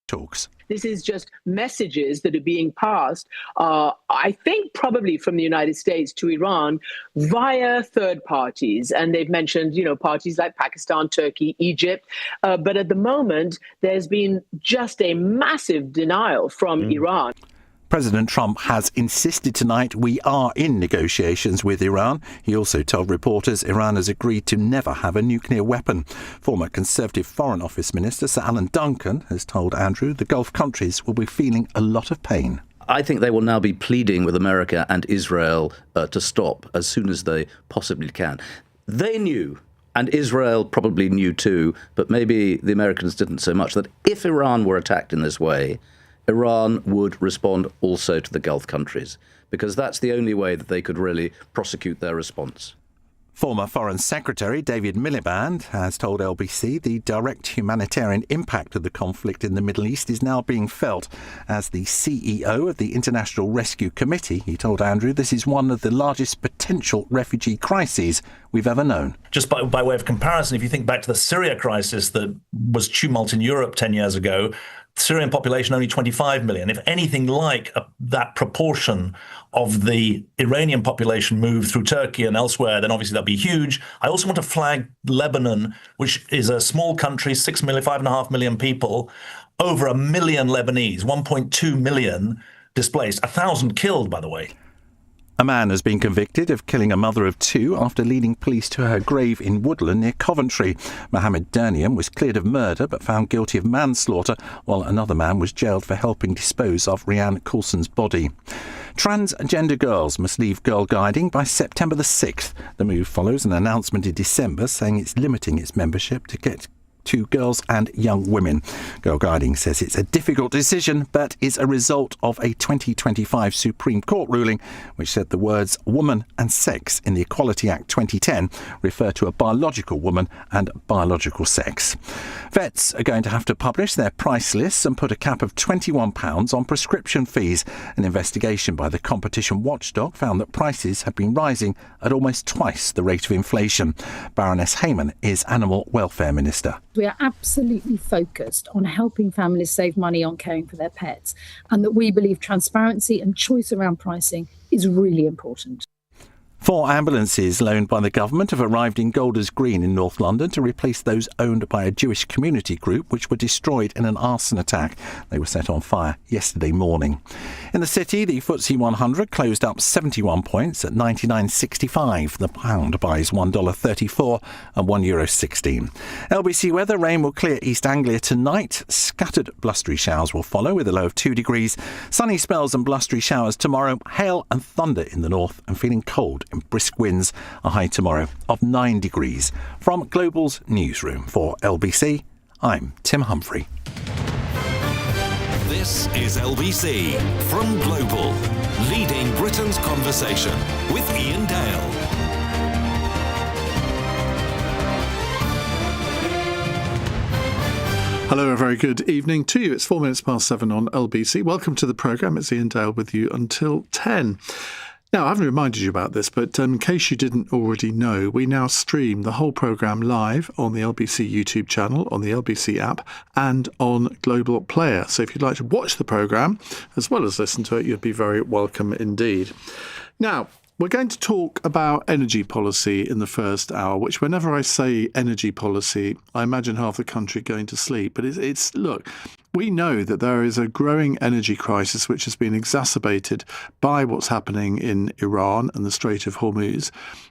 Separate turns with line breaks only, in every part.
talks.
This is just messages that are being passed, I think probably from the United States to Iran via third parties. And they've mentioned, parties like Pakistan, Turkey, Egypt. But at the moment, there's been just a massive denial from Iran.
President Trump has insisted tonight we are in negotiations with Iran. He also told reporters Iran has agreed to never have a nuclear weapon. Former Conservative Foreign Office Minister Sir Alan Duncan has told Andrew the Gulf countries will be feeling a lot of pain.
I think they will now be pleading with America and Israel to stop as soon as they possibly can. They knew, and Israel probably knew too, but maybe the Americans didn't so much, that if Iran were attacked in this way, Iran would respond also to the Gulf countries, because that's the only way that they could really prosecute their response.
Former Foreign Secretary David Miliband has told LBC the direct humanitarian impact of the conflict in the Middle East is now being felt. As the CEO of the International Rescue Committee, he told Andrew this is one of the largest potential refugee crises we've ever known.
Just by way of comparison, if you think back to the Syria crisis that was tumult in Europe 10 years ago, Syrian population only 25 million. If anything like that proportion of the Iranian population moved through Turkey and elsewhere, then obviously that'd be huge. I also want to flag Lebanon, which is a small country, 6 million, 5.5 million people, over 1 million Lebanese, 1.2 million displaced, 1,000 killed, by the way.
A man has been convicted of killing a mother of two after leading police to her grave in Woodland near Coventry. Mohammed Durniam was cleared of murder but found guilty of manslaughter, while another man was jailed for helping dispose of Rhiannon Coulson's body. Transgender girls must leave Girl Guiding by September the 6th. The move follows an announcement in December saying it's limiting its membership to girls and young women. Girl Guiding says it's a difficult decision, but is a result of a 2025 Supreme Court ruling which said the words woman and sex in the Equality Act 2010 refer to a biological woman and biological sex. Vets are going to have to publish their price lists and put a cap of £21 on prescription fees. An investigation by the competition watchdog found that prices have been rising at almost twice the rate of inflation. Baroness Heyman is Animal Welfare Minister.
We are absolutely focused on helping families save money on caring for their pets, and that we believe transparency and choice around pricing is really important.
4 ambulances loaned by the government have arrived in Golders Green in North London to replace those owned by a Jewish community group which were destroyed in an arson attack. They were set on fire yesterday morning. In the city, the FTSE 100 closed up 71 points at 99.65. The pound buys $1.34 and €1.16. LBC weather: rain will clear East Anglia tonight. Scattered blustery showers will follow with a low of 2 degrees. Sunny spells and blustery showers tomorrow. Hail and thunder in the north and feeling cold in brisk winds. A high tomorrow of 9 degrees. From Global's newsroom for LBC, I'm Tim Humphrey.
This is LBC from Global, leading Britain's conversation with Iain Dale.
Hello, a very good evening to you. It's 4 minutes past 7 on LBC. Welcome to the programme. It's Iain Dale with you until 10. Now, I haven't reminded you about this, but in case you didn't already know, we now stream the whole programme live on the LBC YouTube channel, on the LBC app, and on Global Player. So if you'd like to watch the programme, as well as listen to it, you'd be very welcome indeed. Now, we're going to talk about energy policy in the first hour, which whenever I say energy policy, I imagine half the country going to sleep. But look, we know that there is a growing energy crisis which has been exacerbated by what's happening in Iran and the Strait of Hormuz.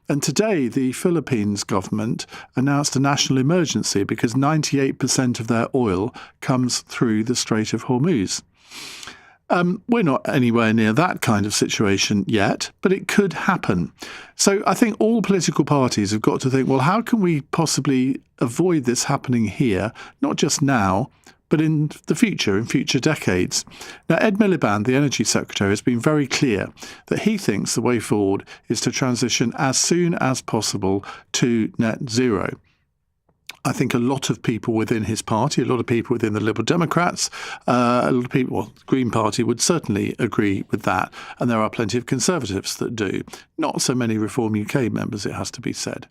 And today, the Philippines government announced a national emergency because 98% of their oil comes through the Strait of Hormuz. We're not anywhere near that kind of situation yet, but it could happen. So I think all political parties have got to think, well, how can we possibly avoid this happening here, not just now, but in the future, in future decades? Now, Ed Miliband, the Energy Secretary, has been very clear that he thinks the way forward is to transition as soon as possible to net zero. I think a lot of people within his party, a lot of people within the Liberal Democrats, a lot of people, well, the Green Party would certainly agree with that. And there are plenty of Conservatives that do. Not so many Reform UK members, it has to be said.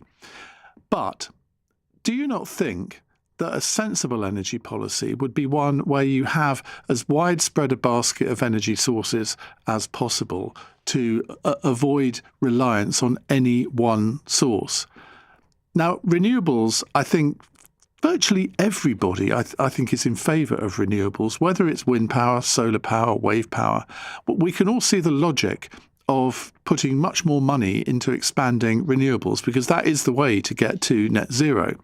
But do you not think that a sensible energy policy would be one where you have as widespread a basket of energy sources as possible to avoid reliance on any one source. Now, renewables, I think virtually everybody, I think, is in favour of renewables, whether it's wind power, solar power, wave power. But we can all see the logic of putting much more money into expanding renewables, because that is the way to get to net zero.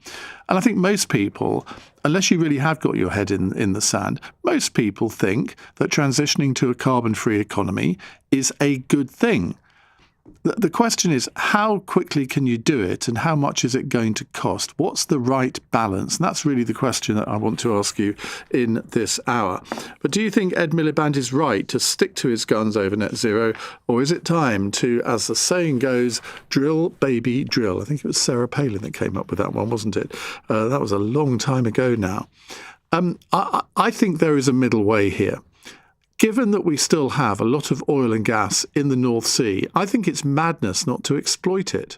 And I think most people, unless you really have got your head in the sand, most people think that transitioning to a carbon-free economy is a good thing. The question is, how quickly can you do it and how much is it going to cost? What's the right balance? And that's really the question that I want to ask you in this hour. But do you think Ed Miliband is right to stick to his guns over net zero, or is it time to, as the saying goes, drill, baby, drill? I think it was Sarah Palin that came up with that one, wasn't it? That was a long time ago now. I think there is a middle way here. Given that we still have a lot of oil and gas in the North Sea, I think it's madness not to exploit it.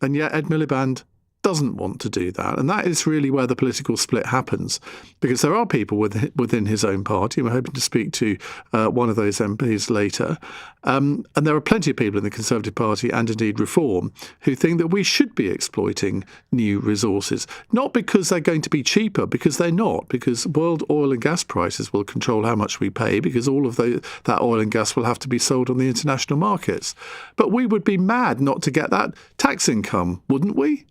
And yet Ed Miliband doesn't want to do that. And that is really where the political split happens, because there are people within his own party. We're hoping to speak to one of those MPs later. And there are plenty of people in the Conservative Party and indeed Reform who think that we should be exploiting new resources, not because they're going to be cheaper, because they're not, because world oil and gas prices will control how much we pay, because all of that oil and gas will have to be sold on the international markets. But we would be mad not to get that tax income, wouldn't we?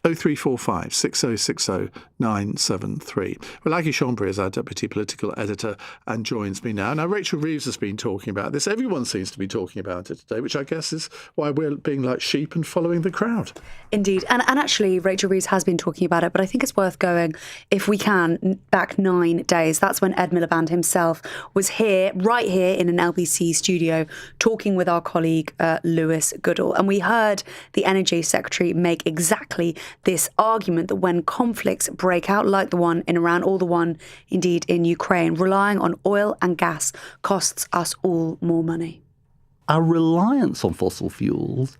0345 6060 973. Well, Aggie Chambry is our Deputy Political Editor and joins me now. Now, Rachel Reeves has been talking about this. Everyone seems to be talking about it today, which I guess is why we're being like sheep and following the crowd.
Indeed. And actually, Rachel Reeves has been talking about it, but I think it's worth going, if we can, back 9 days. That's when Ed Miliband himself was here, right here in an LBC studio, talking with our colleague Lewis Goodall. And we heard the Energy Secretary make exactly this argument that when conflicts break out like the one in Iran or the one indeed in Ukraine, relying on oil and gas costs us all more money.
Our reliance on fossil fuels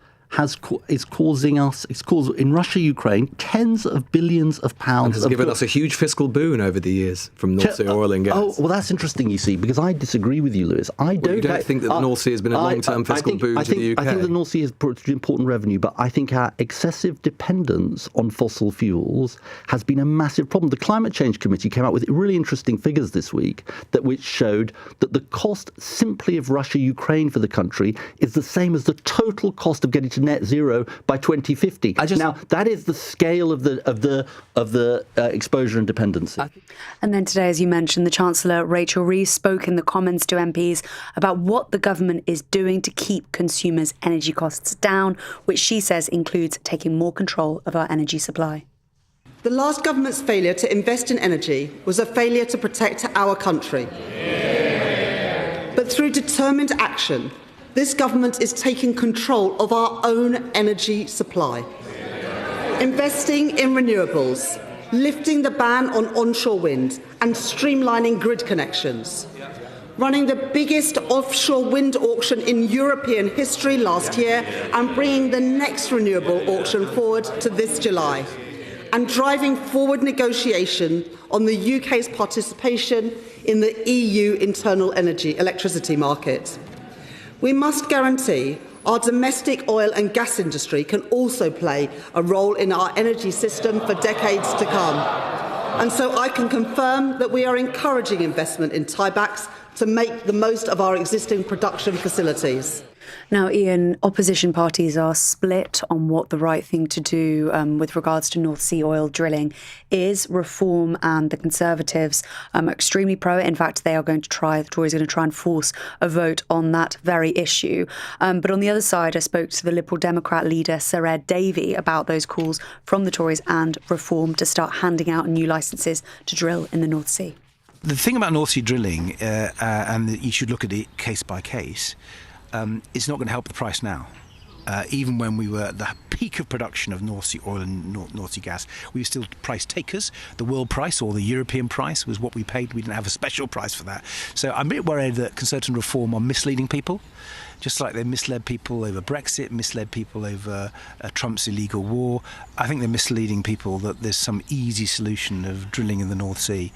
is causing in Russia, Ukraine, tens of billions of pounds.
And has given us a huge fiscal boon over the years from North Sea oil and gas.
Oh, well, that's interesting, you see, because I disagree with you, Lewis.
You don't think that the North Sea has been a long-term fiscal boon to the UK?
I think the North Sea has brought important revenue, but I think our excessive dependence on fossil fuels has been a massive problem. The Climate Change Committee came out with really interesting figures this week which showed that the cost simply of Russia-Ukraine for the country is the same as the total cost of getting to net zero by 2050. Now, that is the scale of the exposure and dependency.
And then today, as you mentioned, the Chancellor, Rachel Reeves, spoke in the Commons to MPs about what the government is doing to keep consumers' energy costs down, which she says includes taking more control of our energy supply.
The last government's failure to invest in energy was a failure to protect our country. But through determined action, this government is taking control of our own energy supply, investing in renewables, lifting the ban on onshore wind and streamlining grid connections, running the biggest offshore wind auction in European history last year and bringing the next renewable auction forward to this July, and driving forward negotiation on the UK's participation in the EU internal electricity market. We must guarantee our domestic oil and gas industry can also play a role in our energy system for decades to come. And so I can confirm that we are encouraging investment in tiebacks to make the most of our existing production facilities.
Now, Iain, opposition parties are split on what the right thing to do with regards to North Sea oil drilling is. Reform and the Conservatives are extremely pro it. In fact, the Tories are going to try and force a vote on that very issue. But on the other side, I spoke to the Liberal Democrat leader, Sir Ed Davey, about those calls from the Tories and Reform to start handing out new licences to drill in the North Sea.
The thing about North Sea drilling, and you should look at it case by case, it's not going to help the price now. Even when we were at the peak of production of North Sea oil and North Sea gas, we were still price takers. The world price or the European price was what we paid. We didn't have a special price for that. So I'm a bit worried that Conservative Reform are misleading people. just like they misled people over Brexit, misled people over Trump's illegal war. I think they're misleading people that there's some easy solution of drilling in the North Sea.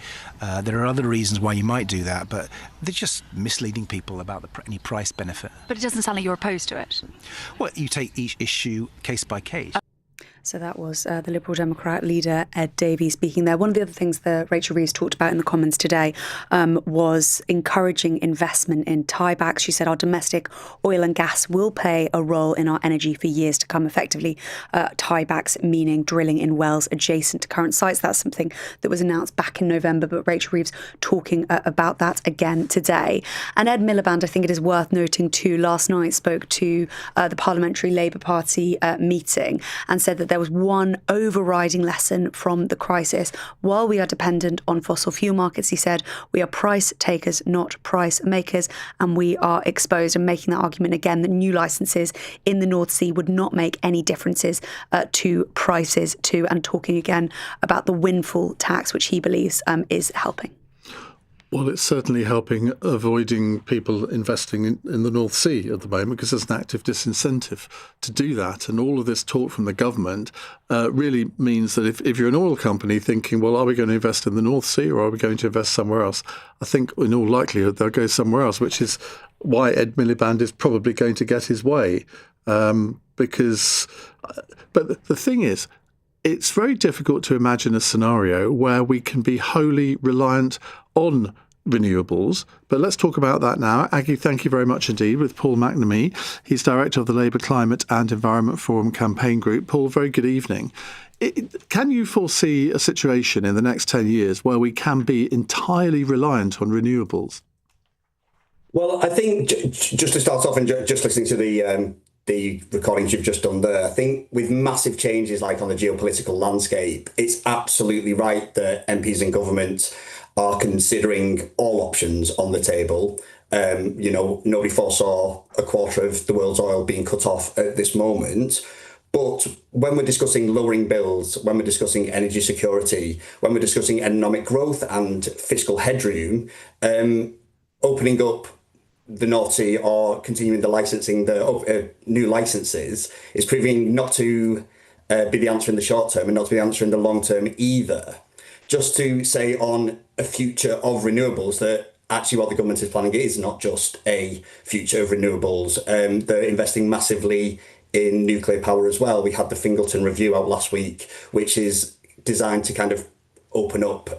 There are other reasons why you might do that, but they're just misleading people about any price benefit.
But it doesn't sound like you're opposed to it.
Well, you take each issue case by case.
So that was the Liberal Democrat leader, Ed Davey, speaking there. One of the other things that Rachel Reeves talked about in the Commons today was encouraging investment in tiebacks. She said our domestic oil and gas will play a role in our energy for years to come. Effectively, tiebacks meaning drilling in wells adjacent to current sites. That's something that was announced back in November, but Rachel Reeves talking about that again today. And Ed Miliband, I think it is worth noting too, last night spoke to the Parliamentary Labour Party meeting and said that there was one overriding lesson from the crisis. While we are dependent on fossil fuel markets, he said, we are price takers, not price makers, and we are exposed. And making that argument again that new licences in the North Sea would not make any differences to prices too, and talking again about the windfall tax, which he believes is helping.
Well, it's certainly helping avoiding people investing in the North Sea at the moment, because there's an active disincentive to do that. And all of this talk from the government really means that if you're an oil company thinking, well, are we going to invest in the North Sea or are we going to invest somewhere else? I think in all likelihood they'll go somewhere else, which is why Ed Miliband is probably going to get his way. But the thing is, it's very difficult to imagine a scenario where we can be wholly reliant on renewables. But let's talk about that now. Aggie, thank you very much indeed, with Paul McNamee. He's director of the Labour Climate and Environment Forum campaign group. Paul, very good evening. Can you foresee a situation in the next 10 years where we can be entirely reliant on renewables?
Well, I think just to start off and just listening to the recordings you've just done there, I think with massive changes like on the geopolitical landscape, it's absolutely right that MPs and government are considering all options on the table. Nobody foresaw a quarter of the world's oil being cut off at this moment. But when we're discussing lowering bills, when we're discussing energy security, when we're discussing economic growth and fiscal headroom, opening up the North Sea or continuing the licensing, the new licenses, is proving not to be the answer in the short term and not to be the answer in the long term either. Just to say on a future of renewables that actually what the government is planning is not just a future of renewables. They're investing massively in nuclear power as well. We had the Fingleton review out last week, which is designed to kind of open up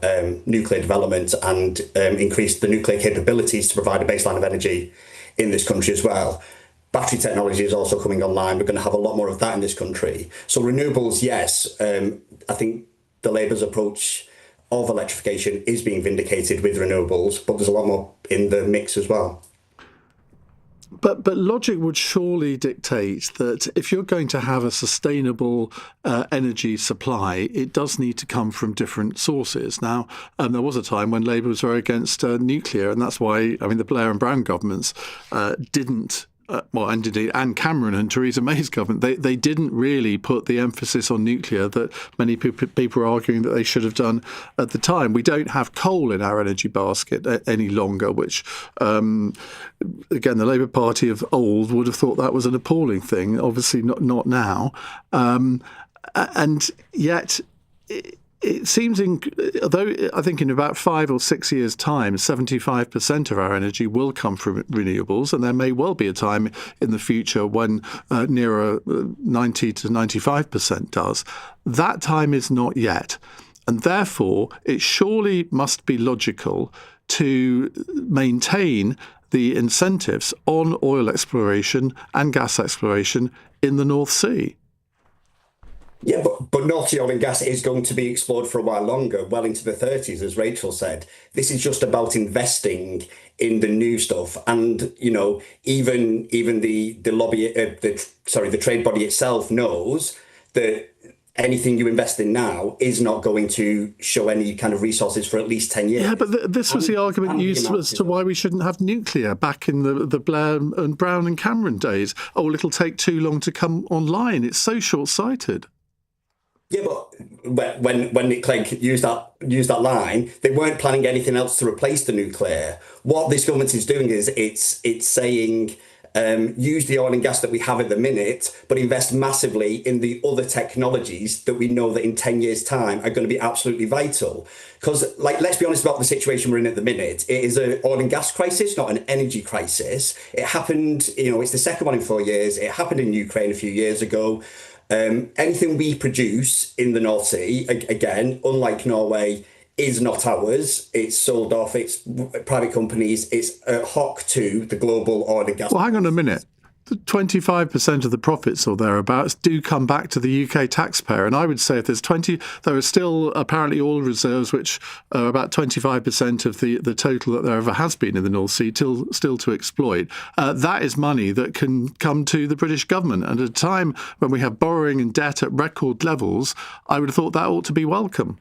nuclear development and increase the nuclear capabilities to provide a baseline of energy in this country as well. Battery technology is also coming online. We're going to have a lot more of that in this country. So renewables, yes. I think the Labour's approach of electrification is being vindicated with renewables, but there's a lot more in the mix as well.
But logic would surely dictate that if you're going to have a sustainable energy supply, it does need to come from different sources. Now, there was a time when Labour was very against nuclear, and that's why, the Blair and Brown governments didn't. And Cameron and Theresa May's government, they didn't really put the emphasis on nuclear that many people were arguing that they should have done at the time. We don't have coal in our energy basket any longer, which, again, the Labour Party of old would have thought that was an appalling thing. Obviously not now. And yet it seems, although I think in about 5 or 6 years' time, 75% of our energy will come from renewables, and there may well be a time in the future when nearer 90 to 95% does. That time is not yet. And therefore, it surely must be logical to maintain the incentives on oil exploration and gas exploration in the North Sea.
Yeah, but North Sea oil and gas is going to be explored for a while longer, well into the 30s, as Rachel said. This is just about investing in the new stuff. And, even the lobby, the trade body itself knows that anything you invest in now is not going to show any kind of resources for at least 10 years.
Yeah, but this was the argument used as to why we shouldn't have nuclear back in the Blair and Brown and Cameron days. Oh, it'll take too long to come online. It's so short-sighted.
Yeah, but when Nick Clegg used that line, they weren't planning anything else to replace the nuclear. What this government is doing is it's saying use the oil and gas that we have at the minute, but invest massively in the other technologies that we know that in 10 years' time are going to be absolutely vital. Because, let's be honest about the situation we're in at the minute. It is an oil and gas crisis, not an energy crisis. It happened, it's the second one in 4 years. It happened in Ukraine a few years ago. Anything we produce in the North Sea, again, unlike Norway, is not ours. It's sold off. It's private companies. It's a hock to the global oil and gas.
Well, hang on a minute. 25% of the profits or thereabouts do come back to the UK taxpayer. And I would say if there's there are still apparently oil reserves, which are about 25% of the total that there ever has been in the North Sea, still to exploit. That is money that can come to the British government. And at a time when we have borrowing and debt at record levels, I would have thought that ought to be welcome.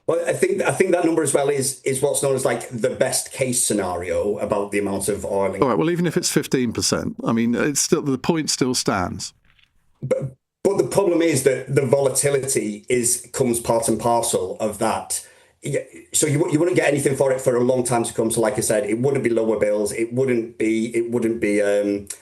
Well, I think that number as well is what's known as the best case scenario about the amount of oil.
All right. Well, even if it's 15%, I mean, it's still the point still stands.
But the problem is that the volatility comes part and parcel of that. So you wouldn't get anything for it for a long time to come. So, like I said, it wouldn't be lower bills. It wouldn't be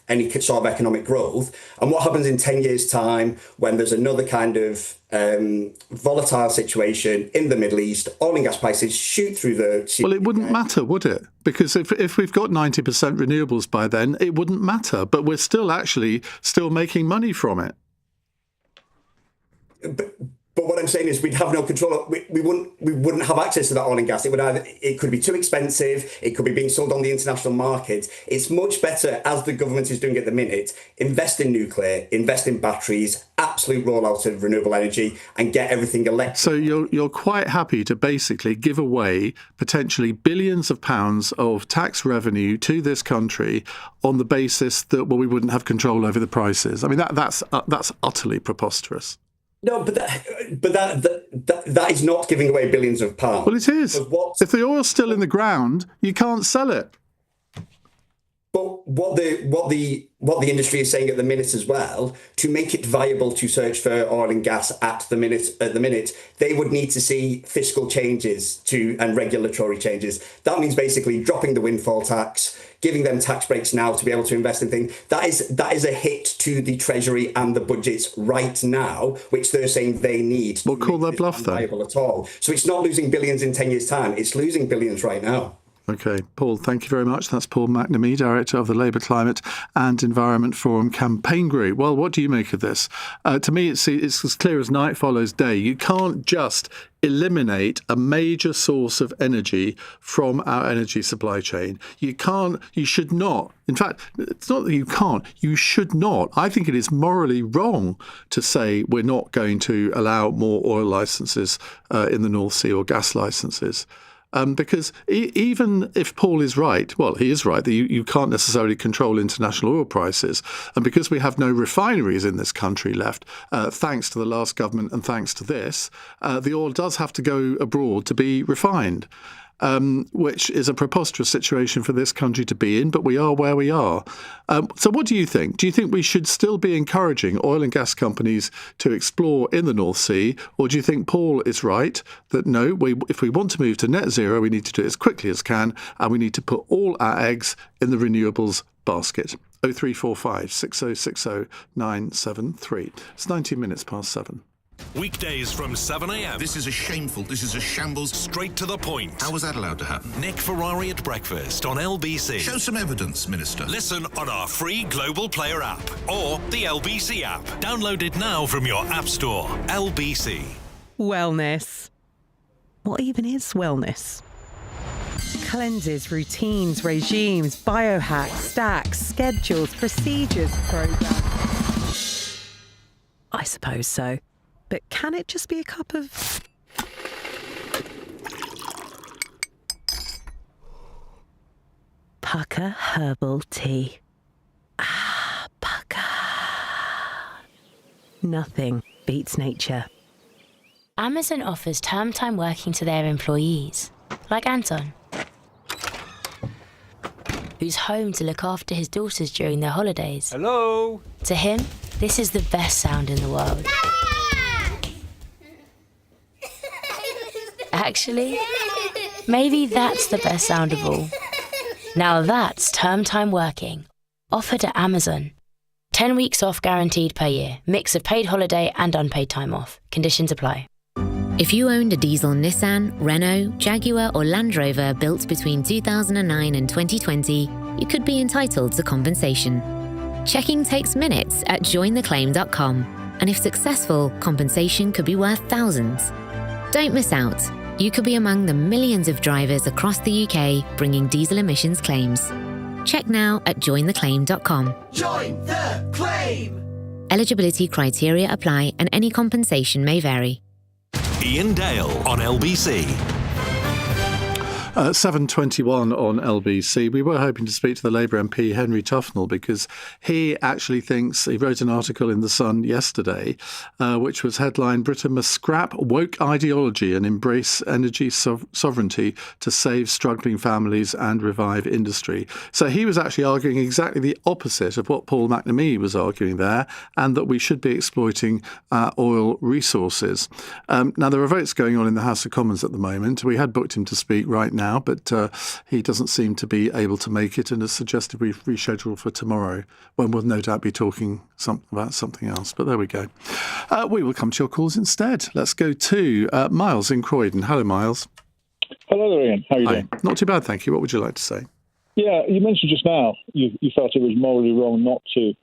any sort of economic growth. And what happens in 10 years' time when there's another kind of volatile situation in the Middle East, oil and gas prices shoot through the...
Well, it wouldn't matter, would it? Because if we've got 90% renewables by then, it wouldn't matter. But we're still making money from it.
But what I'm saying is we'd have no control. We wouldn't have access to that oil and gas. It could be too expensive. It could be being sold on the international market. It's much better, as the government is doing at the minute, invest in nuclear, invest in batteries, absolute rollout of renewable energy, and get everything electric.
So you're quite happy to basically give away potentially billions of pounds of tax revenue to this country on the basis that we wouldn't have control over the prices. I mean that's utterly preposterous.
No, but that is not giving away billions of pounds.
Well, it is. If the oil's still in the ground, you can't sell it.
But what the industry is saying at the minute as well, to make it viable to search for oil and gas at the minute, they would need to see fiscal changes and regulatory changes. That means basically dropping the windfall tax, giving them tax breaks now to be able to invest in things. That is a hit to the Treasury and the budgets right now, which they're saying they need.
We'll call their bluff then.
Viable at all. So it's not losing billions in 10 years' time. It's losing billions right now.
OK, Paul, thank you very much. That's Paul McNamee, Director of the Labour Climate and Environment Forum Campaign Group. Well, what do you make of this? To me, it's as clear as night follows day. You can't just eliminate a major source of energy from our energy supply chain. You should not. In fact, it's not that you can't, you should not. I think it is morally wrong to say we're not going to allow more oil licenses in the North Sea or gas licenses. Because even if Paul is right, well, he is right, that you can't necessarily control international oil prices. And because we have no refineries in this country left, thanks to the last government and thanks to this, the oil does have to go abroad to be refined. Which is a preposterous situation for this country to be in, but we are where we are. So what do you think? Do you think we should still be encouraging oil and gas companies to explore in the North Sea, or do you think Paul is right that no, if we want to move to net zero, we need to do it as quickly as can, and we need to put all our eggs in the renewables basket? 0345 6060 973. It's 19 minutes past 7.
Weekdays from 7 a.m.
This is a shambles.
Straight to the point.
How was that allowed to happen?
Nick Ferrari at breakfast on LBC.
Show some evidence, Minister.
Listen on our free Global Player app or the LBC app. Download it now from your app store. LBC.
Wellness. What even is wellness? Cleanses, routines, regimes, biohacks, stacks, schedules, procedures, programs. I suppose so. But can it just be a cup of... Pukka herbal tea? Ah, Pukka. Nothing beats nature.
Amazon offers term time working to their employees, like Anton, who's home to look after his daughters during their holidays.
Hello?
To him, this is the best sound in the world. Actually, maybe that's the best sound of all. Now that's term time working. Offered at Amazon. 10 weeks off guaranteed per year. Mix of paid holiday and unpaid time off. Conditions apply.
If you owned a diesel Nissan, Renault, Jaguar or Land Rover built between 2009 and 2020, you could be entitled to compensation. Checking takes minutes at jointheclaim.com, and if successful, compensation could be worth thousands. Don't miss out. You could be among the millions of drivers across the UK bringing diesel emissions claims. Check now at jointheclaim.com.
Join the claim!
Eligibility criteria apply and any compensation may vary.
Iain Dale on LBC.
7:21 on LBC. We were hoping to speak to the Labour MP Henry Tufnell because he actually thinks, he wrote an article in The Sun yesterday, which was headlined, "Britain must scrap woke ideology and embrace energy sovereignty to save struggling families and revive industry." So he was actually arguing exactly the opposite of what Paul McNamee was arguing there, and that we should be exploiting oil resources. Now, there are votes going on in the House of Commons at the moment. We had booked him to speak right now, but he doesn't seem to be able to make it and has suggested we reschedule for tomorrow, when we'll no doubt be talking about something else. But there we go. We will come to your calls instead. Let's go to Miles in Croydon. Hello, Miles.
Hello there, Ian. How are you doing?
Not too bad, thank you. What would you like to say?
Yeah, you mentioned just now you felt it was morally wrong not to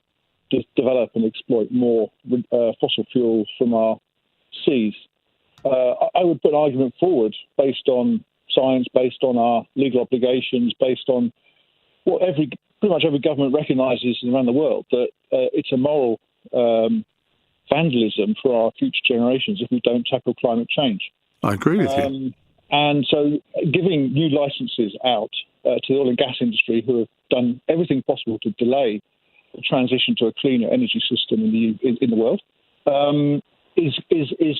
develop and exploit more fossil fuels from our seas. I would put an argument forward based on science, based on our legal obligations, based on what pretty much every government recognises around the world, that it's a moral vandalism for our future generations if we don't tackle climate change.
I agree with you.
And so giving new licences out to the oil and gas industry, who have done everything possible to delay the transition to a cleaner energy system in the world, is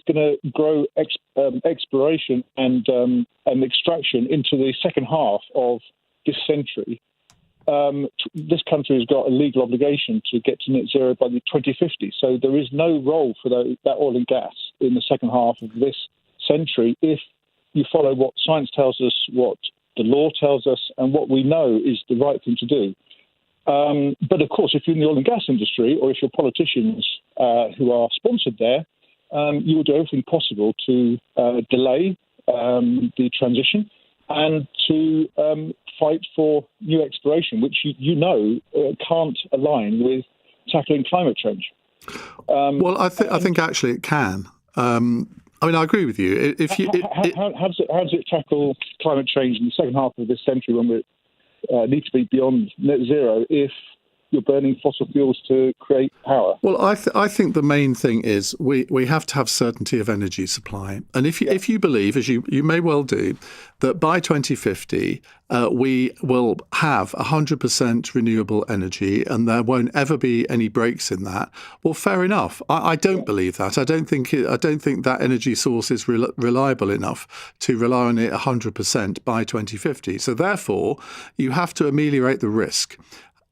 going to grow exploration and extraction into the second half of this century. This country has got a legal obligation to get to net zero by the 2050. So there is no role for that oil and gas in the second half of this century if you follow what science tells us, what the law tells us, and what we know is the right thing to do. But of course, if you're in the oil and gas industry, or if you're politicians who are sponsored there, you will do everything possible to delay the transition and to fight for new exploration, which can't align with tackling climate change.
Well, I think actually it can. I mean, I agree with you.
How does it tackle climate change in the second half of this century when we need to be beyond net zero if you're burning fossil fuels to create power? Well,
I think the main thing is we have to have certainty of energy supply. And if you believe, as you may well do, that by 2050 we will have 100% renewable energy and there won't ever be any breaks in that, well, fair enough. I don't believe that. I don't think that energy source is reliable enough to rely on it 100% by 2050. So therefore, you have to ameliorate the risk.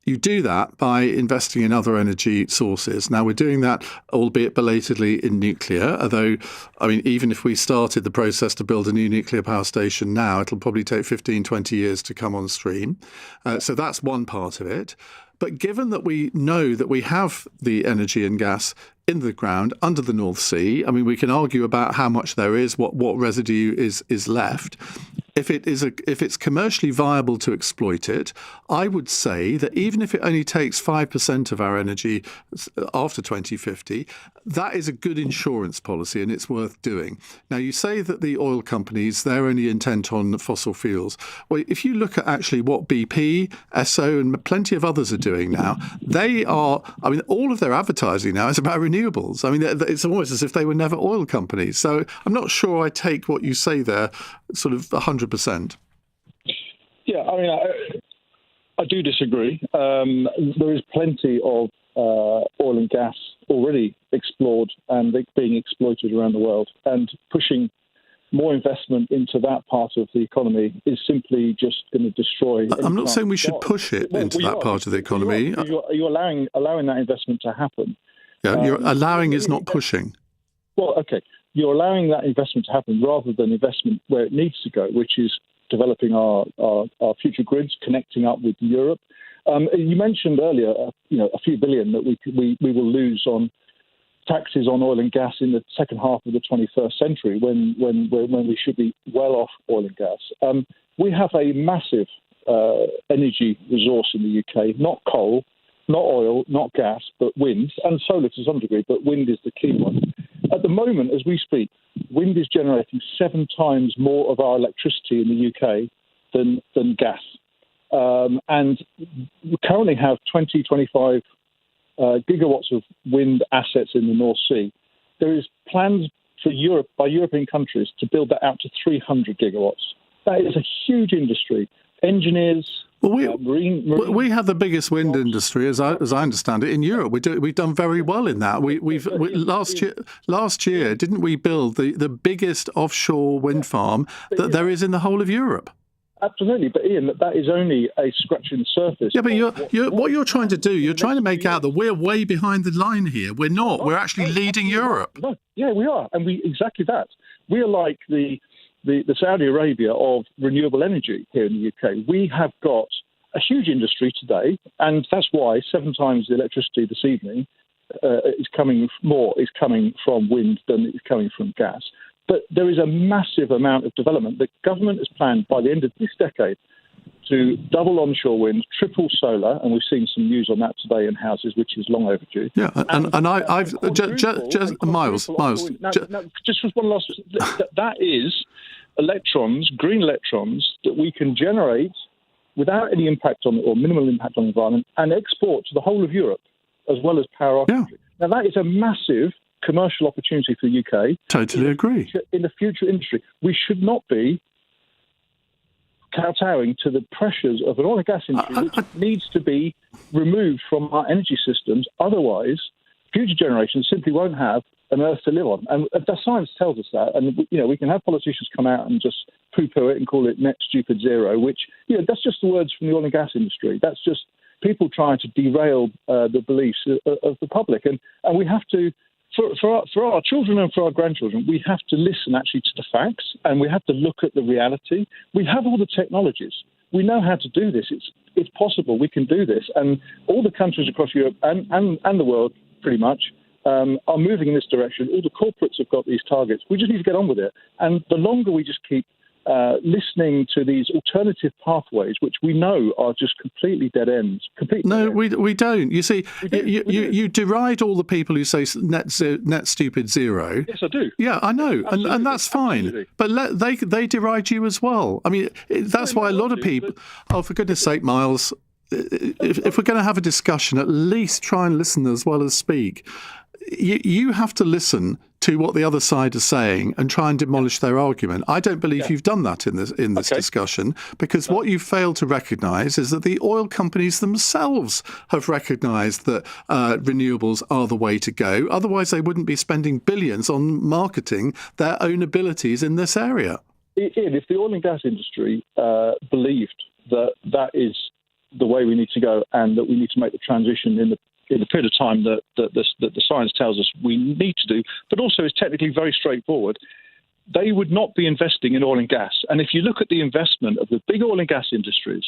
You do that by investing in other energy sources. Now, we're doing that, albeit belatedly, in nuclear, although, I mean, even if we started the process to build a new nuclear power station now, it'll probably take 15, 20 years to come on stream. So that's one part of it. But given that we know that we have the energy and gas in the ground under the North Sea, I mean, we can argue about how much there is, what residue is left. If it's commercially viable to exploit it, I would say that even if it only takes 5% of our energy after 2050, that is a good insurance policy and it's worth doing. Now, you say that the oil companies, they're only intent on fossil fuels. Well, if you look at actually what BP, Esso and plenty of others are doing now, they are, I mean, all of their advertising now is about renewables. I mean, it's almost as if they were never oil companies. So I'm not sure I take what you say there sort of 100%.
Yeah, I mean, I do disagree. There is plenty of oil and gas already explored and being exploited around the world, and pushing more investment into that part of the economy is simply just going to destroy.
I'm not saying we should push it into that part of the economy.
You're allowing that investment to happen.
Yeah, you're allowing is not pushing.
Well, okay. You're allowing that investment to happen rather than investment where it needs to go, which is developing our future grids, connecting up with Europe, You mentioned earlier, a few billion that we will lose on taxes on oil and gas in the second half of the 21st century, when we should be well off oil and gas. We have a massive energy resource in the UK, not coal, not oil, not gas, but wind, and solar to some degree, but wind is the key one. At the moment, as we speak, wind is generating 7 times more of our electricity in the UK than gas. And we currently have 25 gigawatts of wind assets in the North Sea. There is plans for Europe, by European countries, to build that out to 300 gigawatts. That is a huge industry. Engineers,
we have the biggest wind industry, as I understand it, in Europe. We've done very well in that. Last year, didn't we build the biggest offshore wind farm that there is in the whole of Europe?
Absolutely, but Ian, that is only a scratching the surface.
Yeah, but what you're trying to do, you're trying to make out that we're way behind the line here. We're not. We're actually leading Europe.
No, yeah, we are, and exactly that. We are like the Saudi Arabia of renewable energy here in the UK. We have got a huge industry today, and that's why 7 times the electricity this evening is coming from wind than is coming from gas. But there is a massive amount of development. The government has planned by the end of this decade to double onshore wind, triple solar, and we've seen some news on that today in houses, which is long overdue.
Yeah, and I've just Miles.
Now, just one last. That is electrons, green electrons, that we can generate without any impact on or minimal impact on the environment, and export to the whole of Europe as well as power our country. Now that is a massive commercial opportunity for the UK.
Totally agree.
In the future industry, we should not be kowtowing to the pressures of an oil and gas industry, which needs to be removed from our energy systems. Otherwise, future generations simply won't have an earth to live on. And the science tells us that. And, we can have politicians come out and just poo-poo it and call it net stupid zero, which, that's just the words from the oil and gas industry. That's just people trying to derail the beliefs of the public. And we have to, for our children and for our grandchildren, we have to listen actually to the facts, and we have to look at the reality. We have all the technologies. We know how to do this. It's possible. We can do this. And all the countries across Europe and the world, pretty much, are moving in this direction. All the corporates have got these targets. We just need to get on with it. And the longer we just keep listening to these alternative pathways, which we know are just completely dead ends.
We don't. You see, you deride all the people who say net stupid zero.
Yes, I do.
Yeah, I know, and that's fine.
Absolutely.
But they deride you as well. I mean, that's why a lot of people. Oh, for goodness sake, Miles. If we're going to have a discussion, at least try and listen as well as speak. You have to listen to what the other side is saying and try and demolish their argument. I don't believe you've done that in this discussion, because what you've failed to recognise is that the oil companies themselves have recognised that renewables are the way to go. Otherwise, they wouldn't be spending billions on marketing their own abilities in this area.
Ian, if the oil and gas industry believed that is the way we need to go, and that we need to make the transition in the period of time that the science tells us we need to do, but also is technically very straightforward, they would not be investing in oil and gas. And if you look at the investment of the big oil and gas industries,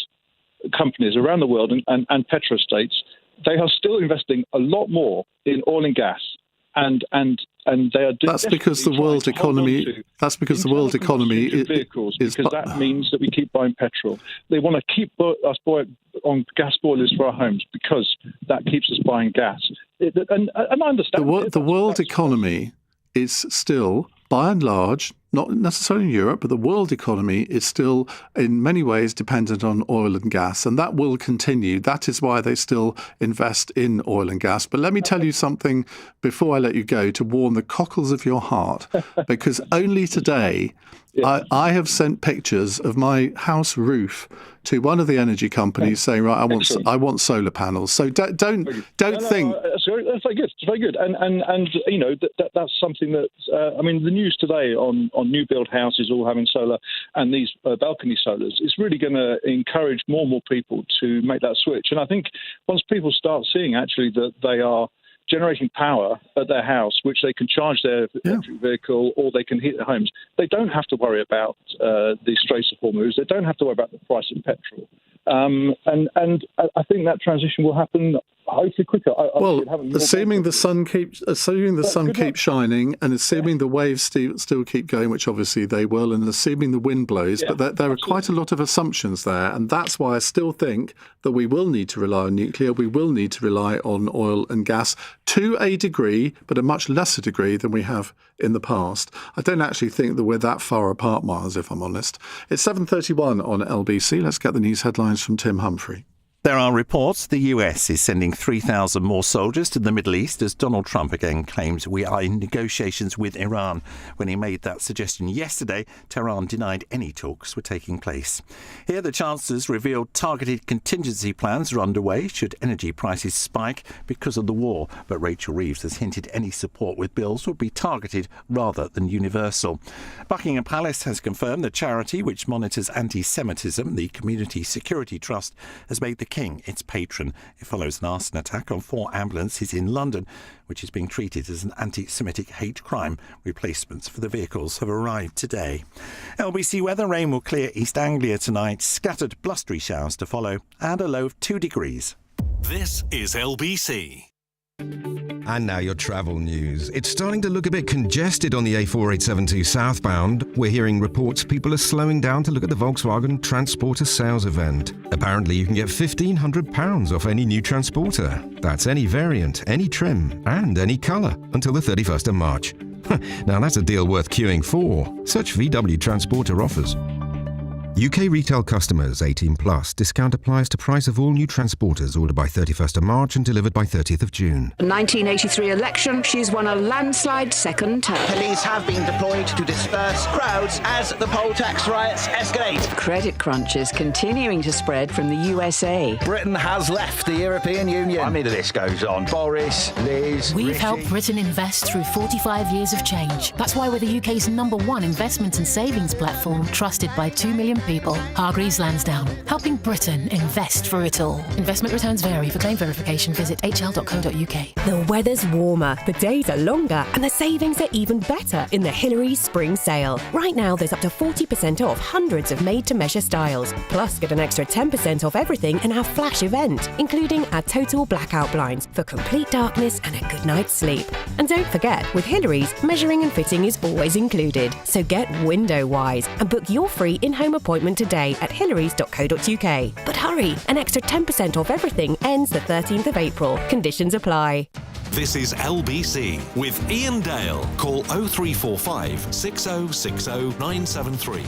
companies around the world and petrostates, they are still investing a lot more in oil and gas. And they are.
That's because the world economy. That's because the world economy is
vehicles. Because that means that we keep buying petrol. They want to keep us on gas boilers for our homes because that keeps us buying gas. And I understand
the world economy is still, by and large, not necessarily in Europe, but the world economy is still in many ways dependent on oil and gas, and that will continue. That is why they still invest in oil and gas. But let me tell you something before I let you go, to warm the cockles of your heart, because only today I have sent pictures of my house roof to one of the energy companies saying, right, I want solar panels. So don't think.
That's very good. It's very good. And that's something that the news today on new build houses all having solar and these balcony solars is really going to encourage more and more people to make that switch. And I think once people start seeing actually that they are generating power at their house, which they can charge their electric vehicle or they can heat their homes, they don't have to worry about the Straits of Hormuz. They don't have to worry about the price of petrol. And I think that transition will happen hopefully quicker.
Assuming the sun keeps shining, and assuming the waves still keep going, which obviously they will, and assuming the wind blows, but there are quite a lot of assumptions there, and that's why I still think that we will need to rely on nuclear, we will need to rely on oil and gas to a degree, but a much lesser degree than we have in the past. I don't actually think that we're that far apart, Miles, if I'm honest. It's 7:31 on LBC. Let's get the news headlines from Tim Humphrey.
There are reports the US is sending 3,000 more soldiers to the Middle East as Donald Trump again claims we are in negotiations with Iran. When he made that suggestion yesterday, Tehran denied any talks were taking place. Here, the chancellors revealed targeted contingency plans are underway should energy prices spike because of the war. But Rachel Reeves has hinted any support with bills would be targeted rather than universal. Buckingham Palace has confirmed the charity which monitors anti-Semitism, the Community Security Trust, has made the King its patron. It follows an arson attack on 4 ambulances in London, which is being treated as an anti-Semitic hate crime. Replacements for the vehicles have arrived today. LBC weather: rain will clear East Anglia tonight, scattered blustery showers to follow, and a low of 2 degrees.
This is LBC.
And now your travel news. It's starting to look a bit congested on the A4872 southbound. We're hearing reports people are slowing down to look at the Volkswagen Transporter sales event. Apparently you can get £1,500 off any new Transporter. That's any variant, any trim, and any colour until the 31st of March. Now that's a deal worth queuing for. Search VW Transporter offers. UK retail customers 18 plus. Discount applies to price of all new Transporters ordered by 31st of March and delivered by 30th of June.
1983 election, she's won a landslide second term.
Police have been deployed to disperse crowds as the poll tax riots escalate.
Credit crunch is continuing to spread from the USA.
Britain has left the European Union. I mean, the list goes on. Boris, Liz,
We've
Rishi.
helped Britain invest through 45 years of change. That's why we're the UK's #1 investment and savings platform, trusted by 2 million people. Hargreaves Lansdown, helping Britain invest through it all. Investment returns vary. For claim verification, visit hl.co.uk.
The weather's warmer, the days are longer, and the savings are even better in the Hillary's Spring Sale. Right now, there's up to 40% off hundreds of made-to-measure styles. Plus, get an extra 10% off everything in our flash event, including our total blackout blinds for complete darkness and a good night's sleep. And don't forget, with Hillary's, measuring and fitting is always included. So get window-wise and book your free in-home appointment today at hillarys.co.uk. But hurry, an extra 10% off everything ends the 13th of April. Conditions apply.
This is LBC with Iain Dale. Call 0345 6060 973.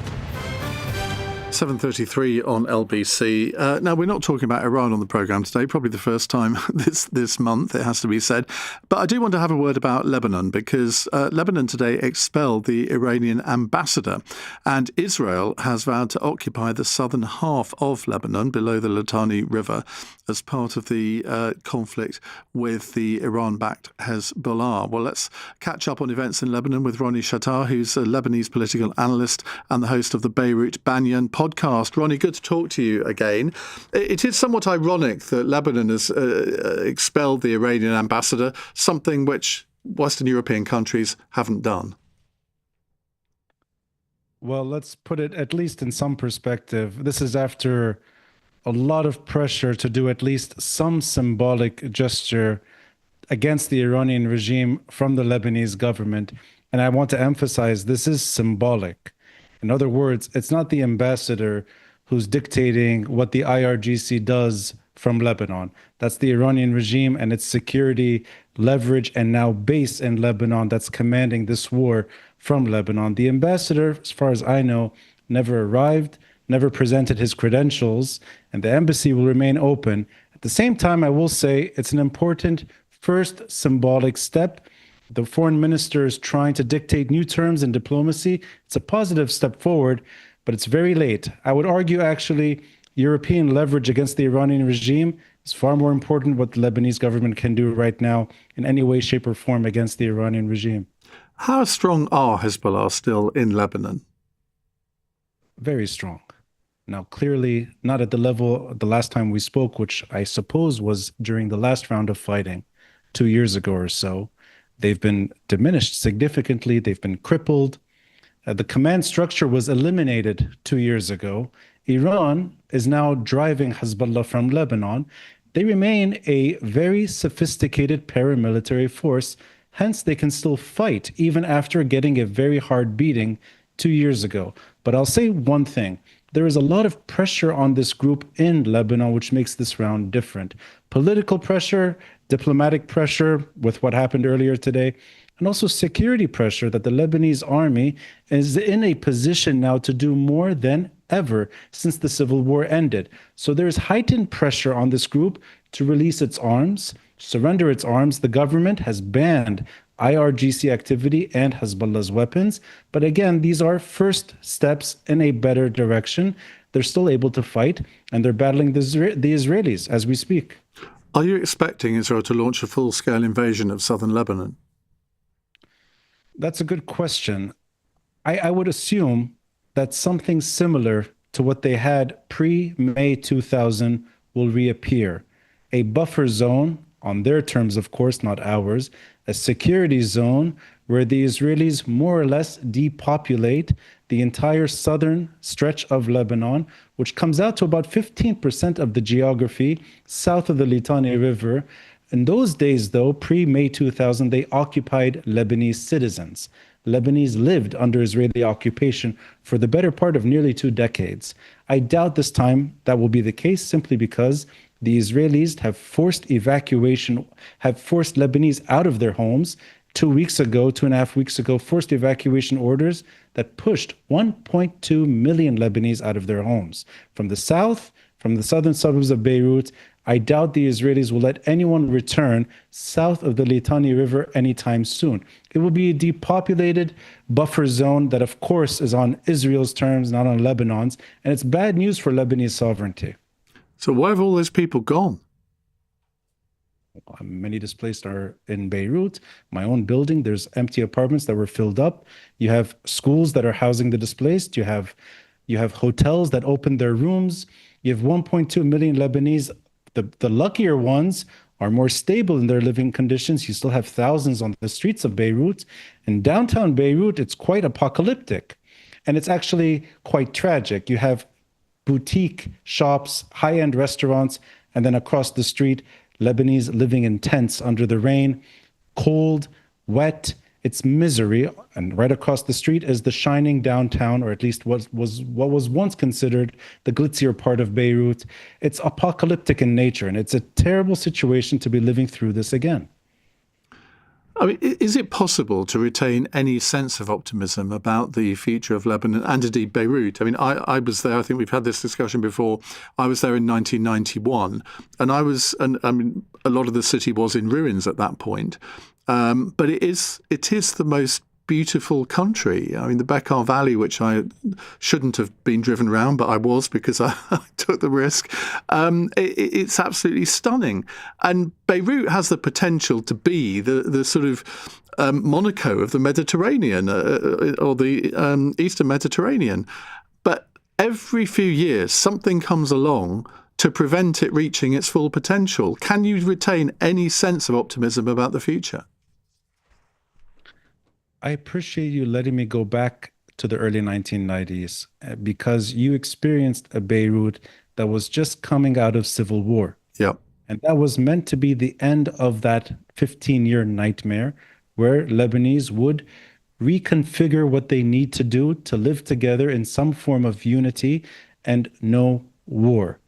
7:33 on LBC. Now, we're not talking about Iran on the programme today, probably the first time this month, it has to be said. But I do want to have a word about Lebanon, because Lebanon today expelled the Iranian ambassador, and Israel has vowed to occupy the southern half of Lebanon below the Litani River as part of the conflict with the Iran-backed Hezbollah. Well, let's catch up on events in Lebanon with Ronnie Chattar, who's a Lebanese political analyst and the host of the Beirut Banyan podcast. Ronnie, good to talk to you again. It is somewhat ironic that Lebanon has expelled the Iranian ambassador, something which Western European countries haven't done.
Well, let's put it at least in some perspective. This is after a lot of pressure to do at least some symbolic gesture against the Iranian regime from the Lebanese government. And I want to emphasize this is symbolic. In other words, it's not the ambassador who's dictating what the IRGC does from Lebanon. That's the Iranian regime and its security leverage and now base in Lebanon that's commanding this war from Lebanon. The ambassador, as far as I know, never arrived, never presented his credentials, and the embassy will remain open. At the same time, I will say it's an important first symbolic step. The foreign minister is trying to dictate new terms in diplomacy. It's a positive step forward, but it's very late. I would argue, actually, European leverage against the Iranian regime is far more important what the Lebanese government can do right now in any way, shape, or form against the Iranian regime.
How strong are Hezbollah still in Lebanon?
Very strong. Now, clearly, not at the level the last time we spoke, which I suppose was during the last round of fighting 2 years ago or so. They've been diminished significantly. They've been crippled. The command structure was eliminated 2 years ago, Iran is now driving Hezbollah from Lebanon. They remain a very sophisticated paramilitary force, hence they can still fight even after getting a very hard beating 2 years ago. But I'll say one thing. There is a lot of pressure on this group in Lebanon, which makes this round different. Political pressure, diplomatic pressure with what happened earlier today, and also security pressure that the Lebanese army is in a position now to do more than ever since the civil war ended. So there's heightened pressure on this group to release its arms, surrender its arms. The government has banned IRGC activity and Hezbollah's weapons. But again, these are first steps in a better direction. They're still able to fight, and they're battling the Israelis as we speak.
Are you expecting Israel to launch a full-scale invasion of southern Lebanon?
That's a good question. I would assume that something similar to what they had pre-May 2000 will reappear. A buffer zone, on their terms, of course, not ours, a security zone where the Israelis more or less depopulate the entire southern stretch of Lebanon, which comes out to about 15% of the geography south of the Litani River. In those days, though, pre-May 2000, they occupied Lebanese citizens. Lebanese lived under Israeli occupation for the better part of nearly 2 decades. I doubt this time that will be the case simply because the Israelis have forced Lebanese out of their homes 2.5 weeks ago, forced evacuation orders that pushed 1.2 million Lebanese out of their homes. From the south, from the southern suburbs of Beirut, I doubt the Israelis will let anyone return south of the Litani River anytime soon. It will be a depopulated buffer zone that, of course, is on Israel's terms, not on Lebanon's, and it's bad news for Lebanese sovereignty.
So why have all those people gone?
Many displaced are in Beirut. My own building, there's empty apartments that were filled up. You have schools that are housing the displaced. You have hotels that opened their rooms. You have 1.2 million Lebanese. The luckier ones are more stable in their living conditions. You still have thousands on the streets of Beirut. In downtown Beirut, it's quite apocalyptic. And it's actually quite tragic. You have boutique shops, high-end restaurants, and then across the street, Lebanese living in tents under the rain, cold, wet. It's misery. And right across the street is the shining downtown, or at least what was once considered the glitzier part of Beirut. It's apocalyptic in nature, and it's a terrible situation to be living through this again.
I mean, is it possible to retain any sense of optimism about the future of Lebanon and indeed Beirut? I mean, I was there. I think we've had this discussion before. I was there in 1991, and I mean, a lot of the city was in ruins at that point. But it is the most beautiful country. I mean, the Bekaa Valley, which I shouldn't have been driven around, but I was because I took the risk. It's absolutely stunning. And Beirut has the potential to be the sort of Monaco of the Mediterranean or the Eastern Mediterranean. But every few years, something comes along to prevent it reaching its full potential. Can you retain any sense of optimism about the future?
I appreciate you letting me go back to the early 1990s because you experienced a Beirut that was just coming out of civil war.
Yeah.
And that was meant to be the end of that 15-year nightmare where Lebanese would reconfigure what they need to do to live together in some form of unity and no war.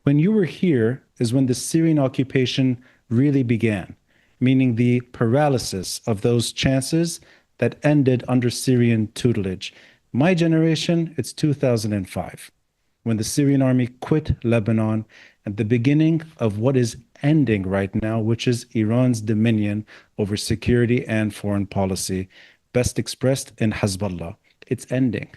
When you were here is when the Syrian occupation really began, meaning the paralysis of those chances that ended under Syrian tutelage. My generation, it's 2005, when the Syrian army quit Lebanon at the beginning of what is ending right now, which is Iran's dominion over security and foreign policy, best expressed in Hezbollah. It's ending.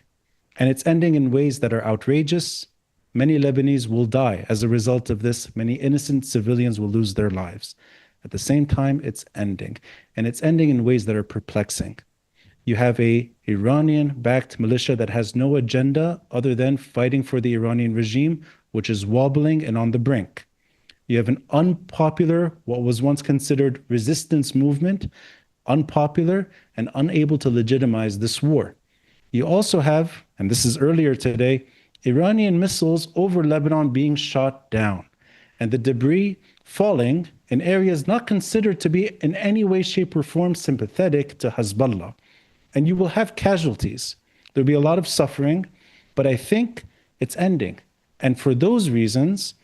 And it's ending in ways that are outrageous. Many Lebanese will die as a result of this. Many innocent civilians will lose their lives. At the same time, it's ending. And it's ending in ways that are perplexing. You have a Iranian-backed militia that has no agenda other than fighting for the Iranian regime, which is wobbling and on the brink. You have an unpopular, what was once considered resistance movement, unpopular and unable to legitimize this war. You also have, and this is earlier today, Iranian missiles over Lebanon being shot down, and the debris falling in areas not considered to be in any way, shape, or form sympathetic to Hezbollah. And you will have casualties. There'll be a lot of suffering, but I think it's ending. And for those reasons,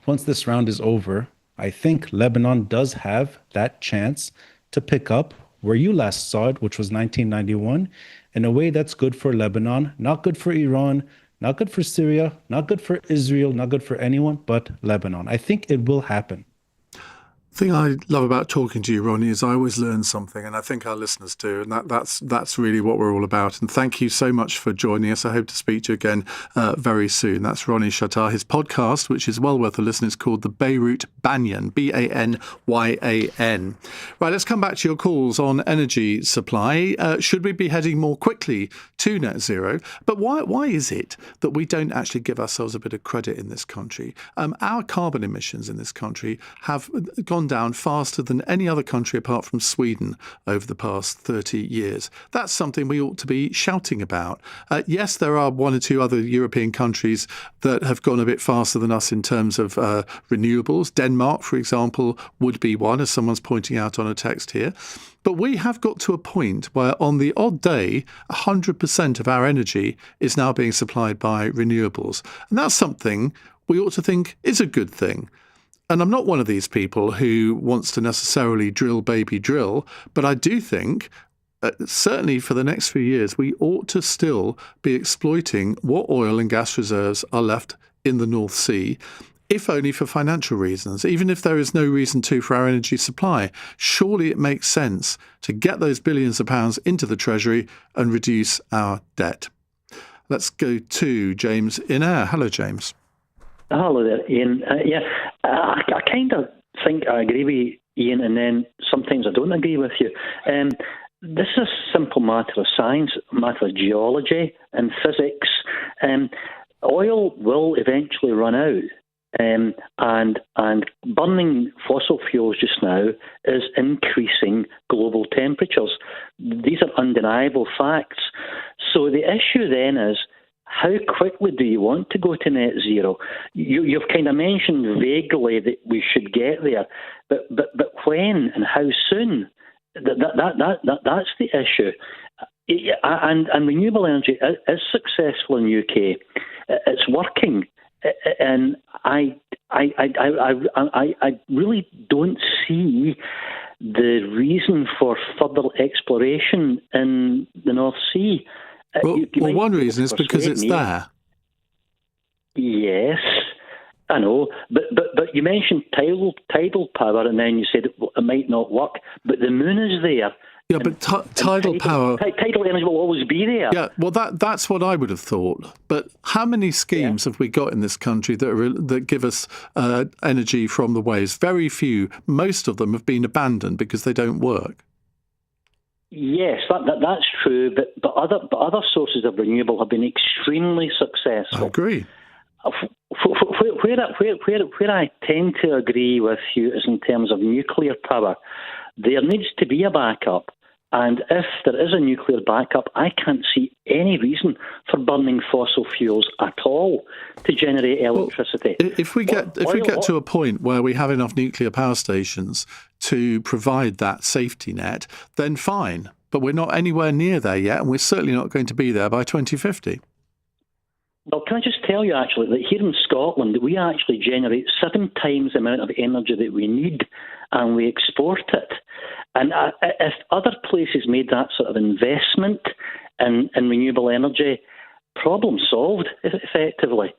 once this round is over, I think Lebanon does have that chance to pick up where you last saw it, which was 1991, in a way that's good for Lebanon, not good for Iran, not good for Syria, not good for Israel, not good for anyone but Lebanon. I think it will happen.
The thing I love about talking to you, Ronnie, is I always learn something, and I think our listeners do, and that's really what we're all about. And thank you so much for joining us. I hope to speak to you again very soon. That's Ronnie Chattar. His podcast, which is well worth a listen, is called The Beirut Banyan, Banyan. Right, let's come back to your calls on energy supply. Should we be heading more quickly to net zero? But why is it that we don't actually give ourselves a bit of credit in this country? Our carbon emissions in this country have gone down faster than any other country apart from Sweden over the past 30 years. That's something we ought to be shouting about. Yes, there are one or two other European countries that have gone a bit faster than us in terms of renewables. Denmark, for example, would be one, as someone's pointing out on a text here. But we have got to a point where on the odd day, 100% of our energy is now being supplied by renewables. And that's something we ought to think is a good thing. And I'm not one of these people who wants to necessarily drill, baby, drill, but I do think certainly for the next few years, we ought to still be exploiting what oil and gas reserves are left in the North Sea, if only for financial reasons. Even if there is no reason to for our energy supply, surely it makes sense to get those billions of pounds into the Treasury and reduce our debt. Let's go to James in Ayr. Hello, James.
Hello there, Ian. I kind of think I agree with Ian, and then sometimes I don't agree with you. This is a simple matter of science, a matter of geology and physics. Oil will eventually run out, and burning fossil fuels just now is increasing global temperatures. These are undeniable facts. So the issue then is, how quickly do you want to go to net zero? You've kind of mentioned vaguely that we should get there, but when and how soon? That's the issue. And renewable energy is successful in the UK. It's working, and I really don't see the reason for further exploration in the North Sea.
Well, one reason is because it's there.
Yes, I know, but you mentioned tidal power, and then you said it might not work. But the moon is there.
Yeah, but tidal power.
Tidal energy will always be there.
Yeah, well, that's what I would have thought. But how many schemes have we got in this country that give us energy from the waves? Very few. Most of them have been abandoned because they don't work.
Yes, that's true, but other sources of renewable have been extremely successful.
I agree.
Where I tend to agree with you is in terms of nuclear power. There needs to be a backup, and if there is a nuclear backup, I can't see any reason for burning fossil fuels at all to generate electricity.
Well, if we get to a point where we have enough nuclear power stations to provide that safety net, then fine. But we're not anywhere near there yet, and we're certainly not going to be there by 2050.
Well, can I just tell you, actually, that here in Scotland, we actually generate 7 times the amount of energy that we need, and we export it. And if other places made that sort of investment in renewable energy, problem solved, effectively.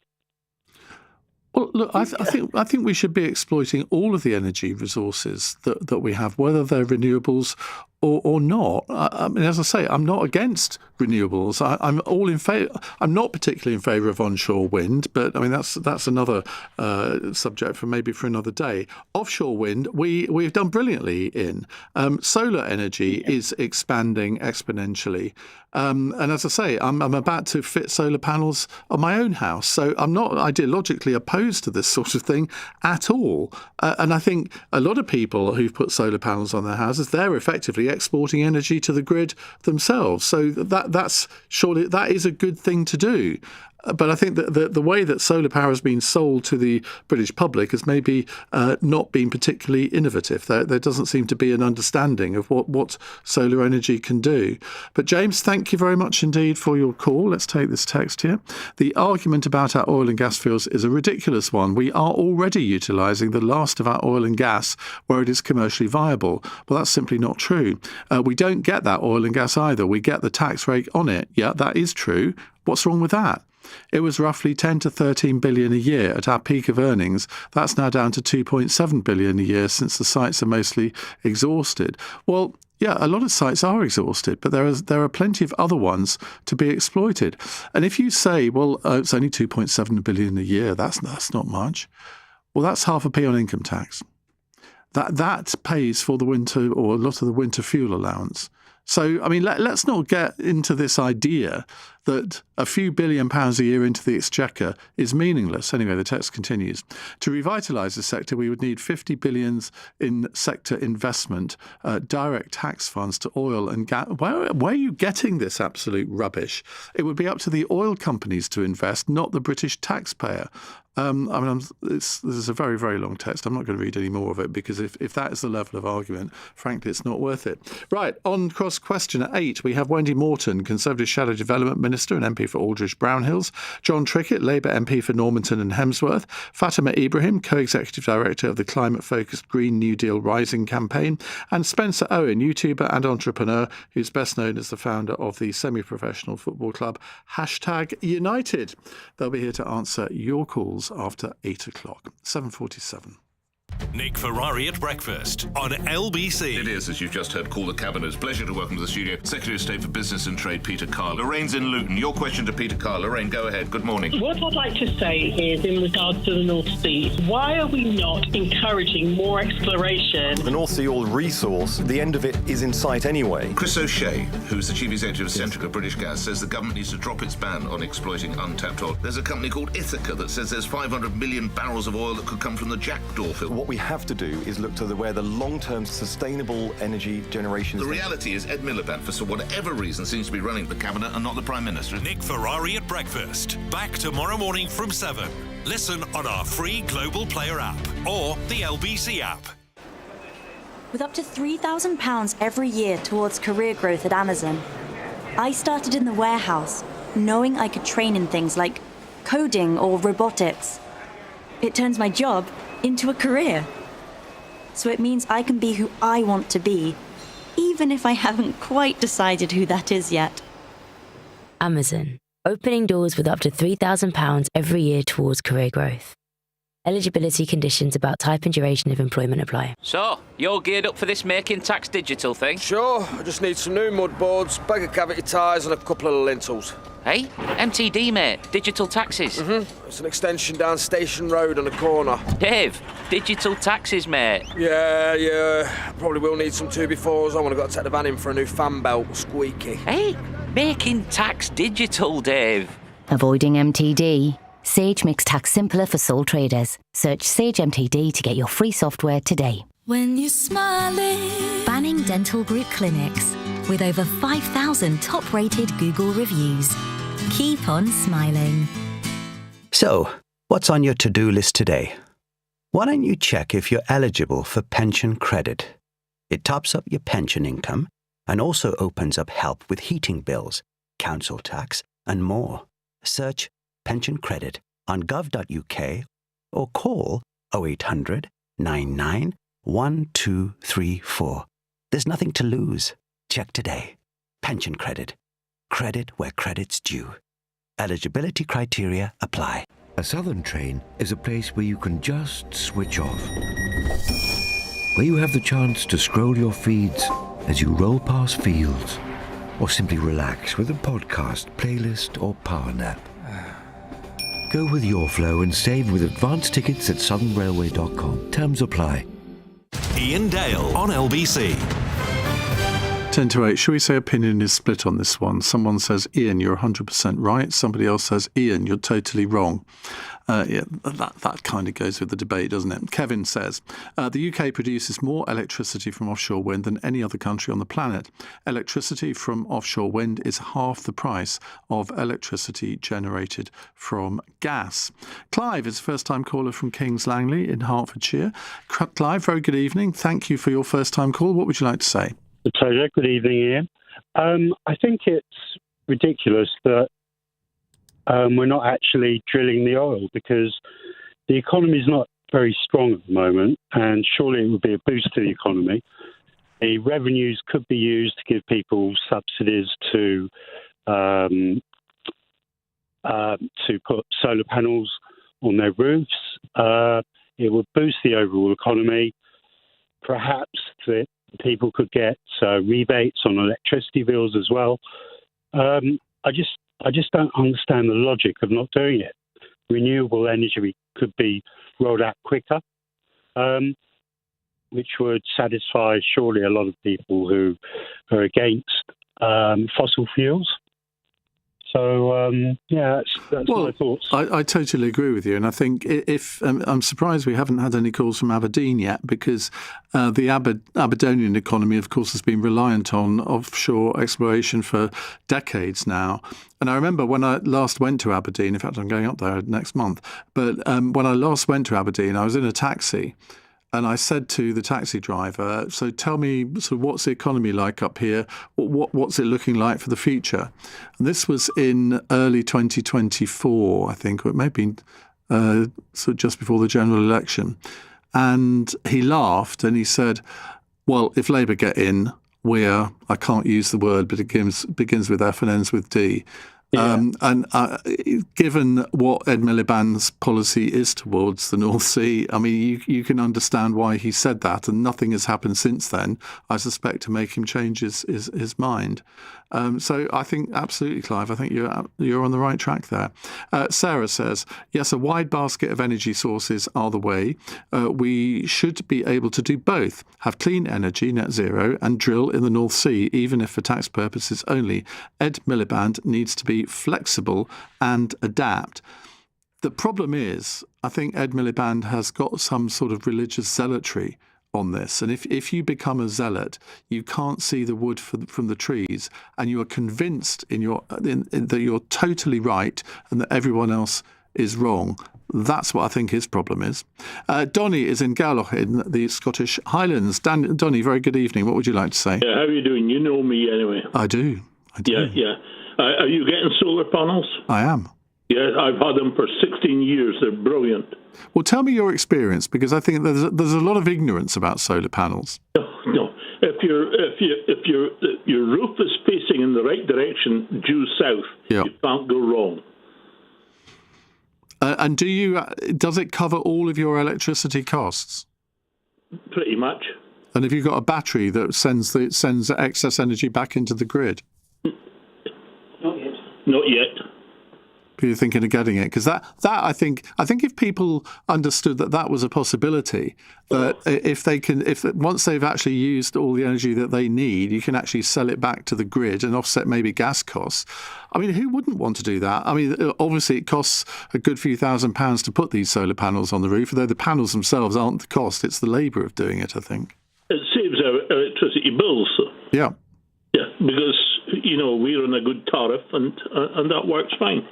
Well, look, I think we should be exploiting all of the energy resources that we have, whether they're renewables or not. I mean, as I say, I'm not against renewables. I'm all in favour. I'm not particularly in favour of onshore wind, but I mean that's another subject for another day. Offshore wind, we've done brilliantly in. Solar energy is expanding exponentially. And as I say, I'm about to fit solar panels on my own house, so I'm not ideologically opposed to this sort of thing at all. And I think a lot of people who've put solar panels on their houses, they're effectively exporting energy to the grid themselves. So that is a good thing to do. But I think that the way that solar power has been sold to the British public has maybe not been particularly innovative. There doesn't seem to be an understanding of what solar energy can do. But James, thank you very much indeed for your call. Let's take this text here. The argument about our oil and gas fields is a ridiculous one. We are already utilising the last of our oil and gas where it is commercially viable. Well, that's simply not true. We don't get that oil and gas either. We get the tax rate on it. Yeah, that is true. What's wrong with that? It was roughly 10 to 13 billion a year at our peak of earnings. That's now down to 2.7 billion a year since the sites are mostly exhausted. Well, yeah, a lot of sites are exhausted, but there are plenty of other ones to be exploited. And if you say, well, it's only 2.7 billion a year, that's not much. Well, that's half a p on income tax. That pays for the winter or a lot of the winter fuel allowance. So, I mean, let's not get into this idea that a few £billion a year into the exchequer is meaningless. Anyway, the text continues. To revitalise the sector, we would need 50 billion in sector investment, direct tax funds to oil and gas. Where are you getting this absolute rubbish? It would be up to the oil companies to invest, not the British taxpayer. This is a very, very long text. I'm not going to read any more of it because if that is the level of argument, frankly, it's not worth it. Right, on cross question at 8, we have Wendy Morton, Conservative Shadow Development Minister and MP for Aldridge Brownhills, John Trickett, Labour MP for Normanton and Hemsworth, Fatima Ibrahim, Co-Executive Director of the climate-focused Green New Deal Rising campaign, and Spencer Owen, YouTuber and entrepreneur, who's best known as the founder of the semi-professional football club #United. They'll be here to answer your calls after 8 o'clock. 7:47.
Nick Ferrari at breakfast on LBC.
It is, as you've just heard, Call the Cabinet. Pleasure to welcome to the studio Secretary of State for Business and Trade, Peter Carr. Lorraine's in Luton. Your question to Peter Carr. Lorraine, go ahead. Good morning.
What I'd like to say is, in regards to the North Sea, why are we not encouraging more exploration?
The North Sea oil resource, the end of it is in sight anyway.
Chris O'Shea, who's the Chief Executive of Centrica British Gas, says the government needs to drop its ban on exploiting untapped oil. There's a company called Ithaca that says there's 500 million barrels of oil that could come from the Jackdaw field.
What we have to do is look to where the long-term sustainable energy generation is.
The reality is Ed Miliband, for whatever reason, seems to be running the Cabinet and not the Prime Minister.
Nick Ferrari at breakfast. Back tomorrow morning from 7. Listen on our free Global Player app or the LBC app.
With up to £3,000 every year towards career growth at Amazon, I started in the warehouse, knowing I could train in things like coding or robotics. It turns my job into a career. So it means I can be who I want to be, even if I haven't quite decided who that is yet.
Amazon, opening doors with up to £3,000 every year towards career growth. Eligibility conditions about type and duration of employment apply.
So, you're geared up for this making tax digital thing?
Sure, I just need some new mud boards, bag of cavity tyres and a couple of lintels.
Hey, MTD, mate. Digital taxes.
It's an extension down Station Road on a corner.
Dave, digital taxes, mate.
Yeah. Probably will need some 2x4s. I want to go take the van in for a new fan belt. Squeaky.
Hey, making tax digital, Dave.
Avoiding MTD. Sage makes tax simpler for sole traders. Search Sage MTD to get your free software today.
When you're smiling.
Banning dental group clinics with over 5,000 top-rated Google reviews. Keep on smiling.
So, what's on your to-do list today? Why don't you check if you're eligible for pension credit? It tops up your pension income and also opens up help with heating bills, council tax, and more. Search pension credit on gov.uk or call 0800 99 1234. There's nothing to lose. Check today. Pension credit. Credit where credit's due. Eligibility criteria apply.
A Southern train is a place where you can just switch off. Where you have the chance to scroll your feeds as you roll past fields, or simply relax with a podcast, playlist, or power nap. Go with your flow and save with advance tickets at southernrailway.com. Terms apply.
Iain Dale on LBC.
10 to 8. Should we say opinion is split on this one? Someone says, Iain, you're 100% right. Somebody else says, Iain, you're totally wrong. That kind of goes with the debate, doesn't it? Kevin says, the UK produces more electricity from offshore wind than any other country on the planet. Electricity from offshore wind is half the price of electricity generated from gas. Clive is a first-time caller from Kings Langley in Hertfordshire. Clive, very good evening. Thank you for your first-time call. What would you like to say?
A pleasure. Good evening, Iain. I think it's ridiculous that we're not actually drilling the oil, because the economy is not very strong at the moment, and surely it would be a boost to the economy. The revenues could be used to give people subsidies to put solar panels on their roofs. It would boost the overall economy. Perhaps that people could get rebates on electricity bills as well. I just don't understand the logic of not doing it. Renewable energy could be rolled out quicker, which would satisfy surely a lot of people who are against fossil fuels. So, that's my thoughts.
I totally agree with you. And I think if I'm surprised we haven't had any calls from Aberdeen yet, because the Aberdonian economy, of course, has been reliant on offshore exploration for decades now. And I remember when I last went to Aberdeen, in fact, I'm going up there next month, but when I last went to Aberdeen, I was in a taxi. And I said to the taxi driver, so tell me, sort of, what's the economy like up here? What's it looking like for the future? And this was in early 2024, I think, or it may have been sort of just before the general election. And he laughed and he said, well, if Labour get in, I can't use the word, but it begins with F and ends with D. Yeah. Given what Ed Miliband's policy is towards the North Sea, I mean, you can understand why he said that, and nothing has happened since then, I suspect, to make him change his mind. So I think absolutely, Clive, I think you're on the right track there. Sarah says, yes, a wide basket of energy sources are the way. We should be able to do both, have clean energy, net zero, and drill in the North Sea, even if for tax purposes only. Ed Miliband needs to be flexible and adapt. The problem is, I think Ed Miliband has got some sort of religious zealotry on this. And if you become a zealot, you can't see the wood from the trees, and you are convinced that you're totally right and that everyone else is wrong. That's what I think his problem is. Donny is in Gawloch in the Scottish Highlands. Donny, very good evening. What would you like to say?
Yeah, how are you doing? You know me anyway.
I do.
Yeah. Are you getting solar panels?
I am.
Yeah, I've had them for 16 years. They're brilliant.
Well, tell me your experience, because I think there's a lot of ignorance about solar panels.
No. If your roof is facing in the right direction, due south, You can't go wrong.
And does it cover all of your electricity costs?
Pretty much.
And have you got a battery that sends excess energy back into the grid?
Not yet.
You're thinking of getting it, because that I think if people understood that was a possibility, that once they've actually used all the energy that they need, you can actually sell it back to the grid and offset maybe gas costs. I mean, who wouldn't want to do that? I mean, obviously it costs a good few £1,000s to put these solar panels on the roof, though the panels themselves aren't the cost; it's the labour of doing it, I think.
It saves our electricity bills.
Yeah.
Yeah, because we're on a good tariff, and that works fine.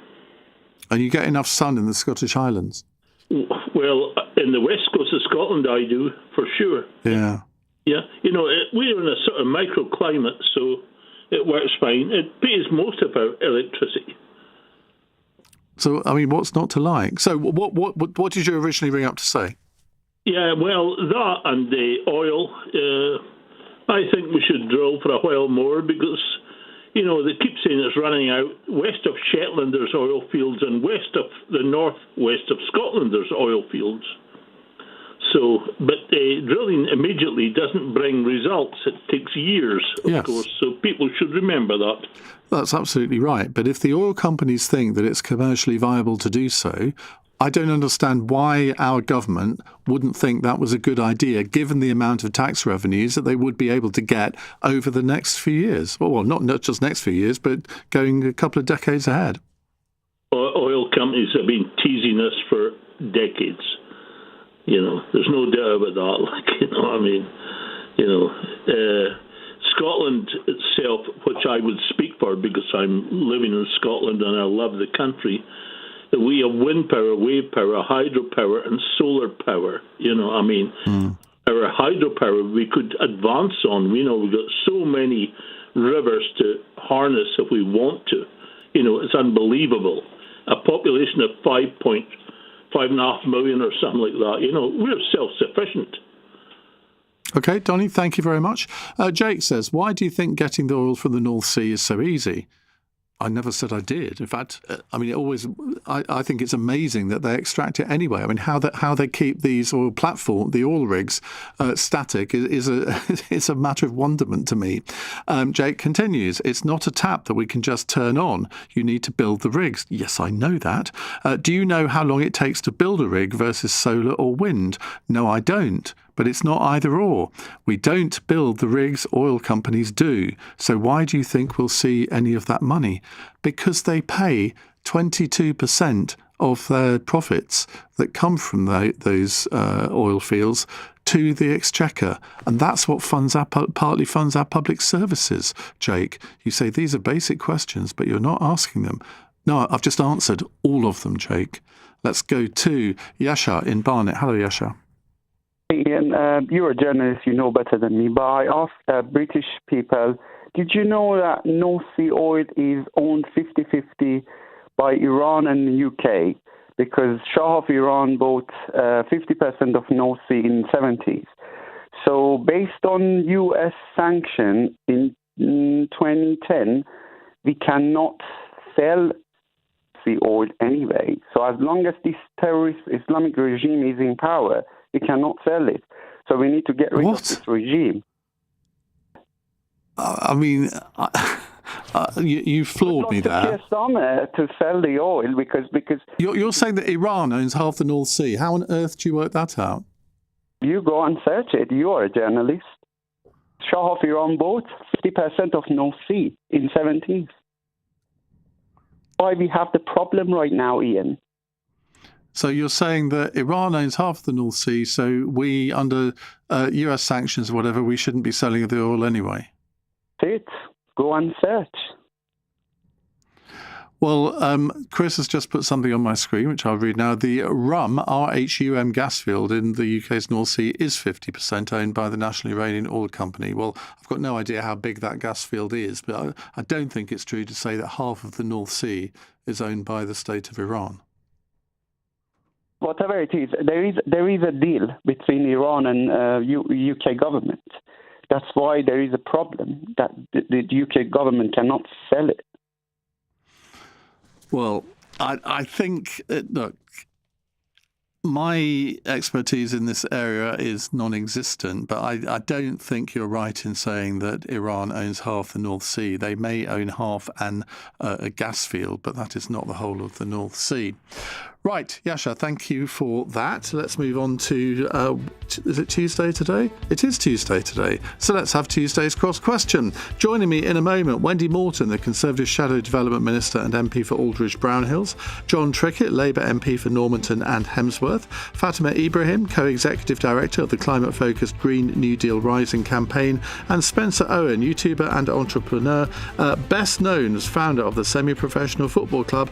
And you get enough sun in the Scottish Highlands?
Well, in the west coast of Scotland, I do, for sure.
Yeah.
Yeah. We're in a sort of microclimate, so it works fine. It pays most of our electricity.
So, I mean, what's not to like? So, what did you originally ring up to say?
Yeah, well, that and the oil, I think we should drill for a while more, because they keep saying it's running out. West of Shetland, there's oil fields, and west of the northwest of Scotland, there's oil fields. So, but drilling immediately doesn't bring results. It takes years, of course, so people should remember that.
That's absolutely right. But if the oil companies think that it's commercially viable to do so, I don't understand why our government wouldn't think that was a good idea, given the amount of tax revenues that they would be able to get over the next few years. Well, not just next few years, but going a couple of decades ahead.
Oil companies have been teasing us for decades. There's no doubt about that. Scotland itself, which I would speak for because I'm living in Scotland and I love the country, we have wind power, wave power, hydropower, and solar power. Our hydropower we could advance on. We've got so many rivers to harness if we want to. It's unbelievable. A population of 5.5 million or something like that. We're self-sufficient.
Okay, Donny, thank you very much. Jake says, why do you think getting the oil from the North Sea is so easy? I never said I did. In fact, I think it's amazing that they extract it anyway. I mean, how they keep these the oil rigs static is a matter of wonderment to me. Jake continues, it's not a tap that we can just turn on. You need to build the rigs. Yes, I know that. Do you know how long it takes to build a rig versus solar or wind? No, I don't. But it's not either or. We don't build the rigs, oil companies do. So why do you think we'll see any of that money? Because they pay 22% of their profits that come from those oil fields to the exchequer. And that's what partly funds our public services, Jake. You say these are basic questions, but you're not asking them. No, I've just answered all of them, Jake. Let's go to Yasha in Barnet. Hello, Yasha.
Ian, you're a journalist, you know better than me, but I asked British people, did you know that North Sea oil is owned 50-50 by Iran and the UK? Because Shah of Iran bought 50% of North Sea in the 70s. So based on US sanction in 2010, we cannot sell the oil anyway. So as long as this terrorist Islamic regime is in power, we cannot sell it. So we need to get rid of this regime.
You floored me there.
To sell the oil because
you're saying that Iran owns half the North Sea. How on earth do you work that out?
You go and search it. You are a journalist. Shah of Iran bought 50% of North Sea in 70s. Why we have the problem right now, Ian?
So you're saying that Iran owns half the North Sea, so we, under US sanctions or whatever, we shouldn't be selling the oil anyway?
That's it. Go and search.
Well, Chris has just put something on my screen, which I'll read now. The RHUM gas field in the UK's North Sea is 50% owned by the National Iranian Oil Company. Well, I've got no idea how big that gas field is, but I don't think it's true to say that half of the North Sea is owned by the state of Iran.
Whatever it is, there is a deal between Iran and UK government. That's why there is a problem that the UK government cannot sell it.
Well, I think, look, my expertise in this area is non-existent, but I don't think you're right in saying that Iran owns half the North Sea. They may own half a gas field, but that is not the whole of the North Sea. Right, Yasha, thank you for that. Let's move on to, is it Tuesday today? It is Tuesday today. So let's have Tuesday's cross question. Joining me in a moment, Wendy Morton, the Conservative Shadow Development Minister and MP for Aldridge Brownhills, John Trickett, Labour MP for Normanton and Hemsworth, Fatima Ibrahim, Co-Executive Director of the climate-focused Green New Deal Rising campaign, and Spencer Owen, YouTuber and entrepreneur, best known as founder of the semi-professional football club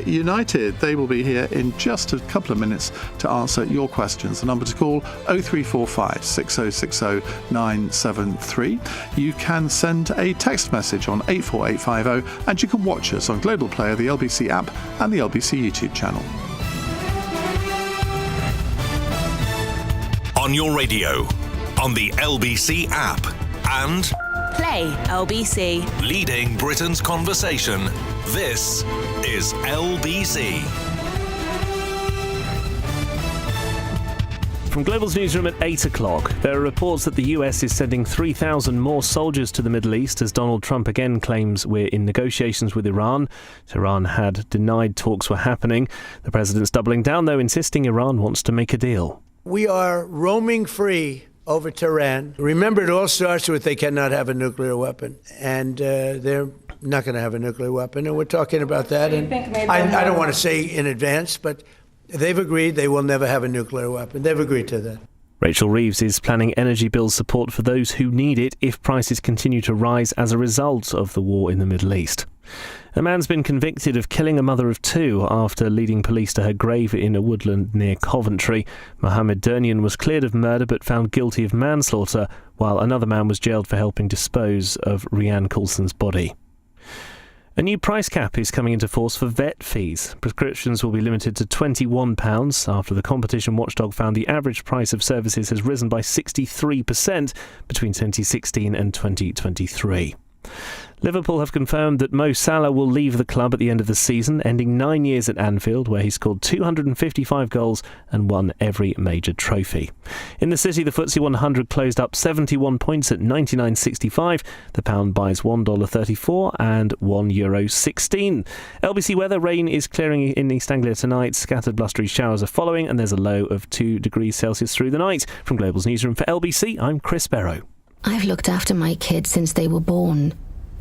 #United. They will be here in just a couple of minutes to answer your questions. The number to call 0345 6060 973. You can send a text message on 84850 and you can watch us on Global Player, the LBC app and the LBC YouTube channel.
On your radio, on the LBC app and
Play LBC.
Leading Britain's conversation. This is LBC.
From Global's newsroom at 8 o'clock, there are reports that the US is sending 3,000 more soldiers to the Middle East as Donald Trump again claims we're in negotiations with Iran. Tehran had denied talks were happening. The president's doubling down, though, insisting Iran wants to make a deal.
We are roaming free over Tehran. Remember, it all starts with they cannot have a nuclear weapon, and they're not going to have a nuclear weapon, and we're talking about that. And I don't want to say in advance, but they've agreed they will never have a nuclear weapon. They've agreed to that.
Rachel Reeves is planning energy bill support for those who need it if prices continue to rise as a result of the war in the Middle East. A man's been convicted of killing a mother of two after leading police to her grave in a woodland near Coventry. Mohammed Durnian was cleared of murder but found guilty of manslaughter, while another man was jailed for helping dispose of Rianne Coulson's body. A new price cap is coming into force for vet fees. Prescriptions will be limited to £21 after the competition watchdog found the average price of services has risen by 63% between 2016 and 2023. Liverpool have confirmed that Mo Salah will leave the club at the end of the season, ending 9 years at Anfield, where he scored 255 goals and won every major trophy. In the city, the FTSE 100 closed up 71 points at 99.65. The pound buys $1.34 and €1.16. LBC weather: rain is clearing in East Anglia tonight. Scattered blustery showers are following, and there's a low of 2 degrees Celsius through the night. From Global's newsroom for LBC, I'm Chris Barrow.
I've looked after my kids since they were born.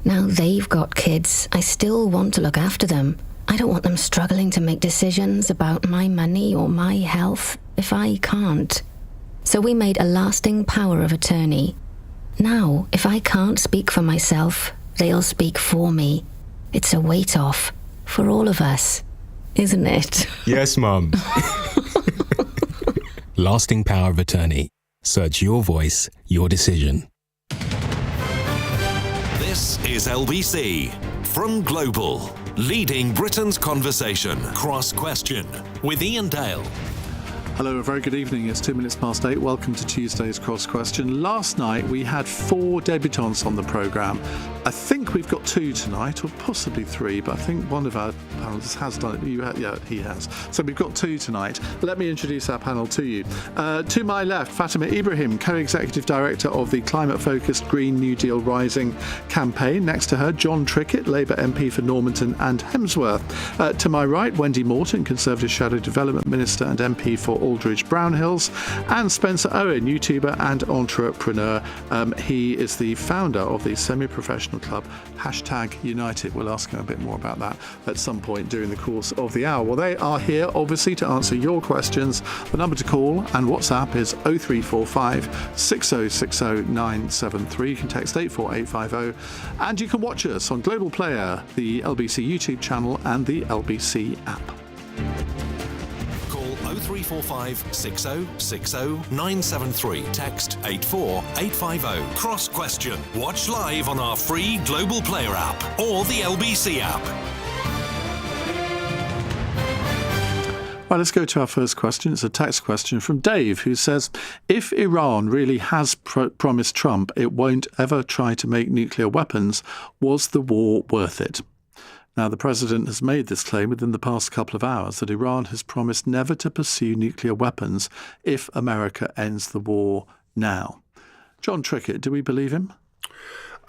Now they've got kids, I still want to look after them. I don't want them struggling to make decisions about my money or my health if I can't. So we made a lasting power of attorney. Now, if I can't speak for myself, they'll speak for me. It's a weight off for all of us, isn't it?
Yes, Mum. Lasting power of attorney. Search your voice, your decision.
This is LBC from Global, leading Britain's conversation. Cross Question with Iain Dale.
Hello, a very good evening. It's 8:02. Welcome to Tuesday's Cross Question. Last night we had 4 debutants on the programme. I think we've got 2 tonight, or possibly 3, but I think one of our panellists has done it. Yeah, he has. So we've got 2 tonight. Let me introduce our panel to you. To my left, Fatima Ibrahim, Co-Executive Director of the climate-focused Green New Deal Rising campaign. Next to her, John Trickett, Labour MP for Normanton and Hemsworth. To my right, Wendy Morton, Conservative Shadow Development Minister and MP for Aldridge Brownhills, and Spencer Owen, YouTuber and entrepreneur. He is the founder of the semi-professional club #United. We'll ask him a bit more about that at some point during the course of the hour. Well, they are here, obviously, to answer your questions. The number to call and WhatsApp is 0345 6060 973. You can text 84850, and you can watch us on Global Player, the LBC YouTube channel, and the LBC app.
0345 6060 973. Text 84850. Cross Question. Watch live on our free Global Player app or the LBC app.
Well, let's go to our first question. It's a text question from Dave, who says, if Iran really has promised Trump it won't ever try to make nuclear weapons, was the war worth it? Now, the president has made this claim within the past couple of hours that Iran has promised never to pursue nuclear weapons if America ends the war now. John Trickett, do we believe him?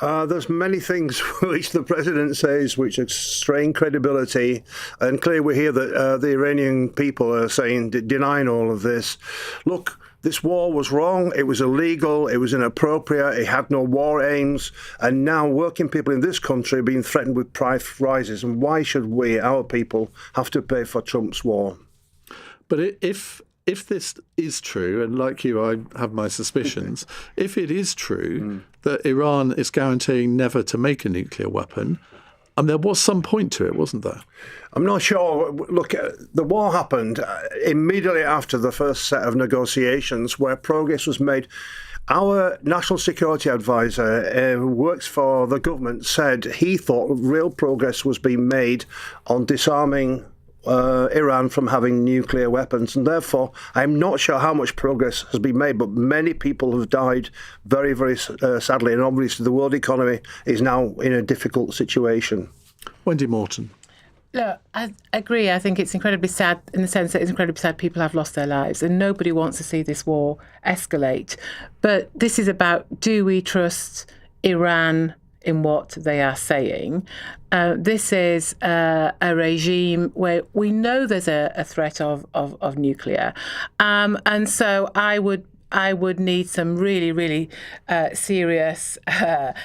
There's many things which the president says which strain credibility, and clearly we hear that the Iranian people are saying, denying all of this. Look, this war was wrong, it was illegal, it was inappropriate, it had no war aims, and now working people in this country are being threatened with price rises. And why should we, our people, have to pay for Trump's war?
But if this is true, and like you, I have my suspicions, if it is true that Iran is guaranteeing never to make a nuclear weapon, there was some point to it, wasn't there?
I'm not sure. Look, the war happened immediately after the first set of negotiations where progress was made. Our national security advisor, who works for the government, said he thought real progress was being made on disarming Iran from having nuclear weapons, and therefore I'm not sure how much progress has been made, but many people have died very, very sadly, and obviously the world economy is now in a difficult situation.
Wendy Morton.
Look, I agree. I think it's incredibly sad in the sense that it's incredibly sad people have lost their lives and nobody wants to see this war escalate. But this is about, do we trust Iran in what they are saying? This is a regime where we know there's a threat of nuclear. And so I would need some really, really serious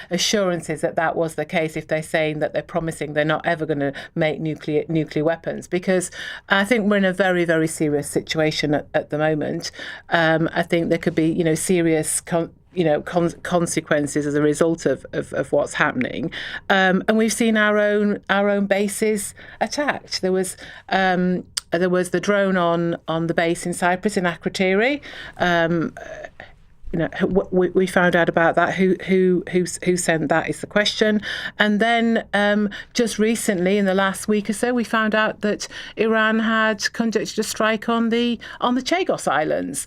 assurances that was the case if they're saying that they're promising they're not ever going to make nuclear weapons, because I think we're in a very, very serious situation at the moment. I think there could be, serious consequences as a result of what's happening. And we've seen our own bases attacked. There was the drone on the base in Cyprus in Akrotiri. We found out about that. Who sent that is the question. And then just recently, in the last week or so, we found out that Iran had conducted a strike on the Chagos Islands,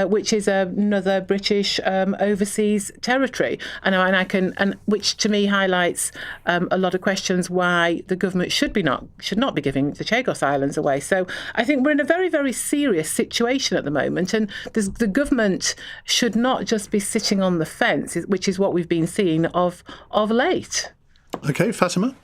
which is another British overseas territory. And which to me highlights a lot of questions why the government should not be giving the Chagos Islands away. So I think we're in a very, very serious situation at the moment, and the government should not just be sitting on the fence, which is what we've been seeing of late.
Okay, Fatima?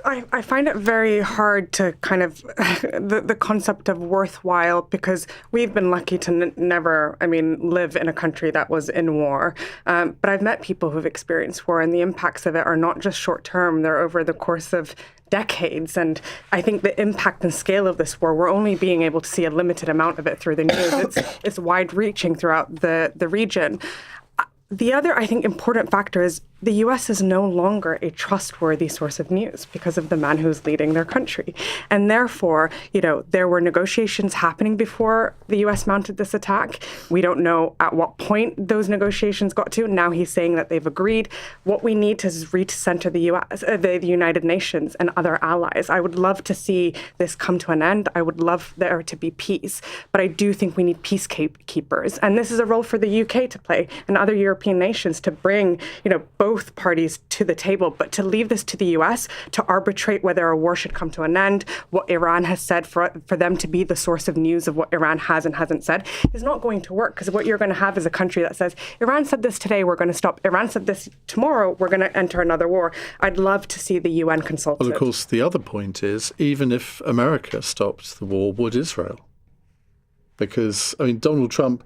I find it very hard to kind of the concept of worthwhile, because we've been lucky to never, live in a country that was in war. But I've met people who've experienced war, and the impacts of it are not just short term, they're over the course of decades. And I think the impact and scale of this war, we're only being able to see a limited amount of it through the news. It's wide-reaching throughout the region. The other, I think, important factor is the U.S. is no longer a trustworthy source of news because of the man who's leading their country. And therefore, there were negotiations happening before the U.S. mounted this attack. We don't know at what point those negotiations got to. Now he's saying that they've agreed. What we need to is recenter the U.S., the United Nations and other allies. I would love to see this come to an end. I would love there to be peace. But I do think we need peacekeepers. And this is a role for the UK to play and other European nations to bring, both parties to the table, but to leave this to the US to arbitrate whether a war should come to an end, what Iran has said, for them to be the source of news of what Iran has and hasn't said, is not going to work, because what you're going to have is a country that says, Iran said this today, we're going to stop. Iran said this tomorrow, we're going to enter another war. I'd love to see the UN consulted.
Well, of course, the other point is, even if America stopped the war, would Israel? Because, Donald Trump...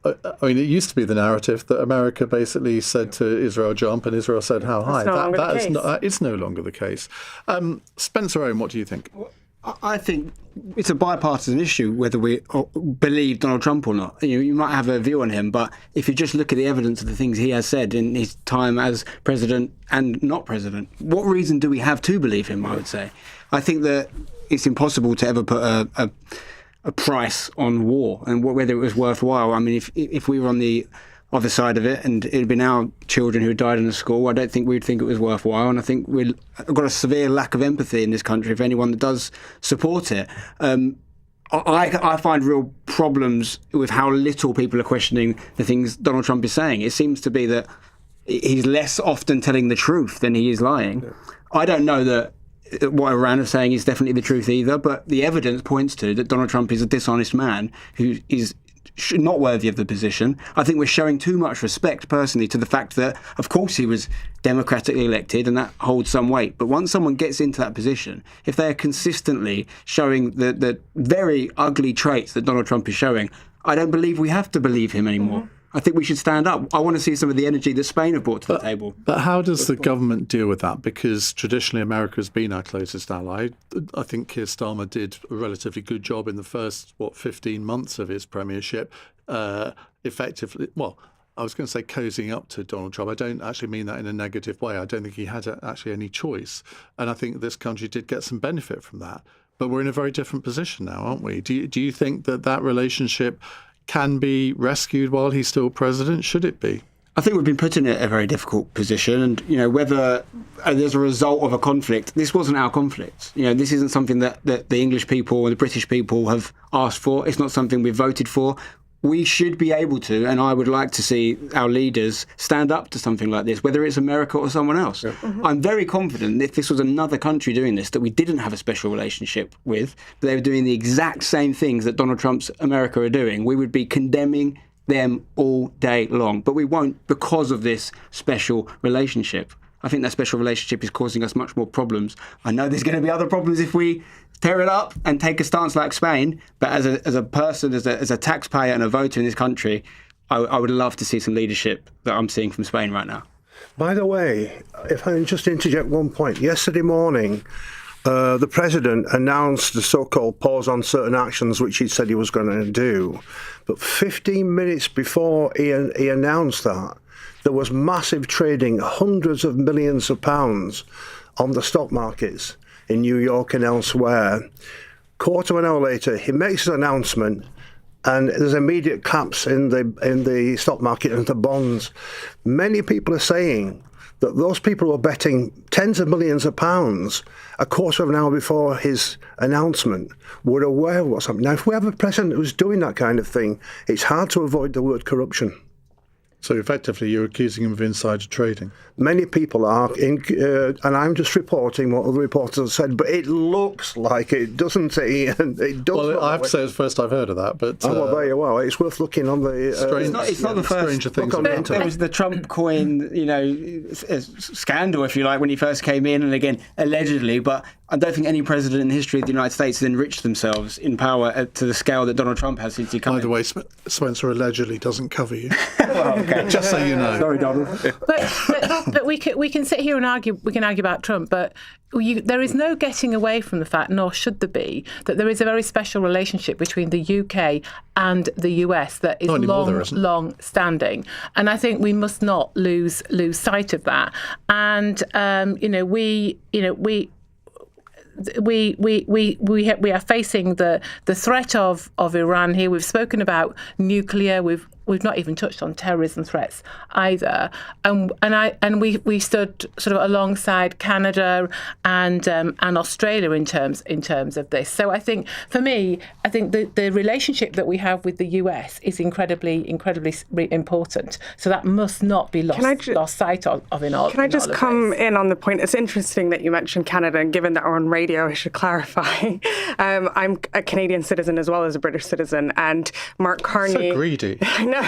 it used to be the narrative that America basically said to Israel, jump, and Israel said, how high? That is no longer the case. Spencer Owen, what do you think?
I think it's a bipartisan issue whether we believe Donald Trump or not. You might have a view on him, but if you just look at the evidence of the things he has said in his time as president and not president, what reason do we have to believe him, I would say? I think that it's impossible to ever put a price on war and whether it was worthwhile. If we were on the other side of it and it had been our children who died in the school, I don't think we'd think it was worthwhile. And I think we've got a severe lack of empathy in this country for anyone that does support it. I find real problems with how little people are questioning the things Donald Trump is saying. It seems to be that he's less often telling the truth than he is lying. Yeah. I don't know that what Iran is saying is definitely the truth either, but the evidence points to that Donald Trump is a dishonest man who is not worthy of the position. I think we're showing too much respect, personally, to the fact that, of course, he was democratically elected, and that holds some weight. But once someone gets into that position, if they are consistently showing the very ugly traits that Donald Trump is showing, I don't believe we have to believe him anymore. Mm-hmm. I think we should stand up. I want to see some of the energy that Spain have brought to the table.
But how does the government deal with that? Because traditionally America has been our closest ally. I think Keir Starmer did a relatively good job in the first, 15 months of his premiership, effectively, I was going to say cozying up to Donald Trump. I don't actually mean that in a negative way. I don't think he had actually any choice. And I think this country did get some benefit from that. But we're in a very different position now, aren't we? Do you think that relationship can be rescued while he's still president? Should it be?
I think we've been put in a very difficult position, and whether there's a result of a conflict, this wasn't our conflict. This isn't something that the English people or the British people have asked for. It's not something we've voted for. we should be able to, and I would like to see our leaders stand up to something like this, whether it's America or someone else. Yeah. Mm-hmm. I'm very confident if this was another country doing this that we didn't have a special relationship with, but they were doing the exact same things that Donald Trump's America are doing, we would be condemning them all day long. But we won't because of this special relationship. I think that special relationship is causing us much more problems. I know there's going to be other problems if we tear it up and take a stance like Spain, but as a person, as a taxpayer and a voter in this country, I would love to see some leadership that I'm seeing from Spain right now.
By the way, if I can just interject one point. Yesterday morning, the president announced the so-called pause on certain actions, which he said he was going to do. But 15 minutes before he announced that, there was massive trading, hundreds of millions of pounds on the stock markets in New York and elsewhere. Quarter of an hour later, he makes his announcement, and there's immediate collapse in the stock market and the bonds. Many people are saying that those people who were betting tens of millions of pounds a quarter of an hour before his announcement were aware of what's happening. Now, if we have a president who's doing that kind of thing, it's hard to avoid the word corruption.
So effectively, you're accusing him of insider trading.
Many people are, and I'm just reporting what other reporters have said, but it looks like it, doesn't it, Ian? It does.
Well, I have to say it's the first I've heard of that, but...
well, there you are. It's worth looking on the...
it's not the first. There was the Trump coin, scandal, if you like, when he first came in, and again, allegedly, but I don't think any president in the history of the United States has enriched themselves in power to the scale that Donald Trump has since he came in.
By the way, Spencer allegedly doesn't cover you.
Well, okay.
Just so you know.
Sorry, Donald.
But we can sit here and argue. We can argue about Trump, but there is no getting away from the fact, nor should there be, that there is a very special relationship between the UK and the US that is long standing, and I think we must not lose sight of that. And we are facing the threat of Iran here. We've spoken about nuclear. We've not even touched on terrorism threats either. And we stood sort of alongside Canada and Australia in terms of this. So I think for me, the relationship that we have with the US is incredibly important. So that must not be lost sight of in all.
Can I just come in on the point? It's interesting that you mentioned Canada, and given that we're on radio, I should clarify. I'm a Canadian citizen as well as a British citizen, and Mark Carney.
So greedy.
I know.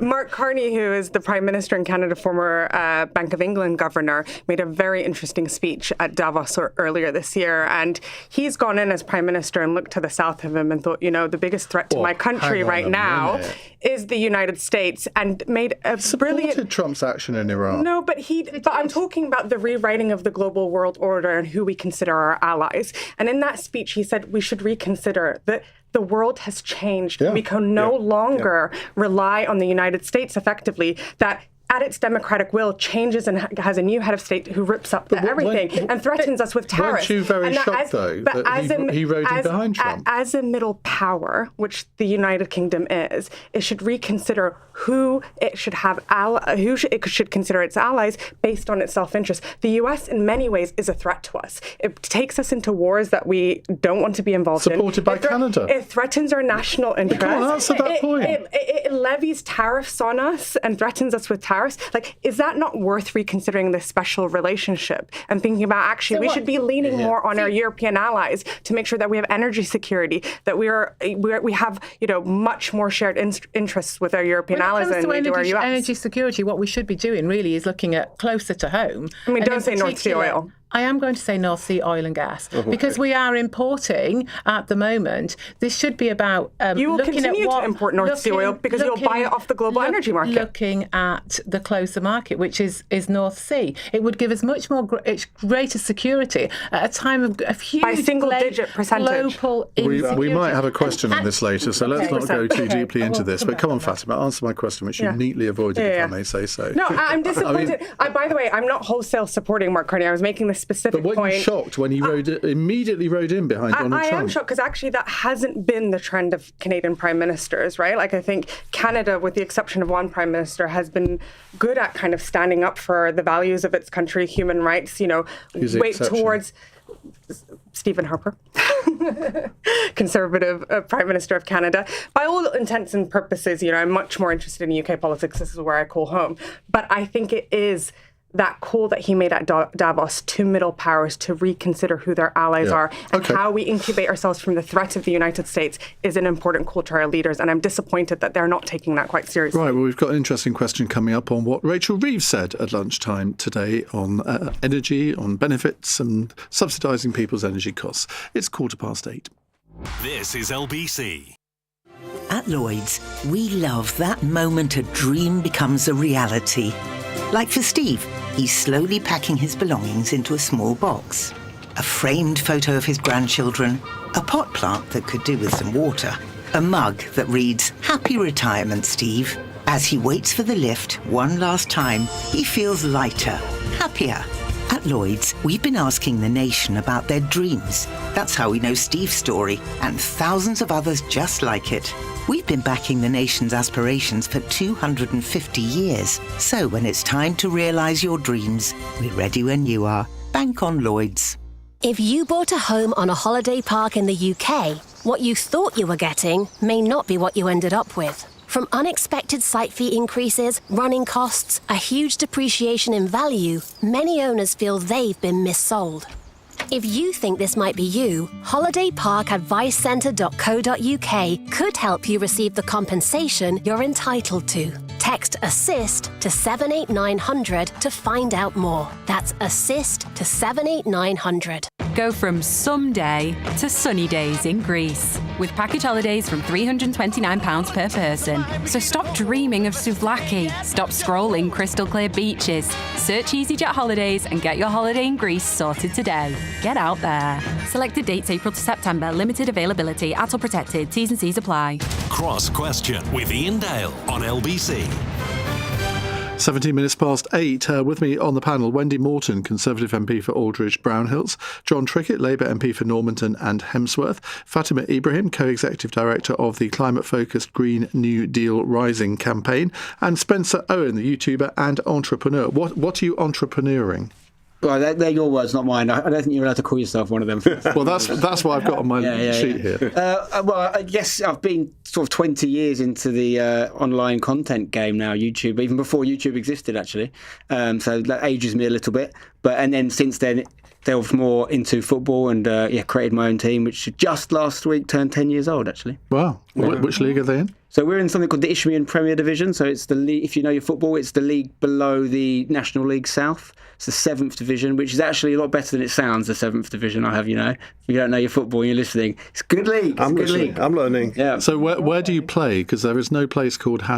Mark Carney, who is the Prime Minister in Canada, former Bank of England governor, made a very interesting speech at Davos earlier this year. And he's gone in as Prime Minister and looked to the south of him and thought, the biggest threat to my country right now is the United States, and made a
supported Trump's action in Iran.
No, but I'm talking about the rewriting of the global world order and who we consider our allies. And in that speech, he said we should reconsider that the world has changed. Yeah. We can no longer rely on the United States effectively, that at its democratic will, changes and has a new head of state who rips up everything and threatens us with tariffs.
Weren't you very shocked, though, that he rode in behind Trump?
As a middle power, which the United Kingdom is, it should reconsider who it should have, it should consider its allies based on its self-interest. The US, in many ways, is a threat to us. It takes us into wars that we don't want to be involved in.
Supported by Canada.
It threatens our national interest.
Come on, answer that point.
It levies tariffs on us and threatens us with tariffs. Like, is that not worth reconsidering this special relationship and thinking about we should be leaning more on our European allies to make sure that we have energy security, that we have much more shared interests with our European allies than we do our US.
Energy security, what we should be doing really is looking at closer to home.
I mean, don't say North Sea oil.
I am going to say North Sea oil and gas because we are importing at the moment. This should be about
you will continue to import North Sea oil because you'll buy it off the global energy market.
Looking at the closer market, which is North Sea, it would give us much more greater security at a time of huge
by single-digit percentage.
Global
we might have a question on this later, so let's not go too deeply into this. But come on, Fatima, answer my question, which you neatly avoided, if I may say so.
No, I'm disappointed. By the way, I'm not wholesale supporting Mark Carney. I was making this specific point.
But weren't you shocked when he immediately rode in behind Donald Trump?
I am shocked because actually that hasn't been the trend of Canadian prime ministers, right? Like, I think Canada, with the exception of one prime minister, has been good at kind of standing up for the values of its country, human rights, wait towards Stephen Harper, Conservative Prime Minister of Canada. By all intents and purposes, I'm much more interested in UK politics. This is where I call home. But I think it is that call that he made at Davos to middle powers to reconsider who their allies are and how we incubate ourselves from the threat of the United States is an important call to our leaders. And I'm disappointed that they're not taking that quite seriously.
Right, well, we've got an interesting question coming up on what Rachel Reeves said at lunchtime today on energy, on benefits and subsidising people's energy costs. It's 8:15.
This is LBC.
At Lloyd's, we love that moment a dream becomes a reality. Like for Steve, he's slowly packing his belongings into a small box. A framed photo of his grandchildren, a pot plant that could do with some water, a mug that reads, "Happy Retirement, Steve." As he waits for the lift one last time, he feels lighter, happier. At Lloyd's, we've been asking the nation about their dreams. That's how we know Steve's story and thousands of others just like it. We've been backing the nation's aspirations for 250 years. So when it's time to realise your dreams, we're ready when you are. Bank on Lloyd's.
If you bought a home on a holiday park in the UK, what you thought you were getting may not be what you ended up with. From unexpected site fee increases, running costs, a huge depreciation in value, many owners feel they've been missold. If you think this might be you, holidayparkadvicecentre.co.uk could help you receive the compensation you're entitled to. Text ASSIST to 78900 to find out more. That's ASSIST to 78900.
Go from someday to sunny days in Greece with package holidays from £329 per person. So stop dreaming of souvlaki. Stop scrolling crystal clear beaches. Search EasyJet Holidays and get your holiday in Greece sorted today. Get out there. Selected dates April to September. Limited availability. ATOL protected. T's and C's apply.
Cross Question with Iain Dale on LBC.
17 minutes past 8. With me on the panel, Wendy Morton, Conservative MP for Aldridge Brownhills, John Trickett, Labour MP for Normanton and Hemsworth, Fatima Ibrahim, Co-Executive Director of the climate-focused Green New Deal Rising campaign, and Spencer Owen, the YouTuber and entrepreneur. What are you entrepreneuring?
Well, they're your words, not mine. I don't think you're allowed to call yourself one of them.
Well, that's what I've got on my sheet here.
Well, I guess I've been sort of 20 years into the online content game now, YouTube, even before YouTube existed, actually. So that ages me a little bit. And then since then, delved more into football and created my own team, which just last week turned 10 years old, actually.
Wow. Which league are they in?
So we're in something called the Isthmian Premier Division. So it's the league, if you know your football, it's the league below the National League South. It's the 7th division, which is actually a lot better than it sounds, the 7th division, If you don't know your football and you're listening, it's a good league.
I'm learning.
Yeah.
So where do you play? Because there is no place called #.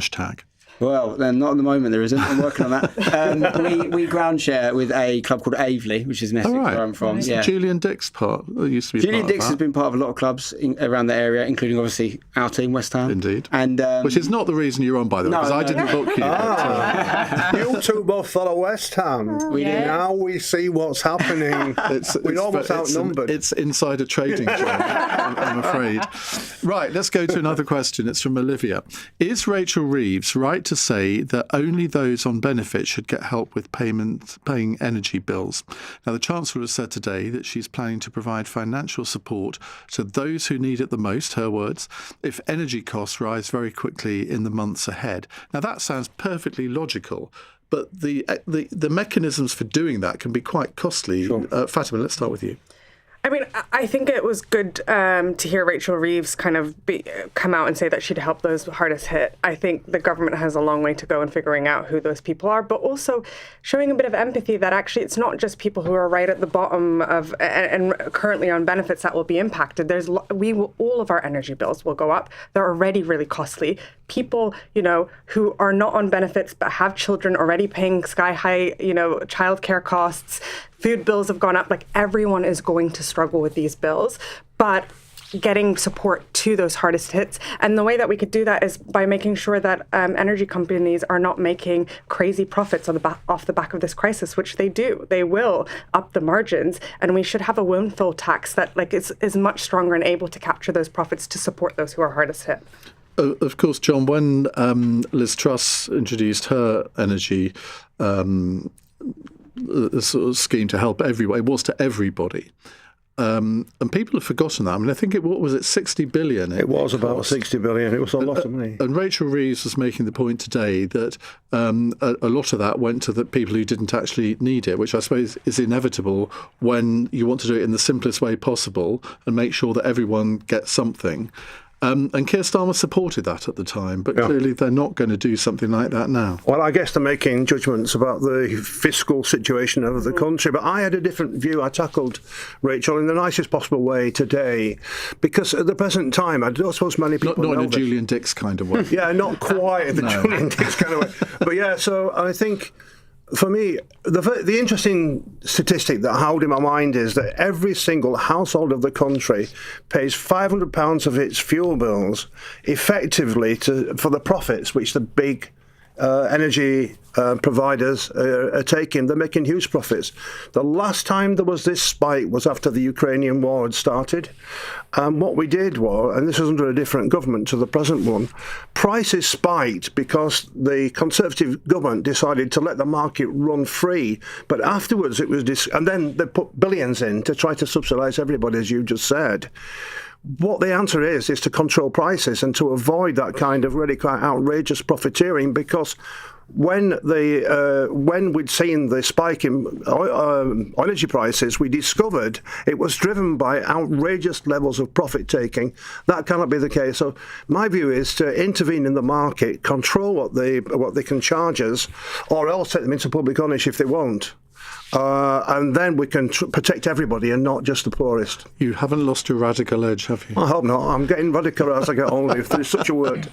Well, not at the moment there isn't. I'm working on that. We ground share with a club called Aveley, which is in Essex, where I'm from. Yeah.
Julian Dick's part used to be.
Julian Dick's has been part of a lot of clubs around the area, including obviously our team, West Ham.
Indeed.
And
which is not the reason you're on, by the way, because I didn't book you.
You two both follow West Ham. Now we see what's happening. We're almost outnumbered.
It's insider trading, John, I'm afraid. Right, let's go to another question. It's from Olivia. Is Rachel Reeves right to say that only those on benefit should get help with paying energy bills? Now, the Chancellor has said today that she's planning to provide financial support to those who need it the most, her words, if energy costs rise very quickly in the months ahead. Now, that sounds perfectly logical, but the mechanisms for doing that can be quite costly. Sure. Fatima, let's start with you.
I mean, I think it was good to hear Rachel Reeves kind of come out and say that she'd help those hardest hit. I think the government has a long way to go in figuring out who those people are, but also showing a bit of empathy that actually it's not just people who are right at the bottom of and currently on benefits that will be impacted. All of our energy bills will go up. They're already really costly. People, who are not on benefits but have children already paying sky high, childcare costs. Food bills have gone up. Like, everyone is going to struggle with these bills, but getting support to those hardest hits. And the way that we could do that is by making sure that energy companies are not making crazy profits off the back of this crisis, which they do. They will up the margins, and we should have a windfall tax that is much stronger and able to capture those profits to support those who are hardest hit.
Of course, John, when Liz Truss introduced her energy sort of scheme to help everyone, it was to everybody. And people have forgotten that. I mean, I think what was it, 60 billion?
It was about 60 billion. It was a lot of money.
And Rachel Reeves was making the point today that a lot of that went to the people who didn't actually need it, which I suppose is inevitable when you want to do it in the simplest way possible and make sure that everyone gets something. And Keir Starmer supported that at the time, but clearly they're not going to do something like that now.
Well, I guess they're making judgments about the fiscal situation of the country, but I had a different view. I tackled Rachel in the nicest possible way today, because at the present time, I don't suppose many people
Not
know
in a Julian Dix kind of way.
Yeah, not quite the Julian Dix kind of way. But yeah, so I think, for me, the interesting statistic that I hold in my mind is that every single household of the country pays £500 of its fuel bills effectively for the profits which the big energy providers are taking. They're making huge profits. The last time there was this spike was after the Ukrainian war had started. And what we did was, and this was under a different government to the present one, prices spiked because the Conservative government decided to let the market run free. But afterwards it was and then they put billions in to try to subsidise everybody, as you just said. What the answer is to control prices and to avoid that kind of really quite outrageous profiteering, because when we'd seen the spike in energy prices, we discovered it was driven by outrageous levels of profit taking. That cannot be the case. So my view is to intervene in the market, control what they can charge us, or else take them into public ownership if they won't. And then we can protect everybody and not just the poorest.
You haven't lost your radical edge, have you?
I hope not. I'm getting radical as I get older, if there's such a word.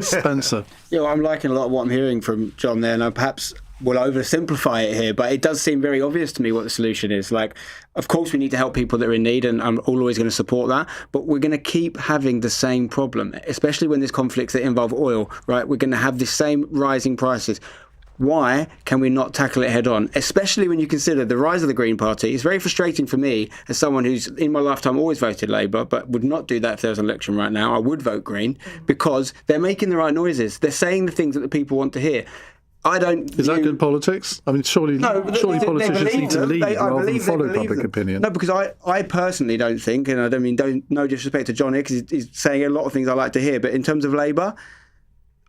Spencer.
Yeah, I'm liking a lot of what I'm hearing from John there, and I perhaps will oversimplify it here, but it does seem very obvious to me what the solution is. Like, of course, we need to help people that are in need, and I'm always going to support that, but we're going to keep having the same problem, especially when there's conflicts that involve oil, right? We're going to have the same rising prices. Why can we not tackle it head on, especially when you consider the rise of the Green Party? It's very frustrating for me as someone who's in my lifetime always voted Labour, but would not do that if there was an election right now. I would vote Green because they're making the right noises. They're saying the things that the people want to hear.
Is that good politics? I mean, surely politicians need to lead rather than follow public opinion.
No, because I personally don't think, and I don't mean no disrespect to John here, because he's saying a lot of things I like to hear, but in terms of Labour,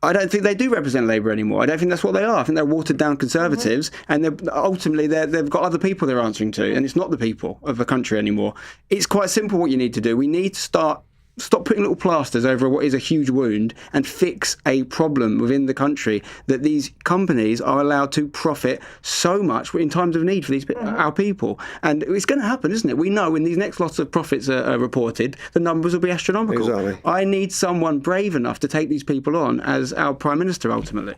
I don't think they do represent Labour anymore. I don't think that's what they are. I think they're watered-down Conservatives, and they've got other people they're answering to, and it's not the people of the country anymore. It's quite simple what you need to do. We need to stop putting little plasters over what is a huge wound and fix a problem within the country, that these companies are allowed to profit so much in times of need for our people. And it's going to happen, isn't it? We know when these next lots of profits are reported, the numbers will be astronomical.
Exactly.
I need someone brave enough to take these people on as our Prime Minister ultimately.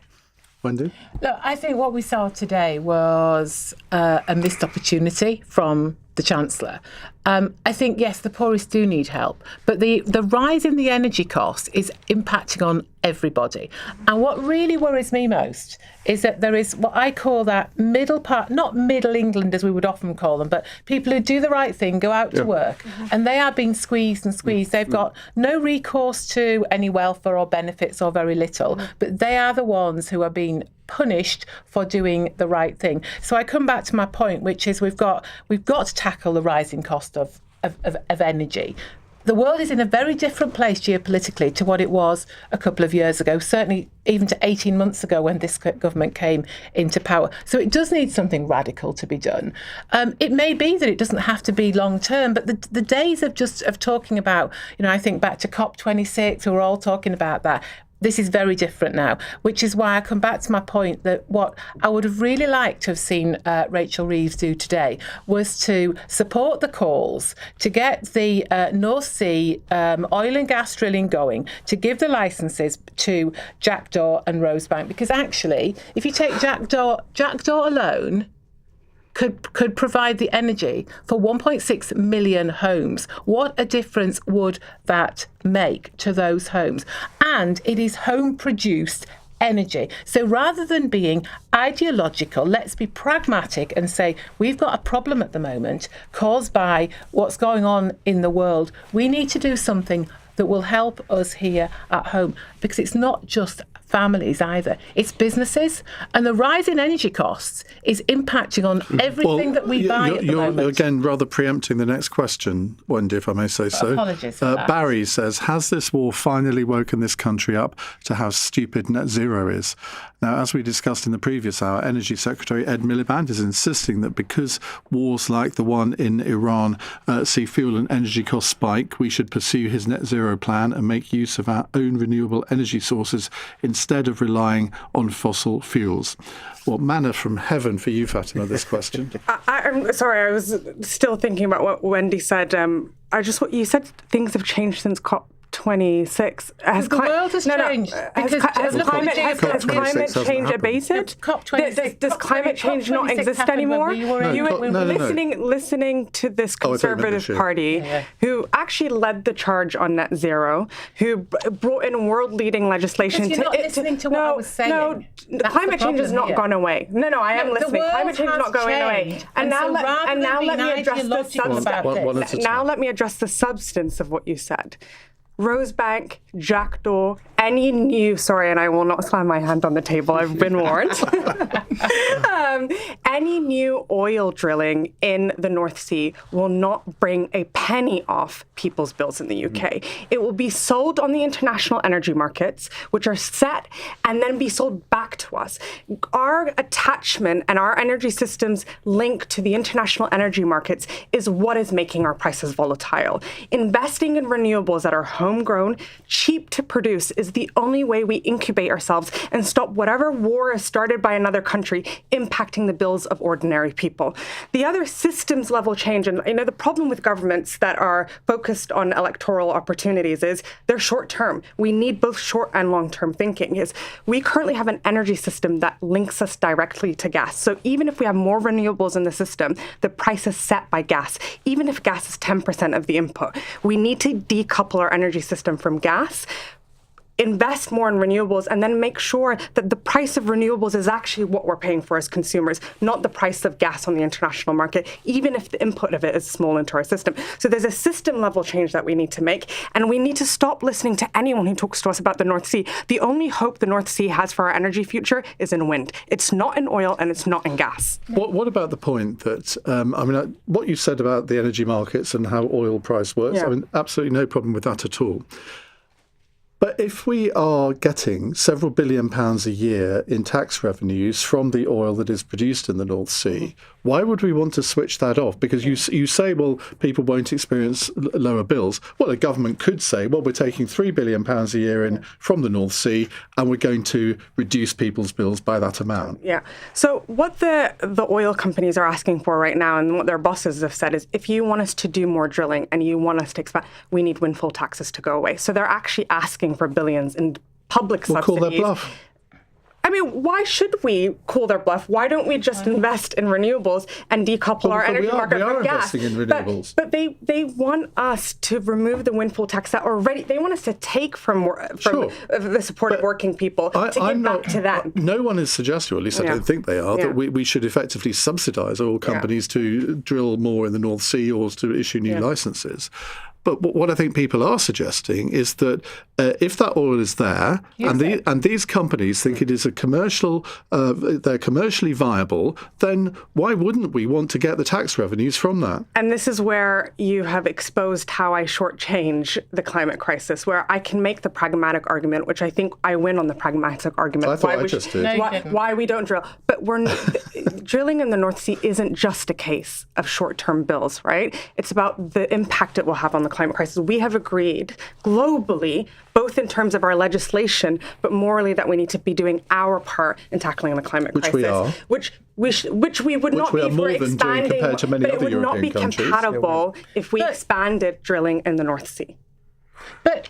Wendy?
Look, I think what we saw today was a missed opportunity from the Chancellor. I think, yes, the poorest do need help, but the rise in the energy cost is impacting on everybody. And what really worries me most is that there is what I call that middle part, not middle England as we would often call them, but people who do the right thing, go out to work, and they are being squeezed and squeezed. They've got no recourse to any welfare or benefits or very little, but they are the ones who are being punished for doing the right thing. So I come back to my point, which is we've got to tackle the rising cost of energy. The world is in a very different place geopolitically to what it was a couple of years ago, certainly even to 18 months ago when this government came into power. So it does need something radical to be done. It may be that it doesn't have to be long term, but the days of talking about, I think back to COP26, we were all talking about that. This is very different now, which is why I come back to my point that what I would have really liked to have seen Rachel Reeves do today was to support the calls to get the North Sea oil and gas drilling going, to give the licences to Jackdaw and Rosebank, because actually, if you take Jackdaw alone, could provide the energy for 1.6 million homes. What a difference would that make to those homes? And it is home-produced energy. So rather than being ideological, let's be pragmatic and say, we've got a problem at the moment caused by what's going on in the world. We need to do something that will help us here at home, because it's not just families either. It's businesses. And the rise in energy costs is impacting on everything that we buy at the moment.
You're again rather preempting the next question, Wendy, if I may say so.
Apologies for that.
Barry says, has this war finally woken this country up to how stupid net zero is? Now, as we discussed in the previous hour, Energy Secretary Ed Miliband is insisting that because wars like the one in Iran see fuel and energy costs spike, we should pursue his net zero plan and make use of our own renewable energy sources instead of relying on fossil fuels. Well, manna from heaven for you, Fatima, this question.
I'm sorry, I was still thinking about what Wendy said. You said things have changed since COP26.
The world has changed.
Has climate change abated? Does climate change not exist anymore? Listening to this Conservative Party, who actually led the charge on net zero, who brought in world-leading legislation.
You're not listening to what I was saying.
No, climate change has not gone away. No, I am listening. Climate change is not going away. And now let me address the substance. Now let me address the substance of what you said. Rosebank, Jackdaw, any new... Sorry, and I will not slam my hand on the table. I've been warned. Any new oil drilling in the North Sea will not bring a penny off people's bills in the UK. It will be sold on the international energy markets, which are set, and then be sold back to us. Our attachment and our energy systems link to the international energy markets is what is making our prices volatile. Investing in renewables that are homegrown, cheap to produce, is the only way we incubate ourselves and stop whatever war is started by another country impacting the bills of ordinary people. The other systems level change, and the problem with governments that are focused on electoral opportunities is they're short term. We need both short and long term thinking. Is we currently have an energy system that links us directly to gas. So even if we have more renewables in the system, the price is set by gas. Even if gas is 10% of the input, we need to decouple our energy system from gas, invest more in renewables, and then make sure that the price of renewables is actually what we're paying for as consumers, not the price of gas on the international market, even if the input of it is small into our system. So there's a system level change that we need to make, and we need to stop listening to anyone who talks to us about the North Sea. The only hope the North Sea has for our energy future is in wind. It's not in oil and it's not in gas.
What about the point that, what you said about the energy markets and how oil price works, absolutely no problem with that at all. But if we are getting several £billion a year in tax revenues from the oil that is produced in the North Sea, why would we want to switch that off? Because you say, well, people won't experience lower bills. Well, the government could say, well, we're taking £3 billion a year in from the North Sea and we're going to reduce people's bills by that amount.
Yeah. So what the oil companies are asking for right now and what their bosses have said is, if you want us to do more drilling and you want us to expand, we need windfall taxes to go away. So they're actually asking for billions in public subsidies.
Call their bluff.
Why should we call their bluff? Why don't we just invest in renewables and decouple our energy market from gas?
We are investing in renewables.
But they want us to remove the windfall tax that already, they want us to take from the support of working people to give back to them.
No one is suggesting, or at least I don't think they are, that we should effectively subsidise oil companies to drill more in the North Sea or to issue new licences. But what I think people are suggesting is that if that oil is there and these companies think it is a commercial, they're commercially viable, then why wouldn't we want to get the tax revenues from that?
And this is where you have exposed how I shortchange the climate crisis, where I can make the pragmatic argument, which I think I win on the pragmatic argument.
I thought I just did.
Why we don't drill. But drilling in the North Sea isn't just a case of short-term bills, right? It's about the impact it will have on the climate crisis. We have agreed globally, both in terms of our legislation, but morally, that we need to be doing our part in tackling the climate crisis.
We are.
Which we would not be for expanding,
compared to many
but it
other
would not be
European countries.
compatible if we expanded drilling in the North Sea.
But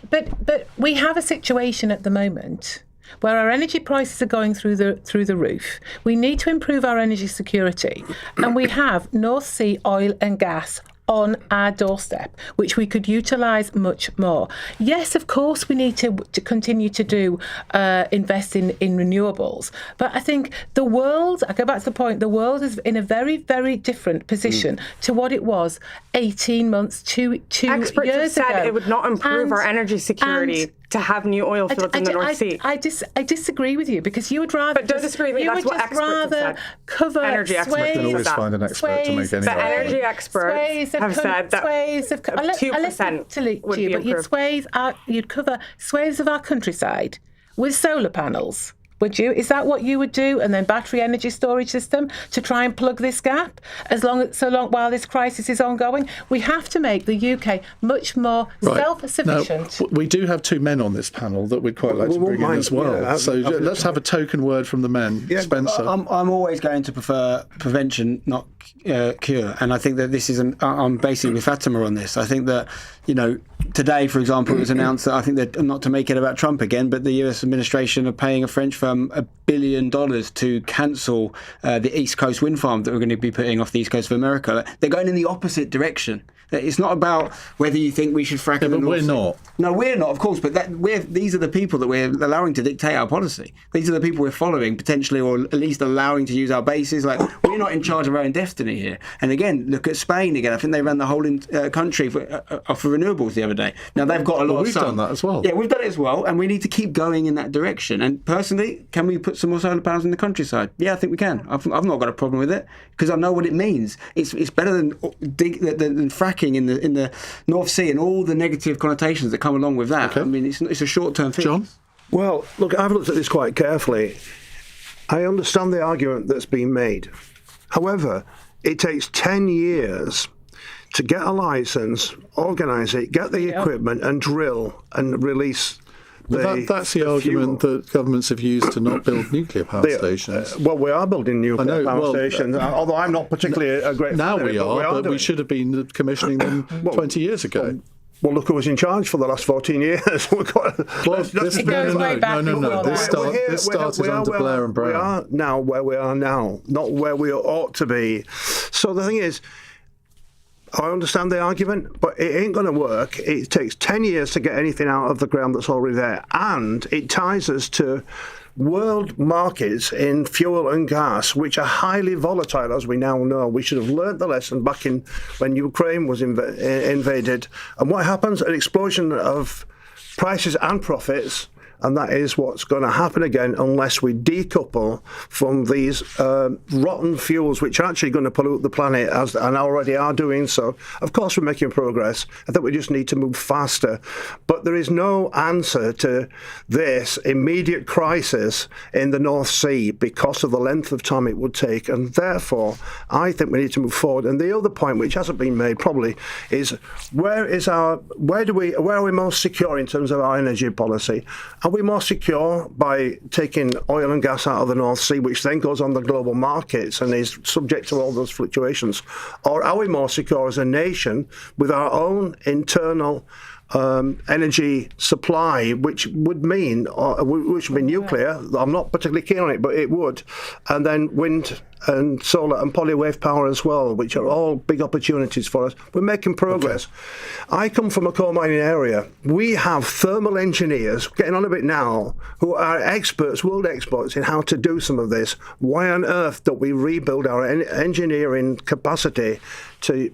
we have a situation at the moment where our energy prices are going through the roof. We need to improve our energy security, and we have North Sea oil and gas on our doorstep, which we could utilise much more. Yes, of course, we need to continue to invest in renewables. But I think the world, I go back to the point, the world is in a very, very different position to what it was 18 months, two years ago.
Experts have said it would not improve our energy security. to have new oil fields in the North Sea.
I disagree with you, because you would rather.
But don't disagree with me. That's what experts have said.
Cover
energy experts.
You can always find an expert to make any
The energy experts have said that 2% would be improved.
You'd cover swathes of our countryside with solar panels. Would you? Is that what you would do? And then battery energy storage system to try and plug this gap while this crisis is ongoing? We have to make the UK much more self-sufficient.
Now, we do have two men on this panel that we'd quite like to bring in as well. Let's have a token word from the men. Spencer.
I'm always going to prefer prevention, not cure. And I think that this is I'm basically with Fatima on this. I think that, today, for example, it was announced that I think that, not to make it about Trump again, but the US administration are paying a French firm $1 billion to cancel the East Coast wind farm that we're going to be putting off the East Coast of America. They're going in the opposite direction. It's not about whether you think we should frack in the North Sea.
We're not.
No, we're not, of course. But these are the people that we're allowing to dictate our policy. These are the people we're following, potentially, or at least allowing to use our bases. Like, we're not in charge of our own destiny here. And again, look at Spain again. I think they ran the whole country for renewables the other day. Now, they've got a lot of
We've done that as well.
Yeah, we've done it as well. And we need to keep going in that direction. And personally, can we put some more solar panels in the countryside? Yeah, I think we can. I've not got a problem with it, because I know what it means. It's better than fracking in the North Sea and all the negative connotations that come along with that. Okay. I mean, it's a short-term fix.
John?
Well, look, I've looked at this quite carefully. I understand the argument that's been made. However, it takes 10 years to get a license, organise it, get the equipment and drill and release.
That's the argument that governments have used to not build nuclear power stations.
Well, we are building nuclear power stations, although I'm not particularly a great fan.
Now we are, but we should have been commissioning them 20 years ago.
Well, look who was in charge for the last 14 years.
This started under Blair and Brown.
We are now where we are now, not where we ought to be. So the thing is, I understand the argument, but it ain't going to work. It takes 10 years to get anything out of the ground that's already there. And it ties us to world markets in fuel and gas, which are highly volatile, as we now know. We should have learnt the lesson back in when Ukraine was invaded. And what happens? An explosion of prices and profits. And that is what's going to happen again unless we decouple from these rotten fuels, which are actually going to pollute the planet and already are doing so. Of course, we're making progress. I think we just need to move faster. But there is no answer to this immediate crisis in the North Sea because of the length of time it would take. And therefore, I think we need to move forward. And the other point, which hasn't been made probably, is where are we most secure in terms of our energy policy? Are we more secure by taking oil and gas out of the North Sea, which then goes on the global markets and is subject to all those fluctuations? Or are we more secure as a nation with our own internal energy supply, which would mean nuclear? I'm not particularly keen on it, but it would. And then wind and solar and polywave power as well, which are all big opportunities for us. We're making progress. Okay. I come from a coal mining area. We have thermal engineers getting on a bit now who are experts, world experts in how to do some of this. Why on earth don't we rebuild our engineering capacity to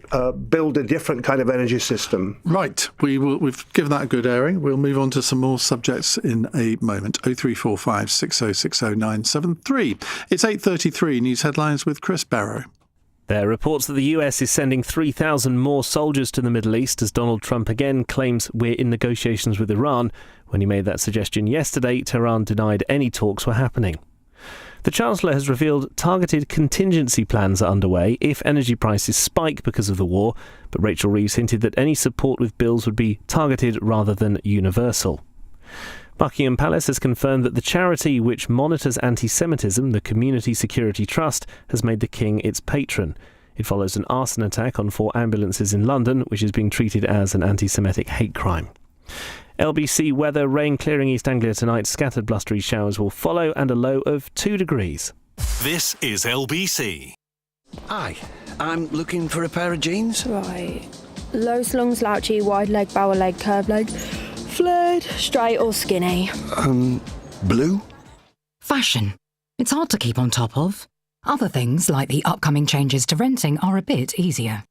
build a different kind of energy system?
Right. We've given that a good airing. We'll move on to some more subjects in a moment. 0345 6060 973. It's 8:33. News headlines with Chris Barrow.
There are reports that the US is sending 3,000 more soldiers to the Middle East as Donald Trump again claims we're in negotiations with Iran. When he made that suggestion yesterday, Tehran denied any talks were happening. The Chancellor has revealed targeted contingency plans are underway if energy prices spike because of the war, but Rachel Reeves hinted that any support with bills would be targeted rather than universal. Buckingham Palace has confirmed that the charity which monitors anti-Semitism, the Community Security Trust, has made the King its patron. It follows an arson attack on 4 ambulances in London, which is being treated as an anti-Semitic hate crime. LBC weather, rain clearing East Anglia tonight, scattered blustery showers will follow and a low of 2 degrees.
This is LBC.
Hi, I'm looking for a pair of jeans.
Right. Low slung, slouchy, wide leg, bower leg, curved leg, flared, straight or skinny.
Blue?
Fashion. It's hard to keep on top of. Other things, like the upcoming changes to renting, are a bit easier.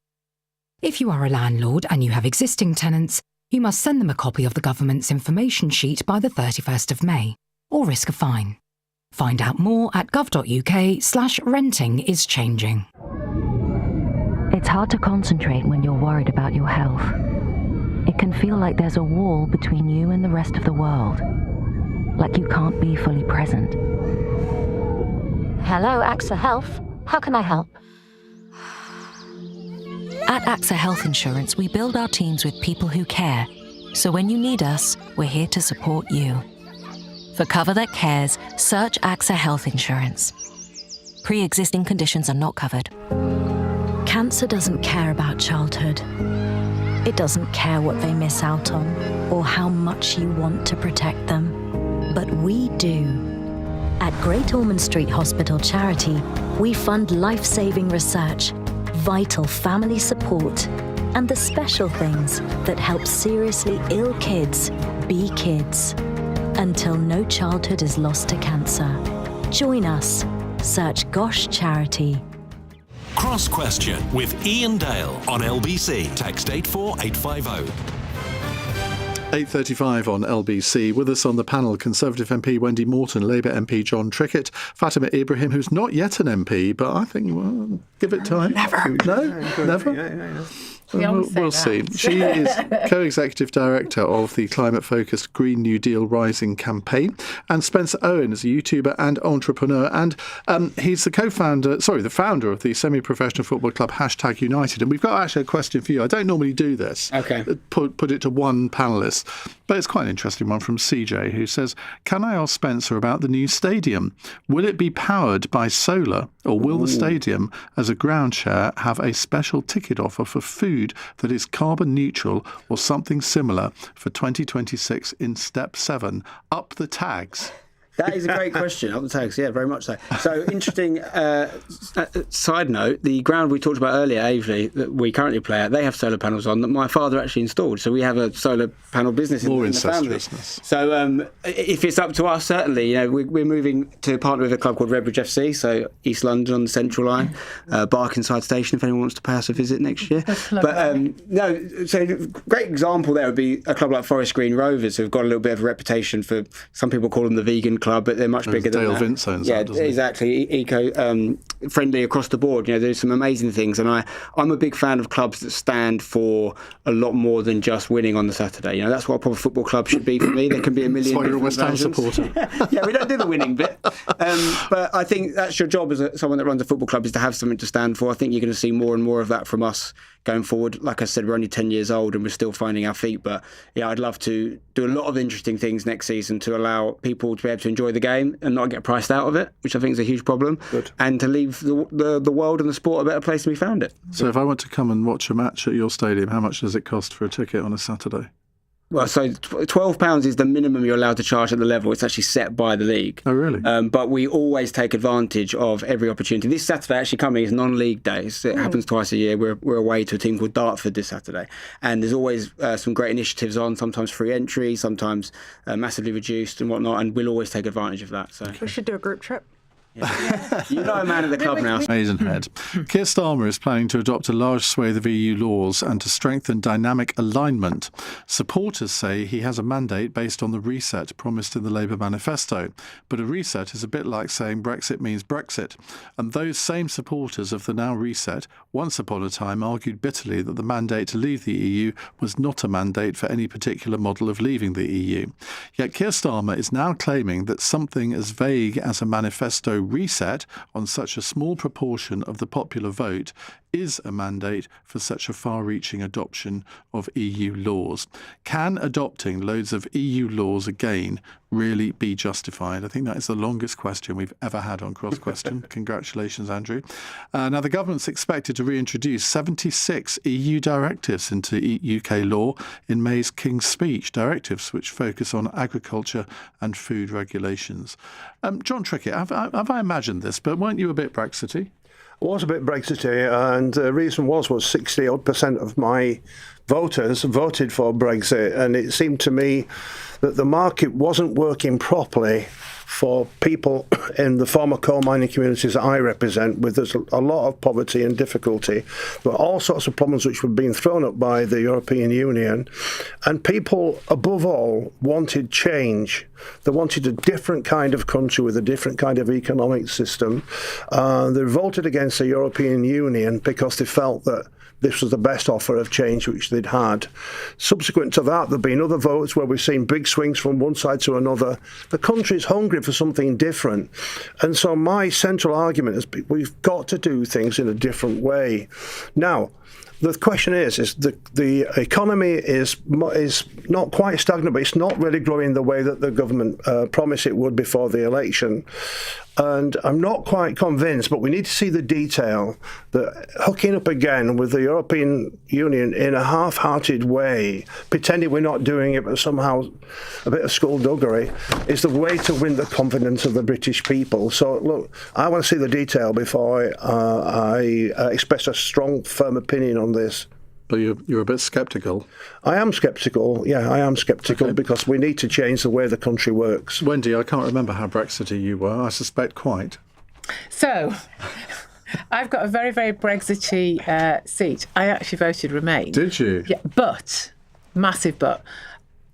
If you are a landlord and you have existing tenants, You must send them a copy of the government's information sheet by the 31st of May, or risk a fine. Find out more at gov.uk/renting-is-changing.
It's hard to concentrate when you're worried about your health. It can feel like there's a wall between you and the rest of the world, like you can't be fully present.
Hello, AXA Health. How can I help?
At AXA Health Insurance, we build our teams with people who care. So when you need us, we're here to support you. For cover that cares, search AXA Health Insurance. Pre-existing conditions are not covered.
Cancer doesn't care about childhood. It doesn't care what they miss out on or how much you want to protect them. But we do. At Great Ormond Street Hospital Charity, we fund life-saving research, vital family support, and the special things that help seriously ill kids be kids. Until no childhood is lost to cancer. Join us. Search Gosh Charity.
Cross Question with Iain Dale on LBC. Text 84850.
8:35 on LBC. With us on the panel, Conservative MP Wendy Morton, Labour MP John Trickett, Fatima Ibrahim, who's not yet an MP, but I think, well, give it time.
Never.
No? Never?
Yeah.
We'll see. She is co-executive director of the climate-focused Green New Deal Rising campaign, and Spencer Owen is a YouTuber and entrepreneur, and he's the founder of the semi-professional football club #United. And we've got actually a question for you. I don't normally do this.
Okay.
Put it to one panelist, but it's quite an interesting one from CJ, who says, "Can I ask Spencer about the new stadium? Will it be powered by solar, or will the stadium, as a ground share, have a special ticket offer for food that is carbon neutral or something similar for 2026 in Step 7? Up the tags."
That is a great question. Up the tags, yeah, very much so. So, interesting side note, the ground we talked about earlier, Aveley, that we currently play at, they have solar panels on that my father actually installed. So we have a solar panel business in the family. So if it's up to us, certainly, we're moving to partner with a club called Redbridge FC, so East London on the Central Line, Barkingside Station, if anyone wants to pay us a visit next year. But so great example there would be a club like Forest Green Rovers, who've got a little bit of a reputation for, some people call them the vegan club, but they're much bigger than
Dale
that.
Vince owns
yeah,
that, doesn't he?
Exactly. Eco-friendly across the board. There's some amazing things, and I'm a big fan of clubs that stand for a lot more than just winning on the Saturday. That's what a proper football club should be for me. There can be a million.
That's why you're a West Ham
versions.
supporter.
Yeah, we don't do the winning bit, but I think that's your job as someone that runs a football club, is to have something to stand for. I think you're going to see more and more of that from us going forward. Like I said, we're only 10 years old and we're still finding our feet, but yeah, I'd love to do a lot of interesting things next season to allow people to be able to enjoy the game and not get priced out of it, which I think is a huge problem.
Good.
And to leave the world and the sport a better place than we found it.
So if I want to come and watch a match at your stadium, how much does it cost for a ticket on a Saturday?
Well, so £12 is the minimum you're allowed to charge at the level. It's actually set by the league.
Oh, really?
But we always take advantage of every opportunity. This Saturday actually coming is non-league days. It happens twice a year. We're away to a team called Dartford this Saturday. And there's always some great initiatives on, sometimes free entry, sometimes massively reduced and whatnot. And we'll always take advantage of that. So
we should do a group trip.
Yeah. You know a man at the club now.
Maidenhead. Keir Starmer is planning to adopt a large swathe of EU laws and to strengthen dynamic alignment. Supporters say he has a mandate based on the reset promised in the Labour manifesto. But a reset is a bit like saying Brexit means Brexit. And those same supporters of the now reset once upon a time argued bitterly that the mandate to leave the EU was not a mandate for any particular model of leaving the EU. Yet Keir Starmer is now claiming that something as vague as a manifesto reset on such a small proportion of the popular vote is a mandate for such a far-reaching adoption of EU laws. Can adopting loads of EU laws again really be justified? I think that is the longest question we've ever had on Cross Question. Congratulations, Andrew. Now, the government's expected to reintroduce 76 EU directives into UK law in May's King's Speech, directives which focus on agriculture and food regulations. John Trickett, have I imagined this, but weren't you a bit Brexity?
I was a bit Brexity, and the reason was 60-odd% of my voters voted for Brexit, and it seemed to me that the market wasn't working properly for people in the former coal mining communities that I represent, with there's a lot of poverty and difficulty. There were all sorts of problems which were being thrown up by the European Union, and people, above all, wanted change. They wanted a different kind of country with a different kind of economic system. They voted against the European Union because they felt that this was the best offer of change which they'd had. Subsequent to that, there have been other votes where we've seen big swings from one side to another. The country's hungry for something different. And so my central argument is we've got to do things in a different way. Now, the question is the economy is not quite stagnant, but it's not really growing the way that the government promised it would before the election. And I'm not quite convinced, but we need to see the detail that hooking up again with the European Union in a half-hearted way, pretending we're not doing it, but somehow a bit of skullduggery, is the way to win the confidence of the British people. So, look, I want to see the detail before I express a strong, firm opinion on this.
But you're a bit sceptical.
I am sceptical. Yeah, I am sceptical because we need to change the way the country works.
Wendy, I can't remember how Brexity you were. I suspect quite.
So, I've got a very, very Brexity seat. I actually voted Remain.
Did you?
Yeah, but, massive but,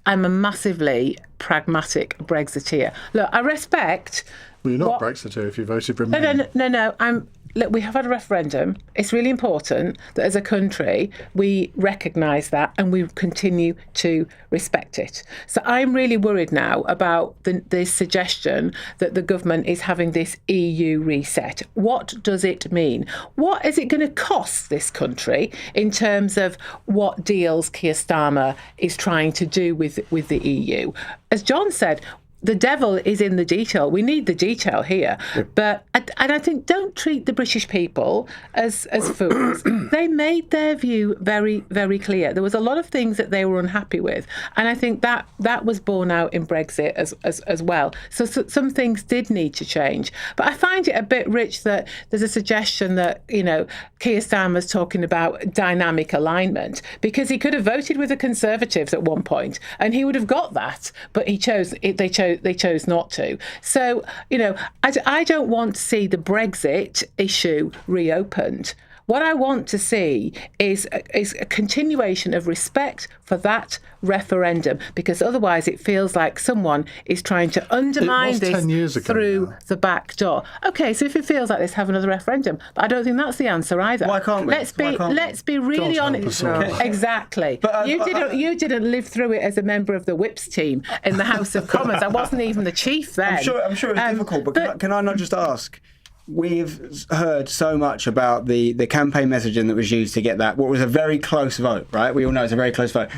I'm a massively pragmatic Brexiteer. Look, I respect...
Well, you're not Brexiteer if you voted Remain.
No. Look, we have had a referendum. It's really important that as a country we recognise that and we continue to respect it. So I'm really worried now about the suggestion that the government is having this EU reset. What does it mean? What is it going to cost this country in terms of what deals Keir Starmer is trying to do with the EU? As John said, the devil is in the detail. We need the detail here. Yeah. But I think don't treat the British people as fools. They made their view very, very clear. There was a lot of things that they were unhappy with. And I think that was borne out in Brexit as well. So some things did need to change. But I find it a bit rich that there's a suggestion that, Keir Starmer's talking about dynamic alignment, because he could have voted with the Conservatives at one point and he would have got that. But they chose not to. So, I don't want to see the Brexit issue reopened. What I want to see is a continuation of respect for that referendum, because otherwise it feels like someone is trying to undermine this through the back door. Okay, so if it feels like this, have another referendum. But I don't think that's the answer either.
Why can't we?
Let's be really honest. Exactly. But you didn't live through it as a member of the Whips team in the House of Commons. I wasn't even the chief then.
I'm sure it's difficult, but can I not just ask? We've heard so much about the campaign messaging that was used to get that, what was a very close vote, right? We all know it's a very close vote.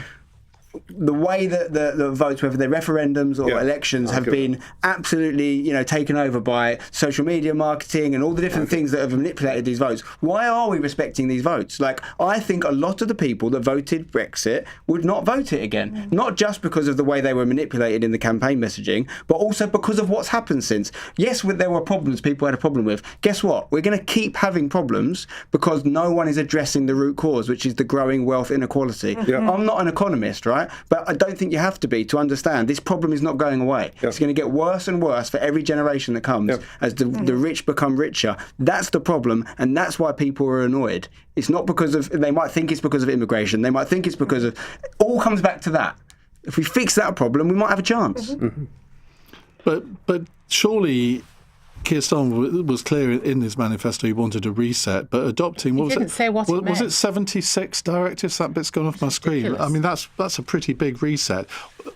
The way that the votes, whether they're referendums or elections, have been absolutely, taken over by social media marketing and all the different things that have manipulated these votes. Why are we respecting these votes? Like, I think a lot of the people that voted Brexit would not vote it again. Not just because of the way they were manipulated in the campaign messaging, but also because of what's happened since. Yes, there were problems people had a problem with. Guess what? We're going to keep having problems because no one is addressing the root cause, which is the growing wealth inequality. I'm not an economist, right? But I don't think you have to be to understand this problem is not going away. It's going to get worse and worse for every generation that comes as the rich become richer. That's the problem, and that's why people are annoyed. It's not because of, they might think it's because of immigration, they might think it's because of, all comes back to that. If we fix that problem, we might have a chance.
But surely Keir Starmer was clear in his manifesto he wanted a reset, but adopting
was it
76 directives? That bit's gone off my screen. Ridiculous. I mean, that's a pretty big reset.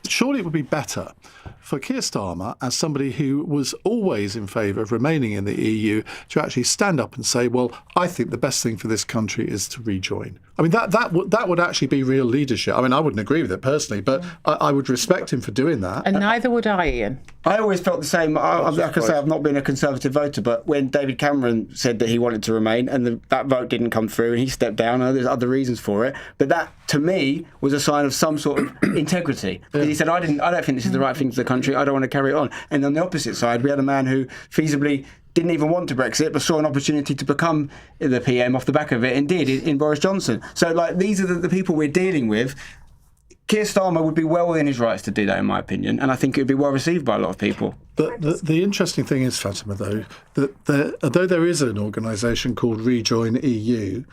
Surely it would be better for Keir Starmer, as somebody who was always in favour of remaining in the EU, to actually stand up and say, well, I think the best thing for this country is to rejoin. I mean, that would actually be real leadership. I mean, I wouldn't agree with it personally, but I would respect him for doing that.
And neither would I, Ian.
I always felt the same. Like I say, I've not been a Conservative voter, but when David Cameron said that he wanted to remain and that vote didn't come through and he stepped down, there's other reasons for it, but that, to me, was a sign of some sort of integrity. Because he said, I don't think this is the right thing for the country, I don't want to carry it on. And on the opposite side, we had a man who feasibly didn't even want to Brexit, but saw an opportunity to become the PM off the back of it, and did in Boris Johnson. So, these are the people we're dealing with. Keir Starmer would be well within his rights to do that, in my opinion, and I think it would be well received by a lot of people.
But the interesting thing is, Fatima, though, that although there is an organisation called Rejoin EU,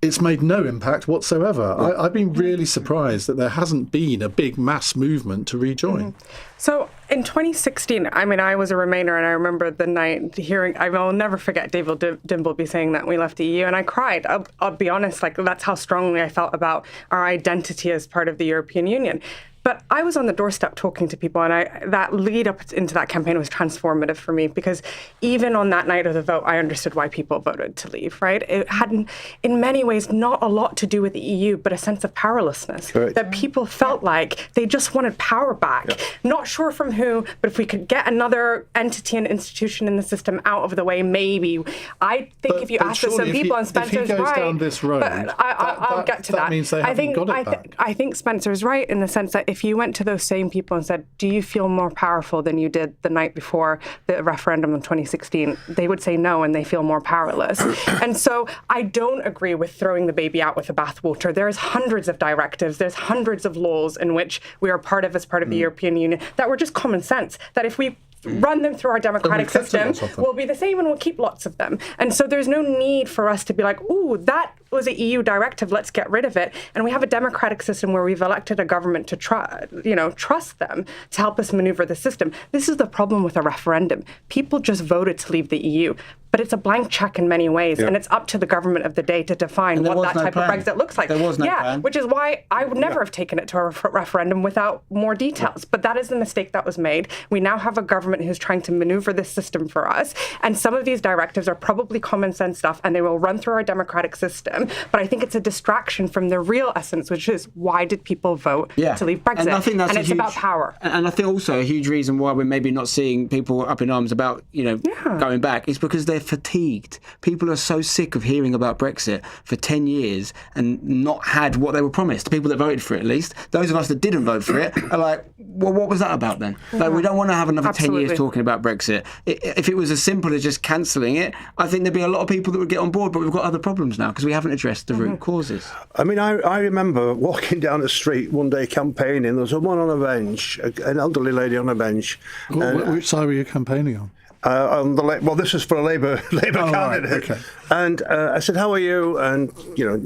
it's made no impact whatsoever. I've been really surprised that there hasn't been a big mass movement to rejoin.
So in 2016, I mean, I was a Remainer, and I remember the night hearing, I will never forget David Dimbleby saying that we left the EU, and I cried. I'll be honest, like, that's how strongly I felt about our identity as part of the European Union. But I was on the doorstep talking to people, and that lead up into that campaign was transformative for me, because even on that night of the vote, I understood why people voted to leave, right? It had, in many ways, not a lot to do with the EU, but a sense of powerlessness. Correct. That people felt like they just wanted power back. Yeah. Not sure from who, but if we could get another entity and institution in the system out of the way, maybe. I think if you ask some people, and Spencer's right.
Down this road,
but I'll get to that.
That means they haven't got it back.
I think Spencer's right in the sense that if you went to those same people and said, do you feel more powerful than you did the night before the referendum in 2016, they would say no, and they feel more powerless. And so I don't agree with throwing the baby out with the bathwater. There's hundreds of directives, there's hundreds of laws in which we are part of as part of the European Union that were just common sense, that if we run them through our democratic system, we'll be the same, and we'll keep lots of them. And so there's no need for us to be like, ooh, that was an EU directive, let's get rid of it. And we have a democratic system where we've elected a government to trust them to help us maneuver the system. This is the problem with a referendum. People just voted to leave the EU. But it's a blank check in many ways, and it's up to the government of the day to define what that type of Brexit looks like.
There was no plan.
Which is why I would never have taken it to a referendum without more details. But that is the mistake that was made. We now have a government who's trying to maneuver this system for us, and some of these directives are probably common sense stuff, and they will run through our democratic system. But I think it's a distraction from the real essence, which is why did people vote to leave Brexit?
And I think that's
it's about power.
And I think also a huge reason why we're maybe not seeing people up in arms about going back is because they're fatigued. People are so sick of hearing about Brexit for 10 years and not had what they were promised. People that voted for it, at least. Those of us that didn't vote for it are like, well, what was that about then? Like, we don't want to have another 10 years talking about Brexit. If it was as simple as just cancelling it, I think there'd be a lot of people that would get on board, but we've got other problems now because we haven't addressed the root causes.
I mean, I remember walking down the street one day campaigning. There was a woman on a bench, an elderly lady on a bench.
Which side were you campaigning on?
Well, this is for a Labour candidate. Right, okay. And I said, how are you? And,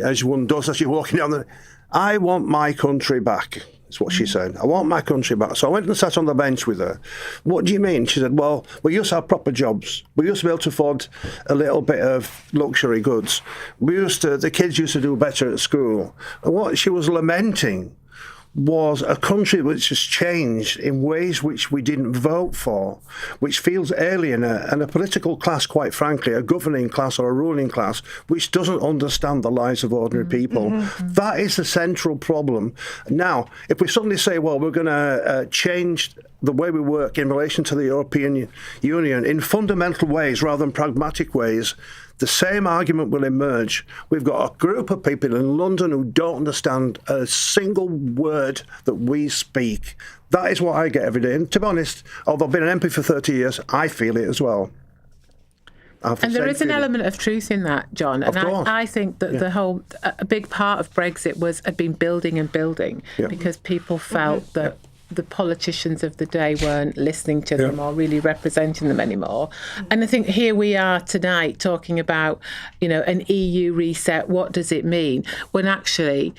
as one does as you're walking down I want my country back. That's what she said. I want my country back. So I went and sat on the bench with her. What do you mean? She said, well, we used to have proper jobs. We used to be able to afford a little bit of luxury goods. The kids used to do better at school. And what she was lamenting was a country which has changed in ways which we didn't vote for, which feels alien, and a political class, quite frankly, a governing class or a ruling class, which doesn't understand the lives of ordinary people. That is the central problem. Now, if we suddenly say, well, we're going to change the way we work in relation to the European Union in fundamental ways rather than pragmatic ways, the same argument will emerge. We've got a group of people in London who don't understand a single word that we speak. That is what I get every day. And to be honest, although I've been an MP for 30 years, I feel it as well.
And there is an element of truth in that, John. And I think that a big part of Brexit had been building and building because people felt that the politicians of the day weren't listening to them or really representing them anymore. And I think here we are tonight talking about, an EU reset. What does it mean? When actually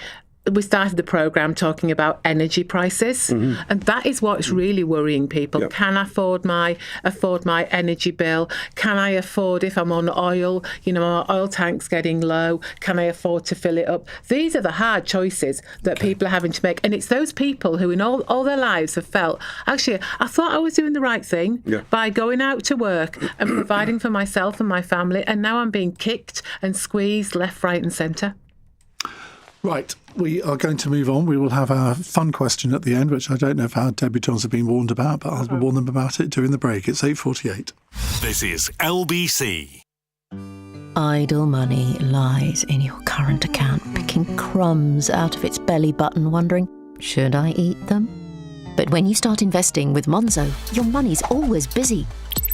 we started the programme talking about energy prices, and that is what's really worrying people. Can I afford my energy bill? Can I afford, if I'm on oil, my oil tank's getting low, can I afford to fill it up? These are the hard choices that people are having to make, and it's those people who in all their lives have felt, actually, I thought I was doing the right thing by going out to work and providing for myself and my family, and now I'm being kicked and squeezed left, right and centre.
Right, we are going to move on. We will have our fun question at the end, which I don't know if our debutants have been warned about, but I'll warn them about it during the break. It's 8:48.
This is LBC.
Idle money lies in your current account, picking crumbs out of its belly button, wondering, should I eat them? But when you start investing with Monzo, your money's always busy.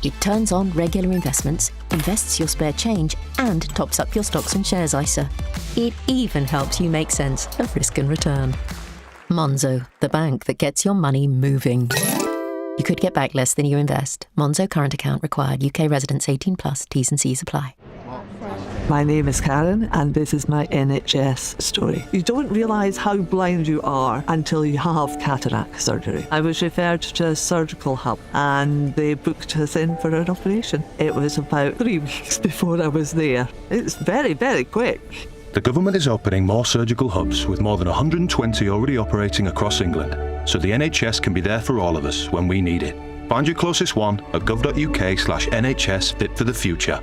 It turns on regular investments, invests your spare change, and tops up your stocks and shares ISA. It even helps you make sense of risk and return.
Monzo, the bank that gets your money moving. You could get back less than you invest. Monzo current account required. UK residents 18 plus. T's and C's apply.
My name is Karen, and this is my NHS story. You don't realise how blind you are until you have cataract surgery. I was referred to a surgical hub, and they booked us in for an operation. It was about 3 weeks before I was there. It's very, very quick.
The government is opening more surgical hubs, with more than 120 already operating across England, so the NHS can be there for all of us when we need it. Find your closest one at gov.uk/NHS Fit for the Future.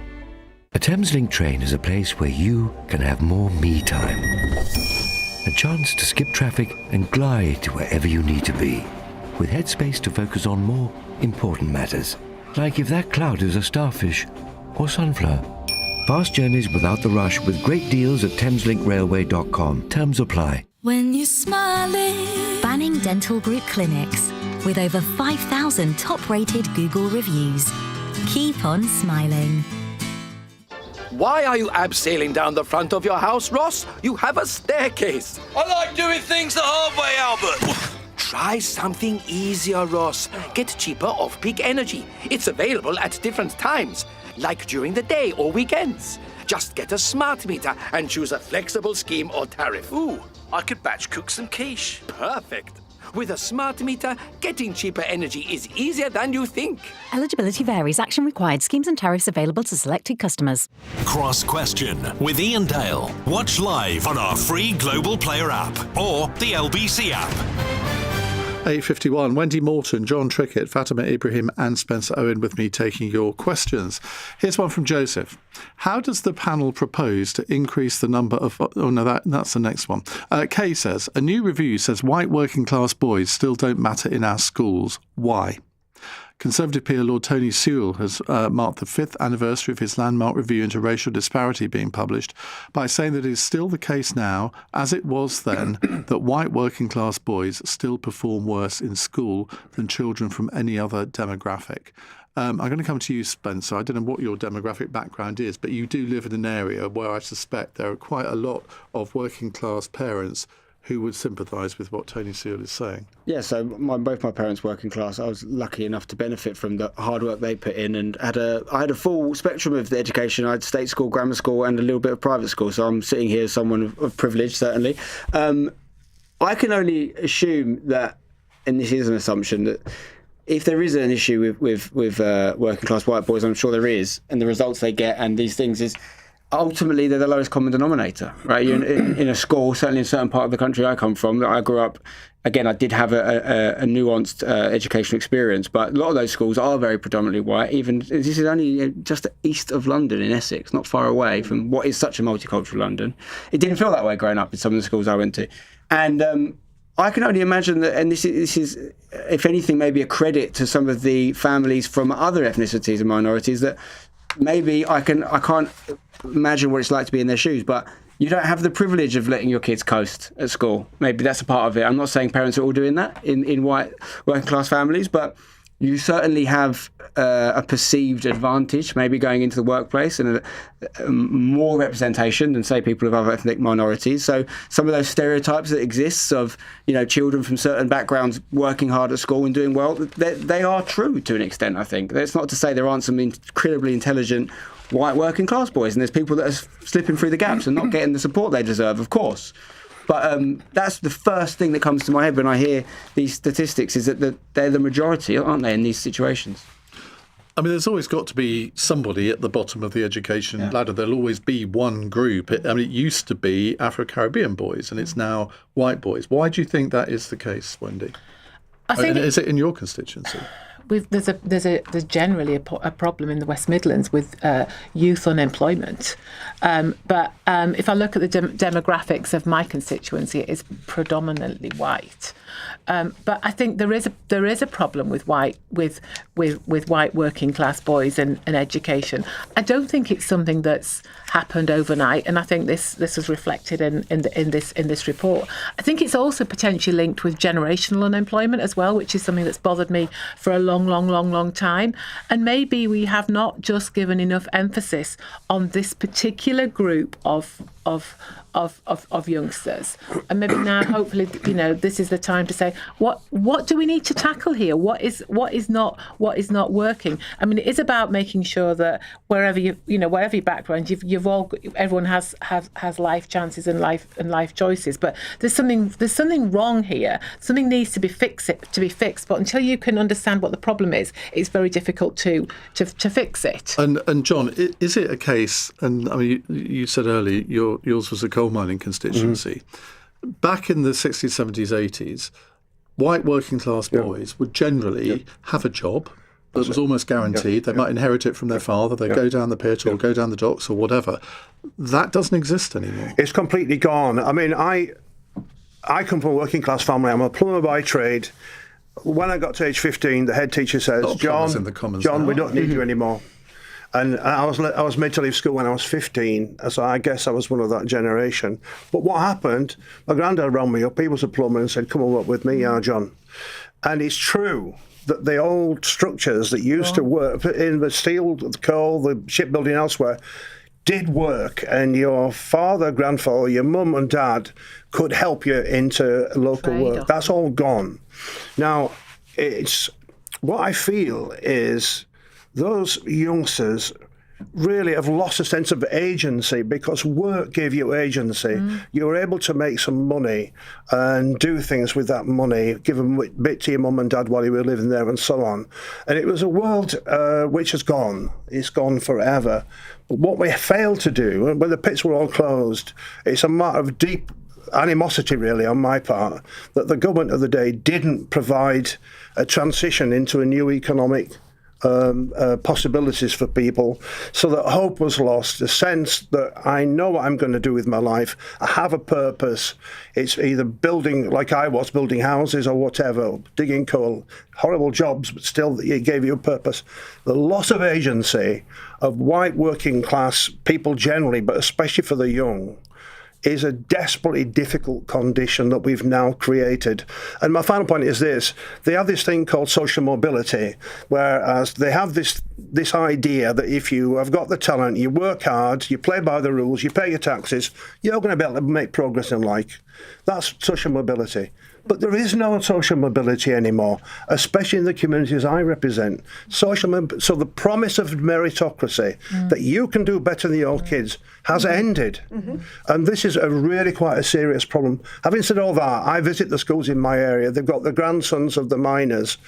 A Thameslink train is a place where you can have more me time. A chance to skip traffic and glide to wherever you need to be, with headspace to focus on more important matters, like if that cloud is a starfish or sunflower. Fast journeys without the rush with great deals at thameslinkrailway.com. Terms apply.
When you're smiling. Banning Dental Group clinics with over 5,000 top-rated Google reviews. Keep on smiling.
Why are you abseiling down the front of your house, Ross? You have a staircase.
I like doing things the hard way, Albert.
Try something easier, Ross. Get cheaper off-peak energy. It's available at different times, like during the day or weekends. Just get a smart meter and choose a flexible scheme or tariff.
Ooh, I could batch cook some quiche.
Perfect. With a smart meter, getting cheaper energy is easier than you think.
Eligibility varies. Action required. Schemes and tariffs available to selected customers.
Cross Question with Iain Dale. Watch live on our free Global Player app or the LBC app.
8:51. Wendy Morton, John Trickett, Fatima Ibrahim and Spencer Owen with me taking your questions. Here's one from Joseph. How does the panel propose to increase the number of... Oh, no, that's the next one. Kay says, a new review says white working class boys still don't matter in our schools. Why? Conservative peer Lord Tony Sewell has marked the 5th anniversary of his landmark review into racial disparity being published by saying that it is still the case now, as it was then, that white working class boys still perform worse in school than children from any other demographic. I'm going to come to you, Spencer. I don't know what your demographic background is, but you do live in an area where I suspect there are quite a lot of working class parents who would sympathise with what Tony Sewell is saying.
Yeah, so both my parents working class. I was lucky enough to benefit from the hard work they put in, and I had a full spectrum of the education. I had state school, grammar school, and a little bit of private school. So I'm sitting here as someone of privilege, certainly. I can only assume that, and this is an assumption, that if there is an issue with working class white boys, I'm sure there is, and the results they get and these things is, ultimately, they're the lowest common denominator, right? You're in a school, certainly in a certain part of the country I come from, that I grew up, again, I did have a nuanced educational experience, but a lot of those schools are very predominantly white. Even this is only just east of London in Essex, not far away from what is such a multicultural London. It didn't feel that way growing up in some of the schools I went to. And I can only imagine that, and this is, if anything, maybe a credit to some of the families from other ethnicities and minorities, that maybe I can't imagine what it's like to be in their shoes, but you don't have the privilege of letting your kids coast at school. Maybe that's a part of it. I'm not saying parents are all doing that in white working class families, but you certainly have a perceived advantage, maybe going into the workplace, and more representation than, say, people of other ethnic minorities. So some of those stereotypes that exist of, children from certain backgrounds working hard at school and doing well, they are true to an extent, I think. That's not to say there aren't some incredibly intelligent white working class boys, and there's people that are slipping through the gaps and not getting the support they deserve, of course. But that's the first thing that comes to my head when I hear these statistics, is that they're the majority, aren't they, in these situations?
I mean, there's always got to be somebody at the bottom of the education ladder. There'll always be one group. It used to be Afro-Caribbean boys, and it's now white boys. Why do you think that is the case, Wendy? Is it in your constituency?
There's generally a problem in the West Midlands with youth unemployment, but if I look at the demographics of my constituency, it is predominantly white. But I think there is a problem with white working class boys and education. I don't think it's something that's happened overnight, and I think this was reflected in this report. I think it's also potentially linked with generational unemployment as well, which is something that's bothered me for a long time. And maybe we have not just given enough emphasis on this particular group of of youngsters. And maybe now, hopefully, this is the time to say, what do we need to tackle here? What is not working? I mean, it is about making sure that wherever your background, everyone has life chances and life choices. But there's something wrong here. Something needs to be fixed. But until you can understand what the problem is, it's very difficult to fix it.
And John, is it a case? And I mean, you said earlier yours was a coal mining constituency. Mm-hmm. Back in the 60s, 70s, 80s, white working class boys would generally have a job that was almost guaranteed. They might inherit it from their father. They go down the pit or go down the docks or whatever. That doesn't exist anymore.
It's completely gone. I mean, I come from a working class family. I'm a plumber by trade. When I got to age 15, the head teacher says, John, we don't need you anymore. And I was made to leave school when I was 15, so I guess I was one of that generation. But what happened, my granddad rang me up, he was a plumber, and said, come and work with me, John. And it's true that the old structures that used to work in the steel, the coal, the shipbuilding elsewhere, did work, and your father, grandfather, your mum and dad could help you into local work. That's all gone. Now, what I feel is those youngsters really have lost a sense of agency, because work gave you agency. You were able to make some money and do things with that money, give a bit to your mum and dad while you were living there and so on. And it was a world which has gone. It's gone forever. But what we failed to do, when the pits were all closed, it's a matter of deep animosity really on my part, that the government of the day didn't provide a transition into a new economic possibilities for people, so that hope was lost, the sense that I know what I'm going to do with my life, I have a purpose. It's either building, like I was, building houses or whatever, digging coal, horrible jobs, but still it gave you a purpose. The loss of agency of white working class people generally, but especially for the young, is a desperately difficult condition that we've now created. And my final point is this: they have this thing called social mobility, whereas they have this idea that if you have got the talent, you work hard, you play by the rules, you pay your taxes, you're going to be able to make progress in life. That's social mobility. But there is no social mobility anymore, especially in the communities I represent. So the promise of meritocracy, that you can do better than your kids, has ended. And this is quite a serious problem. Having said all that, I visit the schools in my area. They've got the grandsons of the miners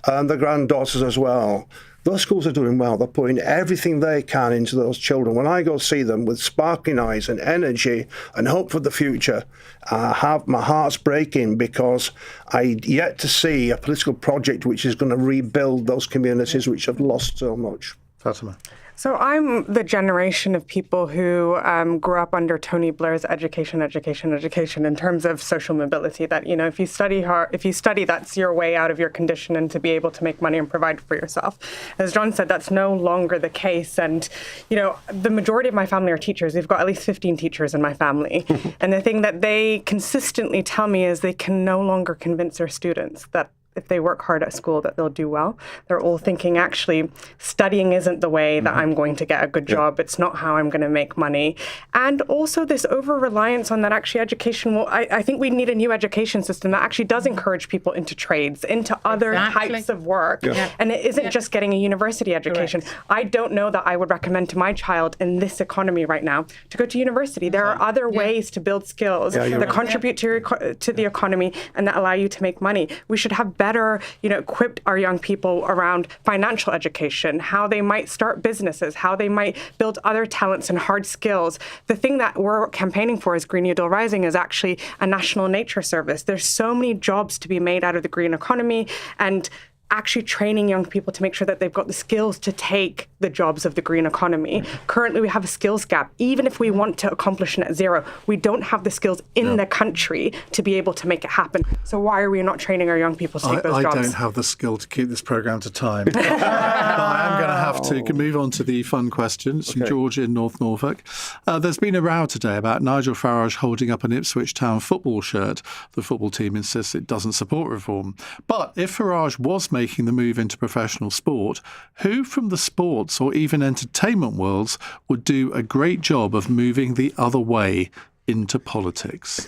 and the granddaughters as well. Those schools are doing well. They're putting everything they can into those children. When I go see them with sparkling eyes and energy and hope for the future, my heart's breaking, because I yet to see a political project which is going to rebuild those communities which have lost so much.
Fatima.
So I'm the generation of people who grew up under Tony Blair's education in terms of social mobility, that, if you study hard, that's your way out of your condition and to be able to make money and provide for yourself. As John said, that's no longer the case. And, the majority of my family are teachers. We've got at least 15 teachers in my family. And the thing that they consistently tell me is they can no longer convince their students that if they work hard at school, that they'll do well. They're all thinking, actually, studying isn't the way that I'm going to get a good job. It's not how I'm going to make money. And also this over-reliance on that actually education. Well, I think we need a new education system that actually does encourage people into trades, into other types of work. And it isn't just getting a university education. I don't know that I would recommend to my child in this equanomy right now to go to university. There are other ways to build skills that contribute to the economy and that allow you to make money. We should have better, equipped our young people around financial education, how they might start businesses, how they might build other talents and hard skills. The thing that we're campaigning for as Green New Deal Rising is actually a national nature service. There's so many jobs to be made out of the green economy, and actually training young people to make sure that they've got the skills to take the jobs of the green economy. Currently, we have a skills gap. Even if we want to accomplish net zero, we don't have the skills in the country to be able to make it happen. So why are we not training our young people to take those jobs?
I don't have the skill to keep this programme to time. But I am going to have to move on to the fun questions from George in North Norfolk. There's been a row today about Nigel Farage holding up an Ipswich Town football shirt. The football team insists it doesn't support reform. But if Farage was making the move into professional sport, who from the sports or even entertainment worlds would do a great job of moving the other way into politics?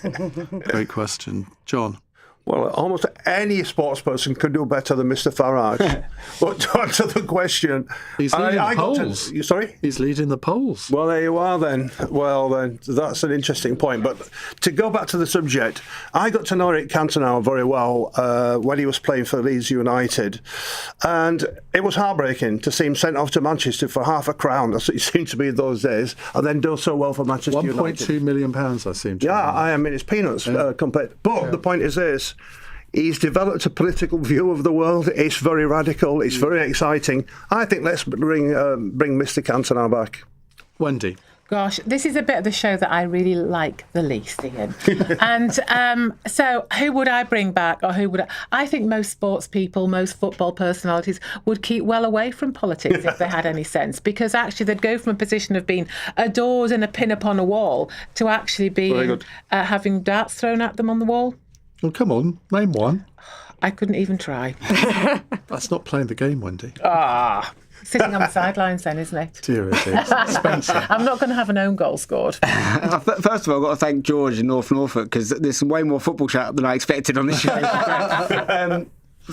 Great question. John?
Well, almost any sports person could do better than Mr. Farage. But to answer the question,
he's leading the polls.
Sorry?
He's leading the polls.
Well, there you are then. Well, then, that's an interesting point. But to go back to the subject, I got to know Eric Cantona very well when he was playing for Leeds United. And it was heartbreaking to see him sent off to Manchester for £500,000, as it seemed to be in those days, and then do so well for Manchester United.
£1.2 million, I seem to remember.
I mean, it's peanuts compared. But the point is this. He's developed a political view of the world. It's very radical. It's very exciting. I think let's bring Mr. Cantona back.
Wendy.
Gosh, this is a bit of the show that I really like the least, Ian. And so who would I bring back, or who would I think most sports people, most football personalities would keep well away from politics if they had any sense, because actually they'd go from a position of being adored and a pin upon a wall to actually being having darts thrown at them on the wall.
Well, come on, name one.
I couldn't even try.
That's not playing the game, Wendy.
Sitting on the sidelines then, isn't it?
Dear it is. Spencer.
I'm not going to have an own goal scored.
First of all, I've got to thank George in North Norfolk, because there's way more football chat than I expected on this show.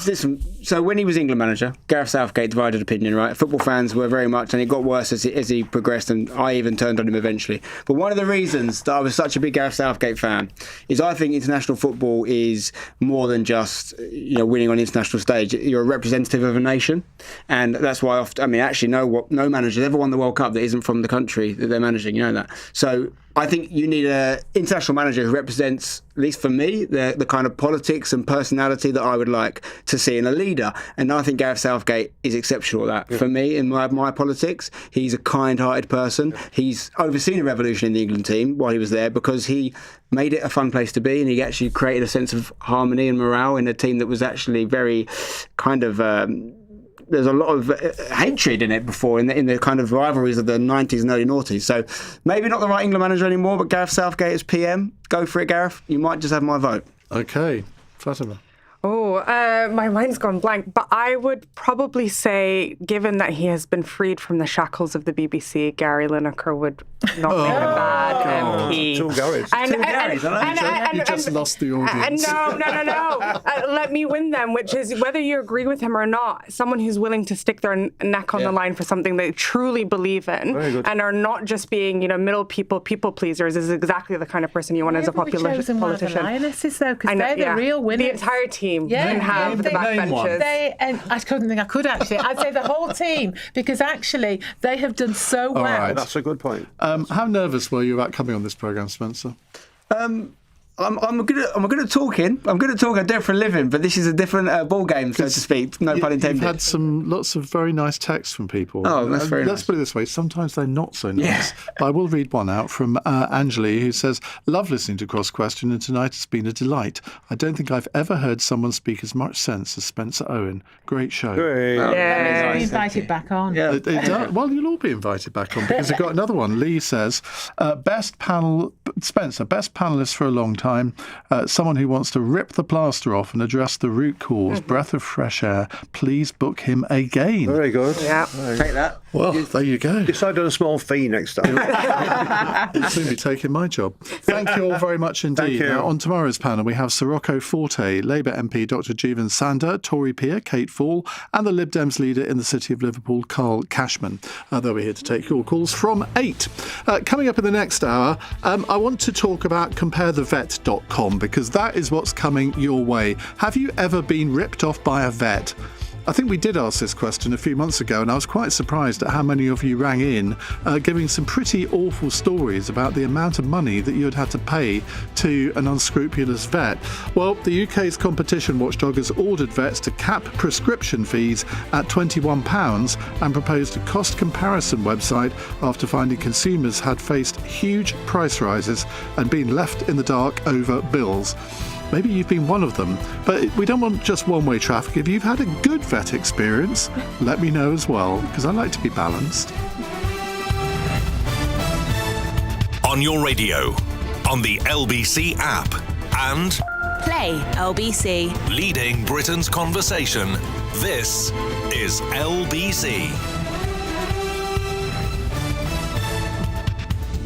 Listen, so when he was England manager, Gareth Southgate divided opinion, right? Football fans were very much, and it got worse as he progressed, and I even turned on him eventually. But one of the reasons that I was such a big Gareth Southgate fan is I think international football is more than just winning on the international stage. You're a representative of a nation, and that's why no manager's ever won the World Cup that isn't from the country that they're managing. You know that. So I think you need an international manager who represents, at least for me, the kind of politics and personality that I would like to see in a leader. And I think Gareth Southgate is exceptional at that. For me, in my politics, he's a kind-hearted person. He's overseen a revolution in the England team while he was there because he made it a fun place to be, and he actually created a sense of harmony and morale in a team that was actually very kind of... there's a lot of hatred in it before, in the kind of rivalries of the 90s and early noughties. So maybe not the right England manager anymore, but Gareth Southgate as PM. Go for it, Gareth. You might just have my vote.
OK. Fatima.
My mind's gone blank, but I would probably say, given that he has been freed from the shackles of the BBC, Gary Lineker would not make a bad MP.
Two Garys.
You just lost the audience.
No. Let me win them, which is whether you agree with him or not, someone who's willing to stick their neck on the line for something they truly believe in and are not just being, people pleasers is exactly the kind of person you want as a politician.
One of the Lionesses, though, because they're the real winners.
The entire team can have the backbenchers.
I couldn't think I could actually. I'd say the whole team, because actually they have done so well.
Right.
That's a good point.
How nervous were you about coming on this programme, Spencer?
I'm good at talking. I'm good at talking. I do it for a living, but this is a different ball game, so to speak. No pun intended.
You've had lots of very nice texts from people.
Oh, that's very nice.
Let's put it this way. Sometimes they're not so nice.
Yeah.
But I will read one out from Angeli, who says, "Love listening to Cross Question, and tonight has been a delight. I don't think I've ever heard someone speak as much sense as Spencer Owen. Great show."
Great.
That means be invited back on.
Yeah. It does. Well, you'll all be invited back on, because I've got another one. Lee says, Spencer, best panellist for a long time. Someone who wants to rip the plaster off and address the root cause, breath of fresh air. Please book him again.
Very good.
Yeah.
Take that.
Well, there you go.
Decide on a small fee next time.
You'll soon be taking my job. Thank you all very much indeed.
Thank you.
Now, on tomorrow's panel, we have Sirocco Forte, Labour MP Dr. Jeevan Sander, Tory peer Kate Fall, and the Lib Dems leader in the City of Liverpool, Carl Cashman. They'll be here to take your calls from 8. Coming up in the next hour, I want to talk about comparethevet.com, because that is what's coming your way. Have you ever been ripped off by a vet? I think we did ask this question a few months ago, and I was quite surprised at how many of you rang in, giving some pretty awful stories about the amount of money that you'd had to pay to an unscrupulous vet. Well, the UK's competition watchdog has ordered vets to cap prescription fees at £21 and proposed a cost comparison website after finding consumers had faced huge price rises and been left in the dark over bills. Maybe you've been one of them, but we don't want just one-way traffic. If you've had a good vet experience, let me know as well, because I like to be balanced.
On your radio, on the LBC app, and
Play LBC.
leading Britain's conversation. This is LBC.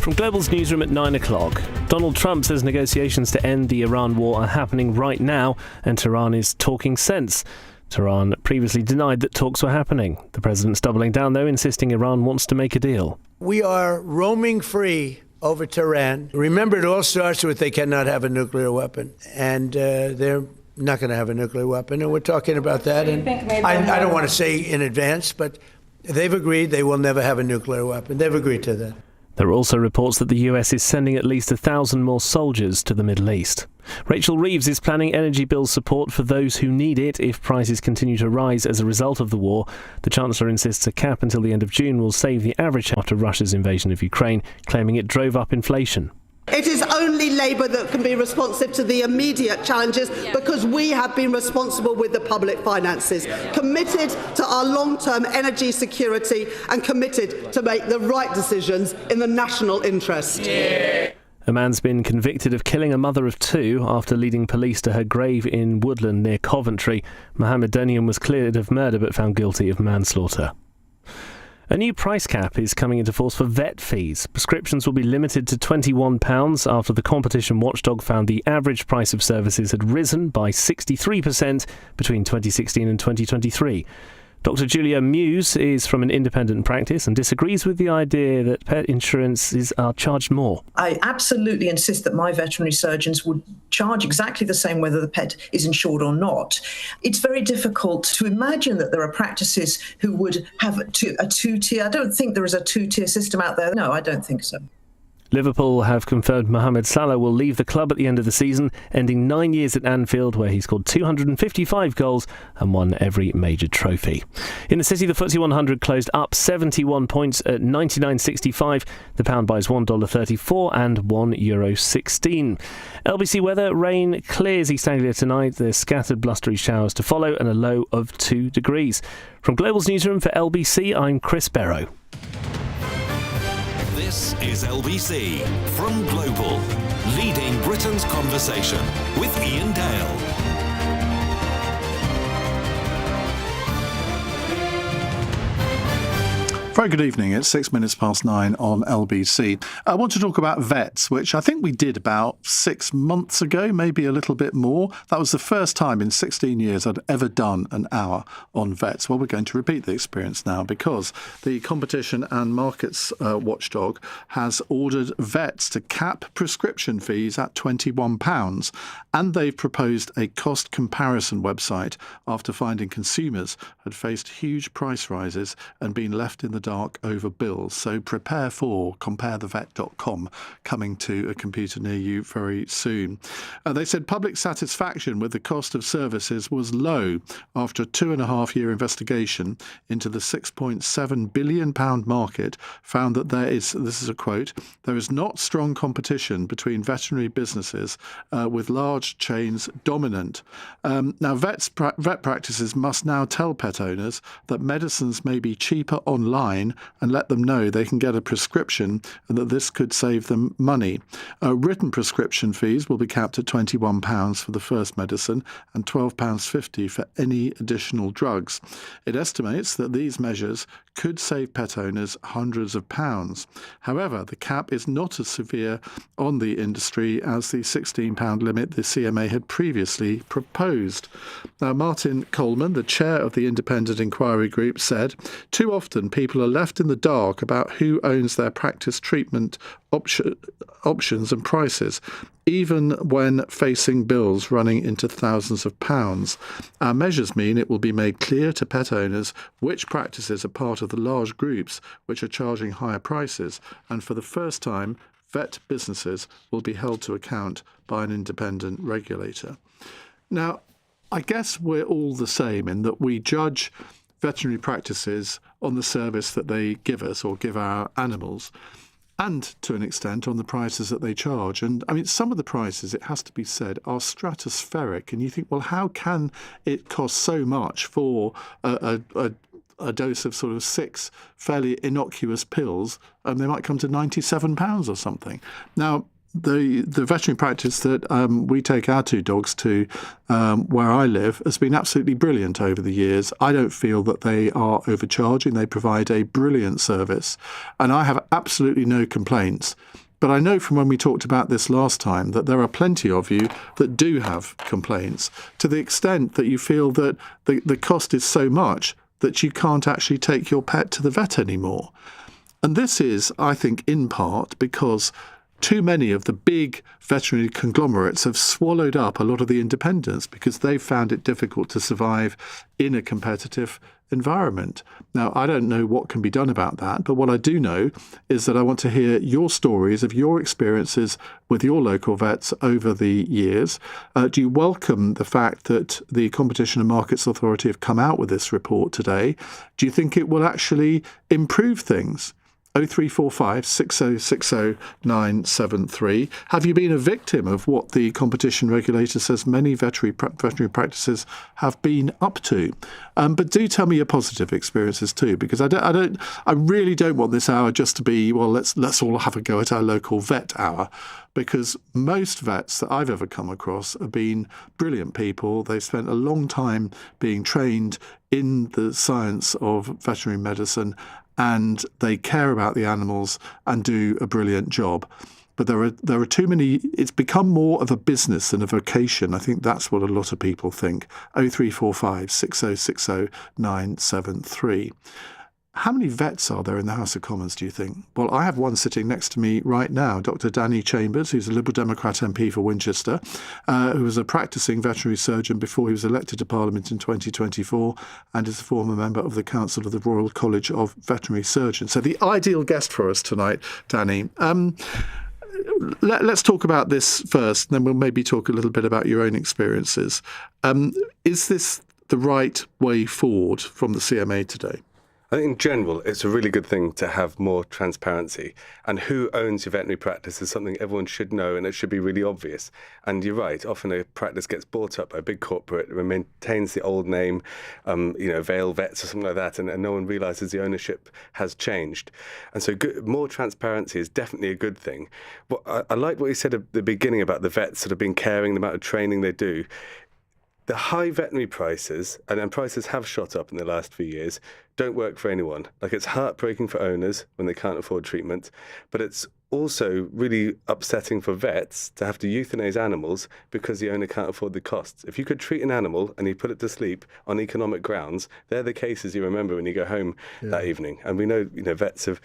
From Global's newsroom at 9 o'clock, Donald Trump says negotiations to end the Iran war are happening right now and Tehran is talking sense. Tehran previously denied that talks were happening. The president's doubling down, though, insisting Iran wants to make a deal.
We are roaming free over Tehran. Remember, it all starts with they cannot have a nuclear weapon, and they're not going to have a nuclear weapon, and we're talking about that. And I don't want to say in advance, but they've agreed they will never have a nuclear weapon. They've agreed to that.
There are also reports that the US is sending at least 1,000 more soldiers to the Middle East. Rachel Reeves is planning energy bill support for those who need it if prices continue to rise as a result of the war. The Chancellor insists a cap until the end of June will save the average after Russia's invasion of Ukraine, claiming it drove up inflation.
It is only Labour that can be responsive to the immediate challenges because we have been responsible with the public finances, committed to our long-term energy security and committed to make the right decisions in the national interest.
A man's been convicted of killing a mother of two after leading police to her grave in Woodland near Coventry. Mohammed Donian was cleared of murder but found guilty of manslaughter. A new price cap is coming into force for vet fees. Prescriptions will be limited to £21 after the competition watchdog found the average price of services had risen by 63% between 2016 and 2023. Dr. Julia Muse is from an independent practice and disagrees with the idea that pet insurances are charged more.
I absolutely insist that my veterinary surgeons would charge exactly the same whether the pet is insured or not. It's very difficult to imagine that there are practices who would have a two-tier. I don't think there is a two-tier system out there. No, I don't think so.
Liverpool have confirmed Mohamed Salah will leave the club at the end of the season, ending 9 years at Anfield, where he scored 255 goals and won every major trophy. In the city, the FTSE 100 closed up 71 points at 99.65. The pound buys $1.34 and €1.16. LBC weather: rain clears East Anglia tonight. There's scattered blustery showers to follow and a low of 2 degrees. From Global's newsroom for LBC, I'm Chris Barrow.
This is LBC from Global, leading Britain's conversation with Iain Dale.
Very good evening. It's 6 minutes past 9 on LBC. I want to talk about vets, which I think we did about 6 months ago, maybe a little bit more. That was the first time in 16 years I'd ever done an hour on vets. Well, we're going to repeat the experience now because the Competition and Markets Watchdog has ordered vets to cap prescription fees at £21, and they've proposed a cost comparison website after finding consumers had faced huge price rises and been left in the dark over bills. So prepare for comparethevet.com coming to a computer near you very soon. They said public satisfaction with the cost of services was low after a 2.5-year investigation into the £6.7 billion market found that there is, this is a quote, there is not strong competition between veterinary businesses with large chains dominant. Now vet practices must now tell pet owners that medicines may be cheaper online and let them know they can get a prescription and that this could save them money. Written prescription fees will be capped at £21 for the first medicine and £12.50 for any additional drugs. It estimates that these measures could save pet owners hundreds of pounds. However, the cap is not as severe on the industry as the £16 limit the CMA had previously proposed. Now, Martin Coleman, the chair of the Independent Inquiry Group, said, "Too often people are left in the dark about who owns their practice treatment options and prices, even when facing bills running into thousands of pounds. Our measures mean it will be made clear to pet owners which practices are part of the large groups which are charging higher prices, and for the first time, vet businesses will be held to account by an independent regulator." Now, I guess we're all the same in that we judge veterinary practices on the service that they give us or give our animals, and to an extent on the prices that they charge. And I mean, some of the prices, it has to be said, are stratospheric. And you think, well, how can it cost so much for a dose of sort of 6 fairly innocuous pills? And they might come to £97 or something. Now, the veterinary practice that we take our two dogs to where I live has been absolutely brilliant over the years. I don't feel that they are overcharging. They provide a brilliant service, and I have absolutely no complaints. But I know from when we talked about this last time that there are plenty of you that do have complaints, to the extent that you feel that the cost is so much that you can't actually take your pet to the vet anymore. And this is, I think, in part because too many of the big veterinary conglomerates have swallowed up a lot of the independents because they've found it difficult to survive in a competitive environment. Now, I don't know what can be done about that, but what I do know is that I want to hear your stories of your experiences with your local vets over the years. Do you welcome the fact that the Competition and Markets Authority have come out with this report today? Do you think it will actually improve things? 0345 6060 973. Have you been a victim of what the competition regulator says many veterinary practices have been up to? But do tell me your positive experiences too, because I really don't want this hour just to be, well, let's all have a go at our local vet hour, because most vets that I've ever come across have been brilliant people. They've spent a long time being trained in the science of veterinary medicine, and they care about the animals and do a brilliant job. But there are too many. It's become more of a business than a vocation. I think that's what a lot of people think. 0345 6060 973. How many vets are there in the House of Commons, do you think? Well, I have one sitting next to me right now, Dr. Danny Chambers, who's a Liberal Democrat MP for Winchester, who was a practising veterinary surgeon before he was elected to Parliament in 2024, and is a former member of the Council of the Royal College of Veterinary Surgeons. So the ideal guest for us tonight, Danny. Let's talk about this first, and then we'll maybe talk a little bit about your own experiences. Is this the right way forward from the CMA today?
I think in general, it's a really good thing to have more transparency. And who owns your veterinary practice is something everyone should know, and it should be really obvious. And you're right, often a practice gets bought up by a big corporate, it maintains the old name, Vale Vets or something like that, and no one realises the ownership has changed. And so more transparency is definitely a good thing. I like what you said at the beginning about the vets sort of being caring, the amount of training they do. The high veterinary prices, and prices have shot up in the last few years, don't work for anyone. Like, it's heartbreaking for owners when they can't afford treatment, but it's also really upsetting for vets to have to euthanize animals because the owner can't afford the costs. If you could treat an animal and you put it to sleep on economic grounds, they're the cases you remember when you go home that evening. And we know, vets have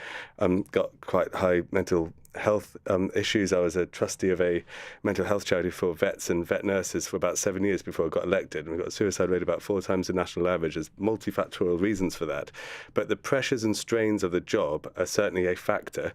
got quite high mental health issues. I was a trustee of a mental health charity for vets and vet nurses for about 7 years before I got elected, and we got a suicide rate about 4 times the national average. There's multifactorial reasons for that, but the pressures and strains of the job are certainly a factor,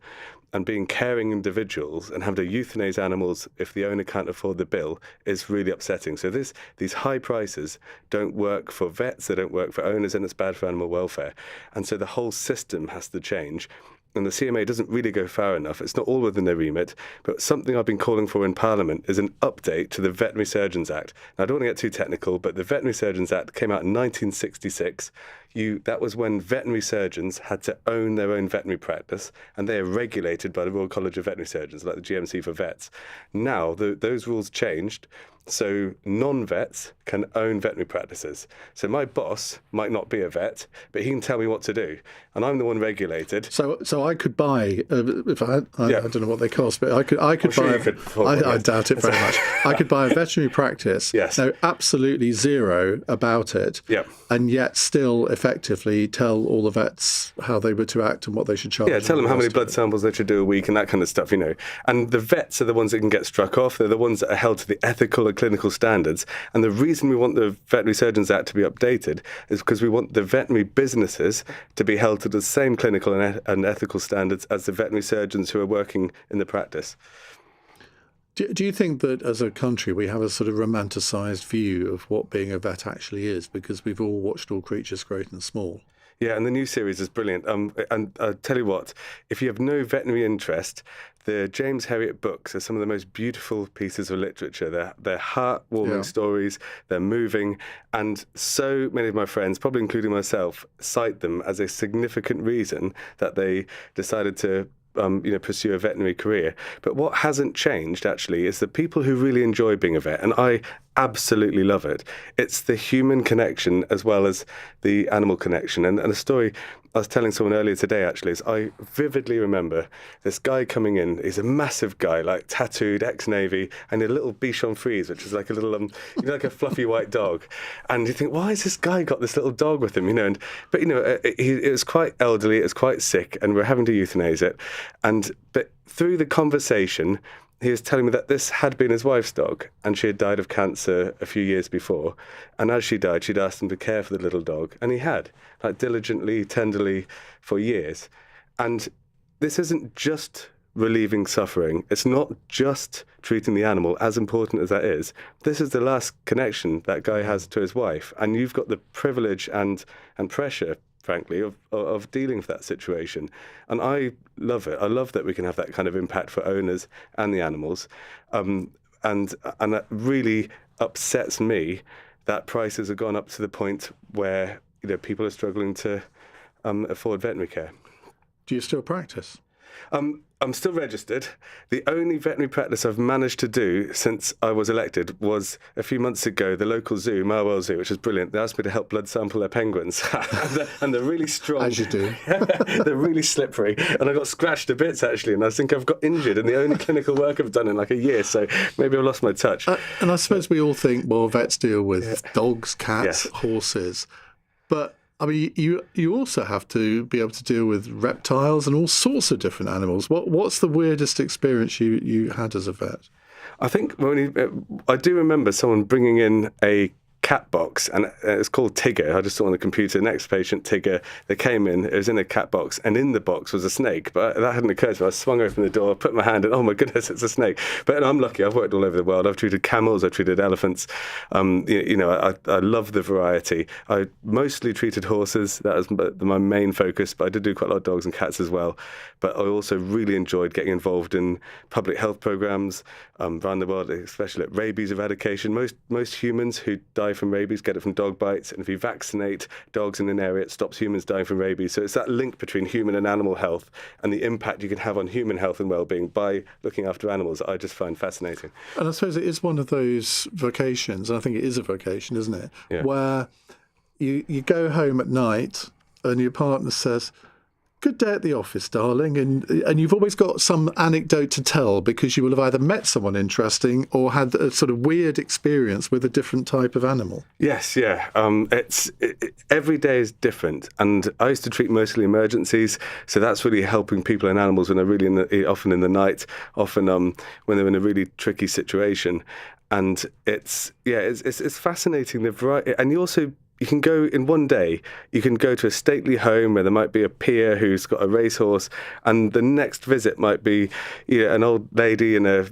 and being caring individuals and having to euthanize animals if the owner can't afford the bill is really upsetting. So these high prices don't work for vets, they don't work for owners, and it's bad for animal welfare. And so the whole system has to change. And the CMA doesn't really go far enough. It's not all within their remit, but something I've been calling for in Parliament is an update to the Veterinary Surgeons Act. Now, I don't want to get too technical, but the Veterinary Surgeons Act came out in 1966. That was when veterinary surgeons had to own their own veterinary practice, and they are regulated by the Royal College of Veterinary Surgeons, like the GMC for vets. Now, those rules changed, so non-vets can own veterinary practices. So my boss might not be a vet, but he can tell me what to do, and I'm the one regulated.
So I could buy, if I don't know what they cost, but I could buy. I doubt it very much. I could buy a veterinary practice.
Yes.
Know absolutely zero about it.
Yep.
And yet still effectively tell all the vets how they were to act and what they should charge.
Yeah, tell them how many blood samples they should do a week and that kind of stuff, And the vets are the ones that can get struck off. They're the ones that are held to the ethical and clinical standards. And the reason we want the Veterinary Surgeons Act to be updated is because we want the veterinary businesses to be held to the same clinical and ethical standards as the veterinary surgeons who are working in the practice.
Do you think that as a country we have a sort of romanticised view of what being a vet actually is, because we've all watched All Creatures Great and Small?
Yeah, and the new series is brilliant. And I'll tell you what, if you have no veterinary interest, the James Herriot books are some of the most beautiful pieces of literature. They're heartwarming stories, they're moving, and so many of my friends, probably including myself, cite them as a significant reason that they decided to pursue a veterinary career. But what hasn't changed, actually, is the people who really enjoy being a vet, and I absolutely love it. It's the human connection as well as the animal connection. And a story I was telling someone earlier today, actually, is I vividly remember this guy coming in. He's a massive guy, like tattooed, ex-Navy, and a little Bichon Frise, which is like a little, like a fluffy white dog. And you think, why has this guy got this little dog with him? But it was quite elderly, it was quite sick, and we're having to euthanize it. But through the conversation, he was telling me that this had been his wife's dog, and she had died of cancer a few years before. And as she died, she'd asked him to care for the little dog, and he had, like, diligently, tenderly, for years. And this isn't just relieving suffering. It's not just treating the animal, as important as that is. This is the last connection that guy has to his wife, and you've got the privilege and pressure, frankly, of dealing with that situation. And I love it. I love that we can have that kind of impact for owners and the animals. And that really upsets me that prices have gone up to the point where people are struggling to afford veterinary care.
Do you still practice?
I'm still registered. The only veterinary practice I've managed to do since I was elected was a few months ago, the local zoo, Marwell Zoo, which is brilliant. They asked me to help blood sample their penguins. and they're really strong.
As you do.
They're really slippery. And I got scratched to bits, actually, and I think I've got injured in the only clinical work I've done in like a year, so maybe I've lost my touch.
And I suppose we all think, well, vets deal with dogs, cats, horses. But I mean, you also have to be able to deal with reptiles and all sorts of different animals. What's the weirdest experience you had as a vet?
I think I do remember someone bringing in a cat box, and it's called Tigger. I just saw on the computer, next patient, Tigger. They came in, it was in a cat box, and in the box was a snake. But that hadn't occurred to me. I swung open the door, put my hand in, oh my goodness, it's a snake. But I'm lucky, I've worked all over the world. I've treated camels, I've treated elephants. I love the variety. I mostly treated horses, that was my main focus, but I did do quite a lot of dogs and cats as well. But I also really enjoyed getting involved in public health programs around the world, especially at rabies eradication. Most humans who die from rabies get it from dog bites, and if you vaccinate dogs in an area, it stops humans dying from rabies. So it's that link between human and animal health and the impact you can have on human health and well-being by looking after animals, I just find fascinating.
And I suppose it is one of those vocations, and I think it is a vocation, isn't it?
Yeah.
Where you go home at night and your partner says, "Good day at the office, darling," and you've always got some anecdote to tell because you will have either met someone interesting or had a sort of weird experience with a different type of animal.
Yes, yeah. Every day is different, and I used to treat mostly emergencies, so that's really helping people and animals when they're really often in the night, often when they're in a really tricky situation, and it's fascinating the variety, and you can go in one day, you can go to a stately home where there might be a peer who's got a racehorse, and the next visit might be an old lady in a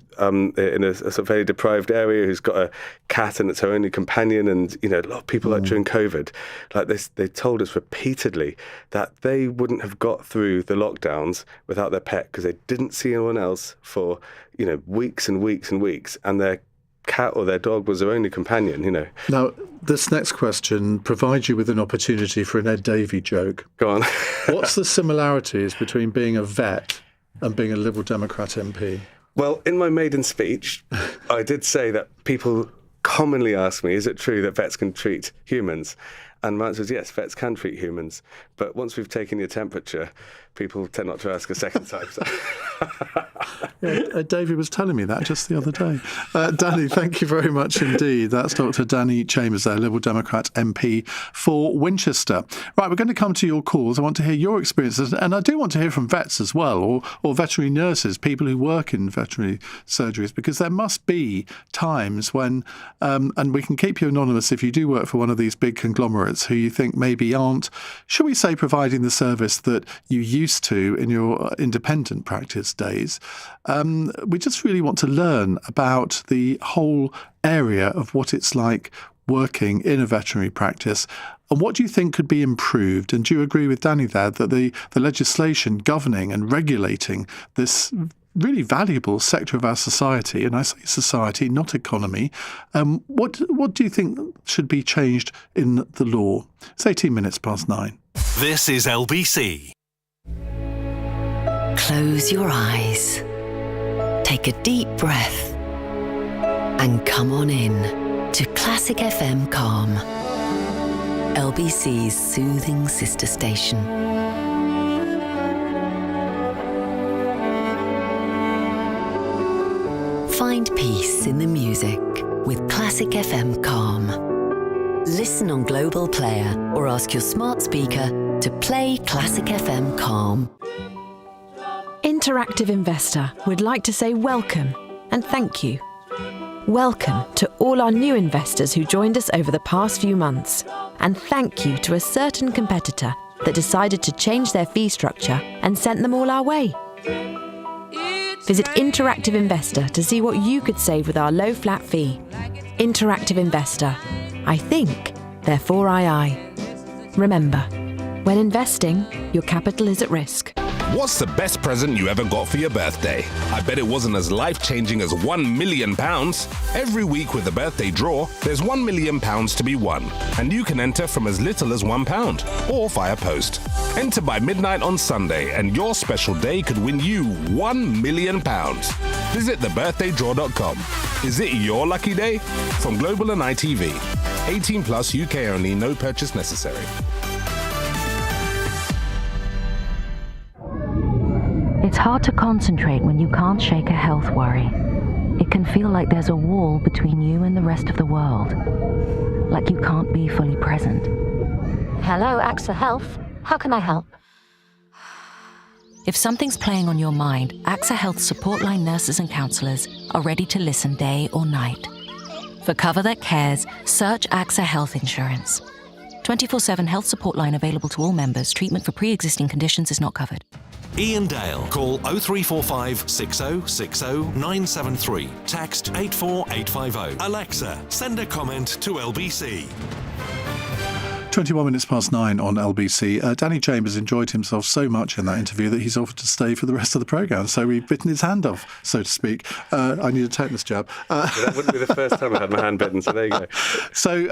sort of very deprived area who's got a cat and it's her only companion. And a lot of people, like during COVID, like this, they told us repeatedly that they wouldn't have got through the lockdowns without their pet because they didn't see anyone else for weeks and weeks and weeks, and their cat or their dog was their only companion.
Now, this next question provides you with an opportunity for an Ed Davey joke.
Go on.
What's the similarities between being a vet and being a Liberal Democrat MP?
Well, in my maiden speech, I did say that people commonly ask me, is it true that vets can treat humans? And my answer is yes, vets can treat humans. But once we've taken your temperature, people tend not to ask a second time. So.
Yeah, Davey was telling me that just the other day. Danny, thank you very much indeed. That's Dr. Danny Chambers there, Liberal Democrat MP for Winchester. Right, we're going to come to your calls. I want to hear your experiences, and I do want to hear from vets as well, or veterinary nurses, people who work in veterinary surgeries, because there must be times when, and we can keep you anonymous if you do work for one of these big conglomerates who you think maybe aren't, shall we say, providing the service that you used to in your independent practice days. We just really want to learn about the whole area of what it's like working in a veterinary practice. And what do you think could be improved? And do you agree with Danny there that the legislation governing and regulating this really valuable sector of our society, and I say society, not economy, what do you think should be changed in the law? It's 9:18.
This is LBC.
Close your eyes. Take a deep breath. And come on in to Classic FM Calm, LBC's soothing sister station. Find peace in the music with Classic FM Calm. Listen on Global Player or ask your smart speaker to play Classic FM Calm.
Interactive Investor would like to say welcome and thank you. Welcome to all our new investors who joined us over the past few months, and thank you to a certain competitor that decided to change their fee structure and sent them all our way. Visit Interactive Investor to see what you could save with our low flat fee. Interactive Investor. I think, therefore I. Remember, when investing, your capital is at risk.
What's the best present you ever got for your birthday? I bet it wasn't as life-changing as £1 million. Every week with the birthday draw, there's £1 million to be won. And you can enter from as little as £1 or via post. Enter by midnight on Sunday and your special day could win you £1 million. Visit thebirthdaydraw.com. Is it your lucky day? From Global and ITV. 18 plus, UK only, no purchase necessary.
It's hard to concentrate when you can't shake a health worry. It can feel like there's a wall between you and the rest of the world. Like you can't be fully present.
Hello, AXA Health. How can I help?
If something's playing on your mind, AXA Health support line nurses and counsellors are ready to listen day or night. For cover that cares, search AXA Health Insurance. 24/7 health support line available to all members. Treatment for pre-existing conditions is not covered.
Iain Dale. Call 0345 6060 973. Text 84850. Alexa, send a comment to LBC.
21 minutes past 9 on LBC. Danny Chambers enjoyed himself so much in that interview that he's offered to stay for the rest of the programme. So we've bitten his hand off, so to speak. I need a tetanus jab.
That wouldn't be the first time I had my hand bitten, so there you go.
So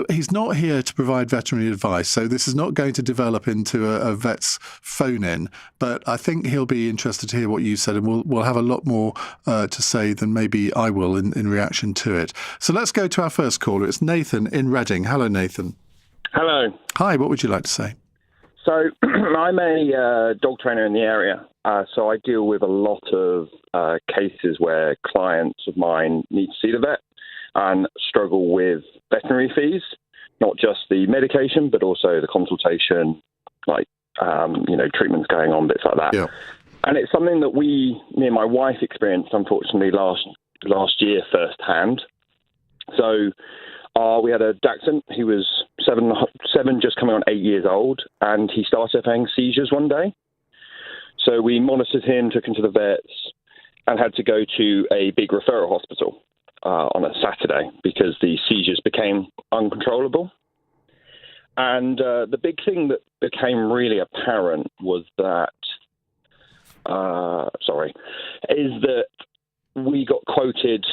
he's not here to provide veterinary advice. So this is not going to develop into a vet's phone-in. But I think he'll be interested to hear what you said, and we'll have a lot more to say than maybe I will in reaction to it. So let's go to our first caller. It's Nathan in Reading. Hello, Nathan.
Hello.
Hi, what would you like to say?
So I'm a dog trainer in the area, so I deal with a lot of cases where clients of mine need to see the vet and struggle with veterinary fees, not just the medication, but also the consultation, like, treatments going on, bits like that.
Yeah.
And it's something that me and my wife experienced, unfortunately, last year firsthand. So we had a Dachshund. He was seven, just coming on 8 years old, and he started having seizures one day. So we monitored him, took him to the vets, and had to go to a big referral hospital on a Saturday because the seizures became uncontrollable. And the big thing that became really apparent was that, is that we got quoted.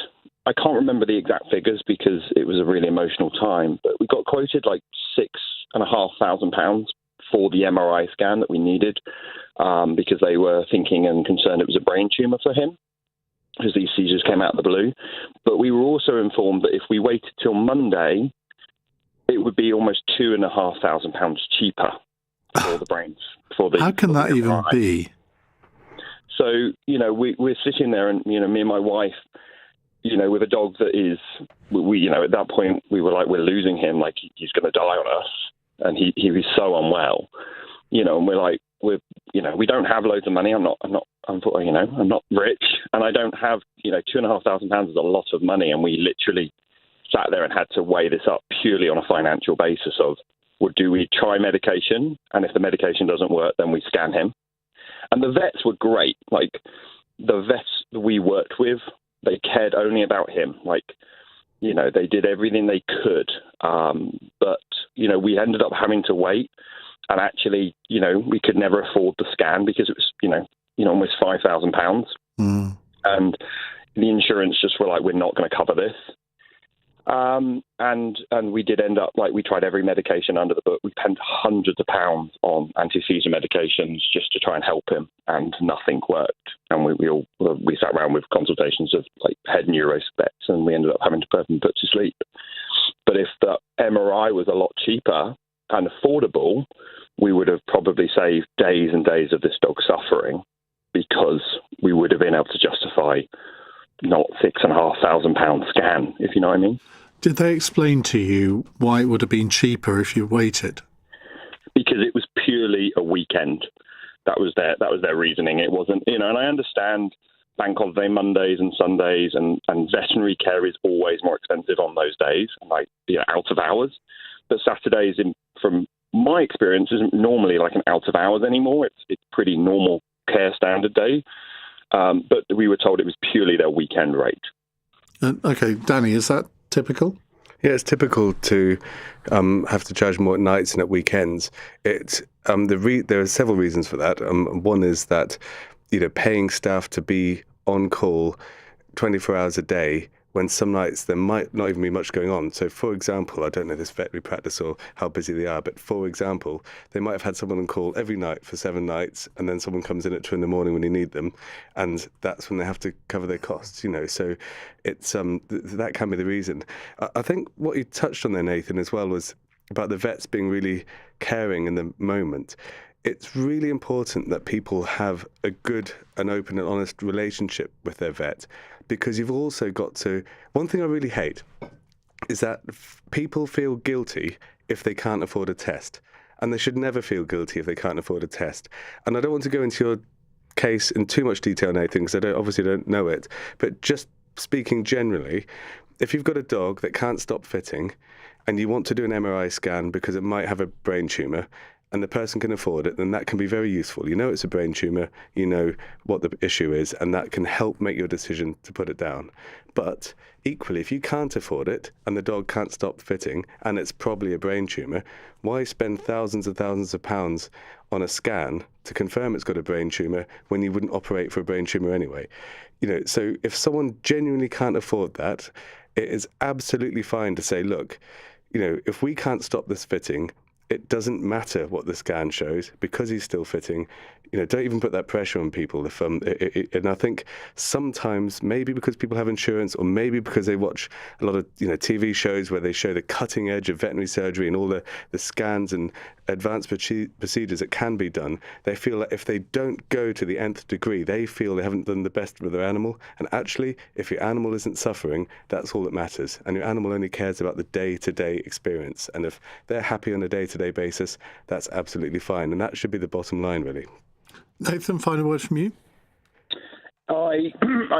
I can't remember the exact figures because it was a really emotional time, but we got quoted like £6,500 for the MRI scan that we needed because they were thinking and concerned it was a brain tumour for him because these seizures came out of the blue. But we were also informed that if we waited till Monday, it would be almost £2,500 cheaper for the brains.
How can that even be?
So, we're sitting there and, me and my wife, with a dog that is, at that point, we were like, we're losing him, like he's going to die on us. And he was so unwell, and we're like, we don't have loads of money. I'm not rich, and I don't have, £2,500 is a lot of money. And we literally sat there and had to weigh this up purely on a financial basis of, well, do we try medication? And if the medication doesn't work, then we scan him. And the vets were great. Like the vets that we worked with, they cared only about him. Like, they did everything they could. But, we ended up having to wait. And actually, we could never afford the scan because it was, almost £5,000. And the insurance just were like, we're not going to cover this. And we did end up, we tried every medication under the book. We spent hundreds of pounds on anti-seizure medications just to try and help him, and nothing worked. And we sat around with consultations of head neuro vets, and we ended up having to put him to sleep. But if the MRI was a lot cheaper and affordable, we would have probably saved days and days of this dog suffering, because we would have been able to justify not £6,500 scan, if you know what I mean.
Did they explain to you why it would have been cheaper if you waited?
Because it was purely a weekend. That was their reasoning. It wasn't, and I understand bank holiday Mondays and Sundays, and veterinary care is always more expensive on those days, out of hours. But Saturdays, from my experience, isn't normally like an out of hours anymore. It's pretty normal care standard day. But we were told it was purely their weekend rate.
Okay, Danny, is that typical?
Yeah, it's typical to have to charge more at nights and at weekends. There are several reasons for that. One is that paying staff to be on call 24 hours a day, when some nights there might not even be much going on. So, for example, I don't know this veterinary practice or how busy they are, but for example, they might have had someone on call every night for 7 nights, and then someone comes in at 2 a.m. when you need them, and that's when they have to cover their costs. So it's that can be the reason. I think what you touched on there, Nathan, as well, was about the vets being really caring in the moment. It's really important that people have a good and open and honest relationship with their vet, because you've also got to... One thing I really hate is that people feel guilty if they can't afford a test, and they should never feel guilty if they can't afford a test. And I don't want to go into your case in too much detail, Nathan, because I obviously don't know it, but just speaking generally, if you've got a dog that can't stop fitting and you want to do an MRI scan because it might have a brain tumour, and the person can afford it, then that can be very useful. You know it's a brain tumour, you know what the issue is, and that can help make your decision to put it down. But equally, if you can't afford it and the dog can't stop fitting and it's probably a brain tumour, why spend thousands and thousands of pounds on a scan to confirm it's got a brain tumour when you wouldn't operate for a brain tumour anyway? So if someone genuinely can't afford that, it is absolutely fine to say, look, if we can't stop this fitting, it doesn't matter what the scan shows, because he's still fitting. Don't even put that pressure on people. And I think sometimes, maybe because people have insurance, or maybe because they watch a lot of TV shows where they show the cutting edge of veterinary surgery and all the scans and advanced procedures that can be done, they feel that if they don't go to the nth degree, they feel they haven't done the best with their animal. And actually, if your animal isn't suffering, that's all that matters. And your animal only cares about the day-to-day experience. And if they're happy on a day-to-day basis, that's absolutely fine. And that should be the bottom line, really.
Nathan, final word from you.
I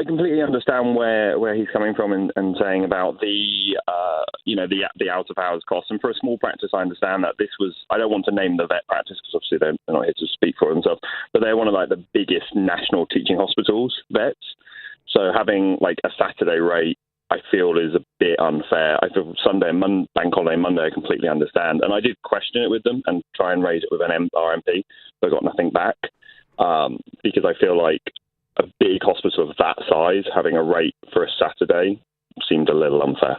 completely understand where he's coming from and saying about the out of hours costs. And for a small practice, I understand that. I don't want to name the vet practice because obviously they're not here to speak for themselves, but they're one of the biggest national teaching hospitals vets. So having a Saturday rate, I feel, is a bit unfair. I feel Sunday and bank holiday Monday, I completely understand. And I did question it with them and try and raise it with an RMP, but I got nothing back. Because I feel like a big hospital of that size having a rate for a Saturday seemed a little unfair.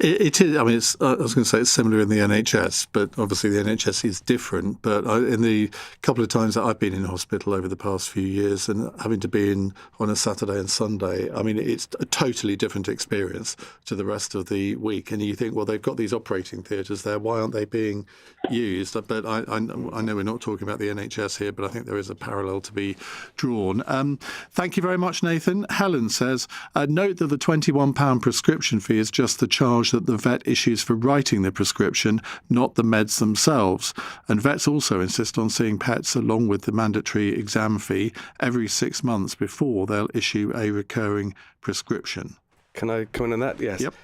It is. I mean, I was going to say it's similar in the NHS, but obviously the NHS is different. But in the couple of times that I've been in hospital over the past few years, and having to be in on a Saturday and Sunday, I mean, it's a totally different experience to the rest of the week. And you think, well, they've got these operating theatres there. Why aren't they being used? But I know we're not talking about the NHS here, but I think there is a parallel to be drawn. Thank you very much, Nathan. Helen says, note that the £21 prescription fee is just the charge that the vet issues for writing the prescription, not the meds themselves. And vets also insist on seeing pets along with the mandatory exam fee every 6 months before they'll issue a recurring prescription.
Can I comment on that? Yes.
Yep.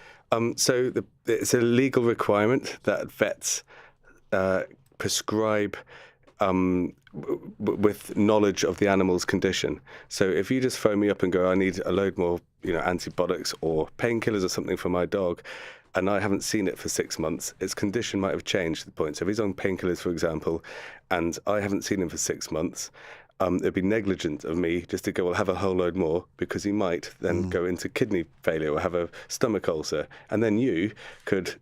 So it's a legal requirement that vets prescribe with knowledge of the animal's condition. So if you just phone me up and go, I need a load more, antibiotics or painkillers or something for my dog, and I haven't seen it for 6 months, its condition might have changed to the point. So if he's on painkillers, for example, and I haven't seen him for 6 months, it'd be negligent of me just to go, well, have a whole load more, because he might then go into kidney failure or have a stomach ulcer. And then you could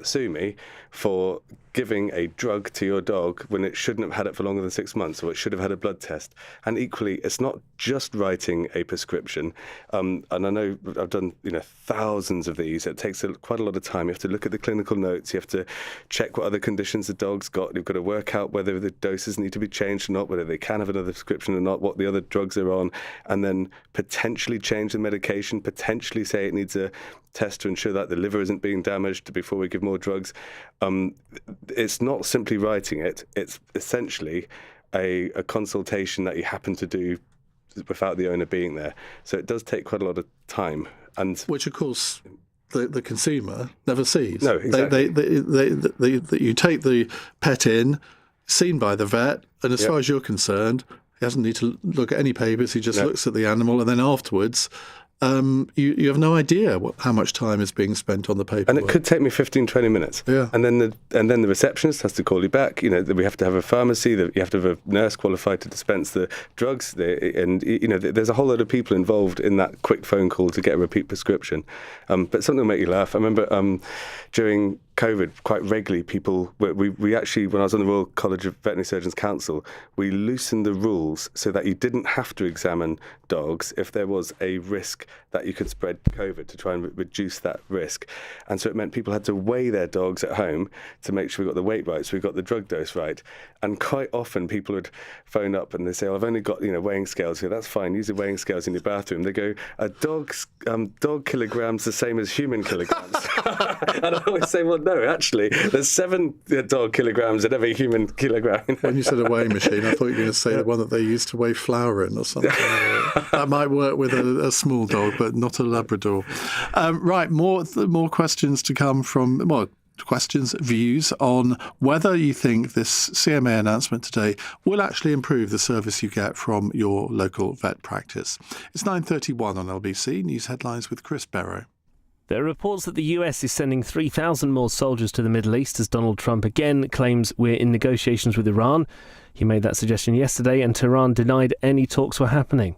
sue me for giving a drug to your dog when it shouldn't have had it for longer than 6 months, or it should have had a blood test. And equally, it's not just writing a prescription. And I know I've done thousands of these. It takes quite a lot of time. You have to look at the clinical notes. You have to check what other conditions the dog's got. You've got to work out whether the doses need to be changed or not, whether they can have another prescription or not, what the other drugs are on, and then potentially change the medication, potentially say it needs a test to ensure that the liver isn't being damaged before we give more drugs. It's not simply writing it. It's essentially a consultation that you happen to do without the owner being there. So it does take quite a lot of time. And
which, of course, the consumer never sees.
No, exactly.
You take the pet in, seen by the vet, and as far as you're concerned, he doesn't need to look at any papers. He just looks at the animal, and then afterwards, you have no idea how much time is being spent on the paperwork.
And it could take me 15, 20 minutes.
Yeah.
And then the receptionist has to call you back. We have to have a pharmacy. You have to have a nurse qualified to dispense the drugs. There's a whole load of people involved in that quick phone call to get a repeat prescription. But something will make you laugh. I remember during COVID, quite regularly, we actually, when I was on the Royal College of Veterinary Surgeons Council, we loosened the rules so that you didn't have to examine dogs if there was a risk that you could spread COVID, to try and reduce that risk. And so it meant people had to weigh their dogs at home to make sure we got the weight right, so we got the drug dose right. And quite often people would phone up and they say, I've only got weighing scales here. That's fine, use the weighing scales in your bathroom. They go, a dog's dog kilograms the same as human kilograms. And I always say, well, no, actually, there's 7 dog kilograms in every human kilogram.
When you said a weighing machine, I thought you were going to say the one that they used to weigh flour in or something. That might work with a small dog, but not a Labrador. Right, more questions to come from, views on whether you think this CMA announcement today will actually improve the service you get from your local vet practice. It's 9:31 on LBC. News headlines with Chris Barrow.
There are reports that the US is sending 3,000 more soldiers to the Middle East as Donald Trump again claims we're in negotiations with Iran. He made that suggestion yesterday, and Tehran denied any talks were happening.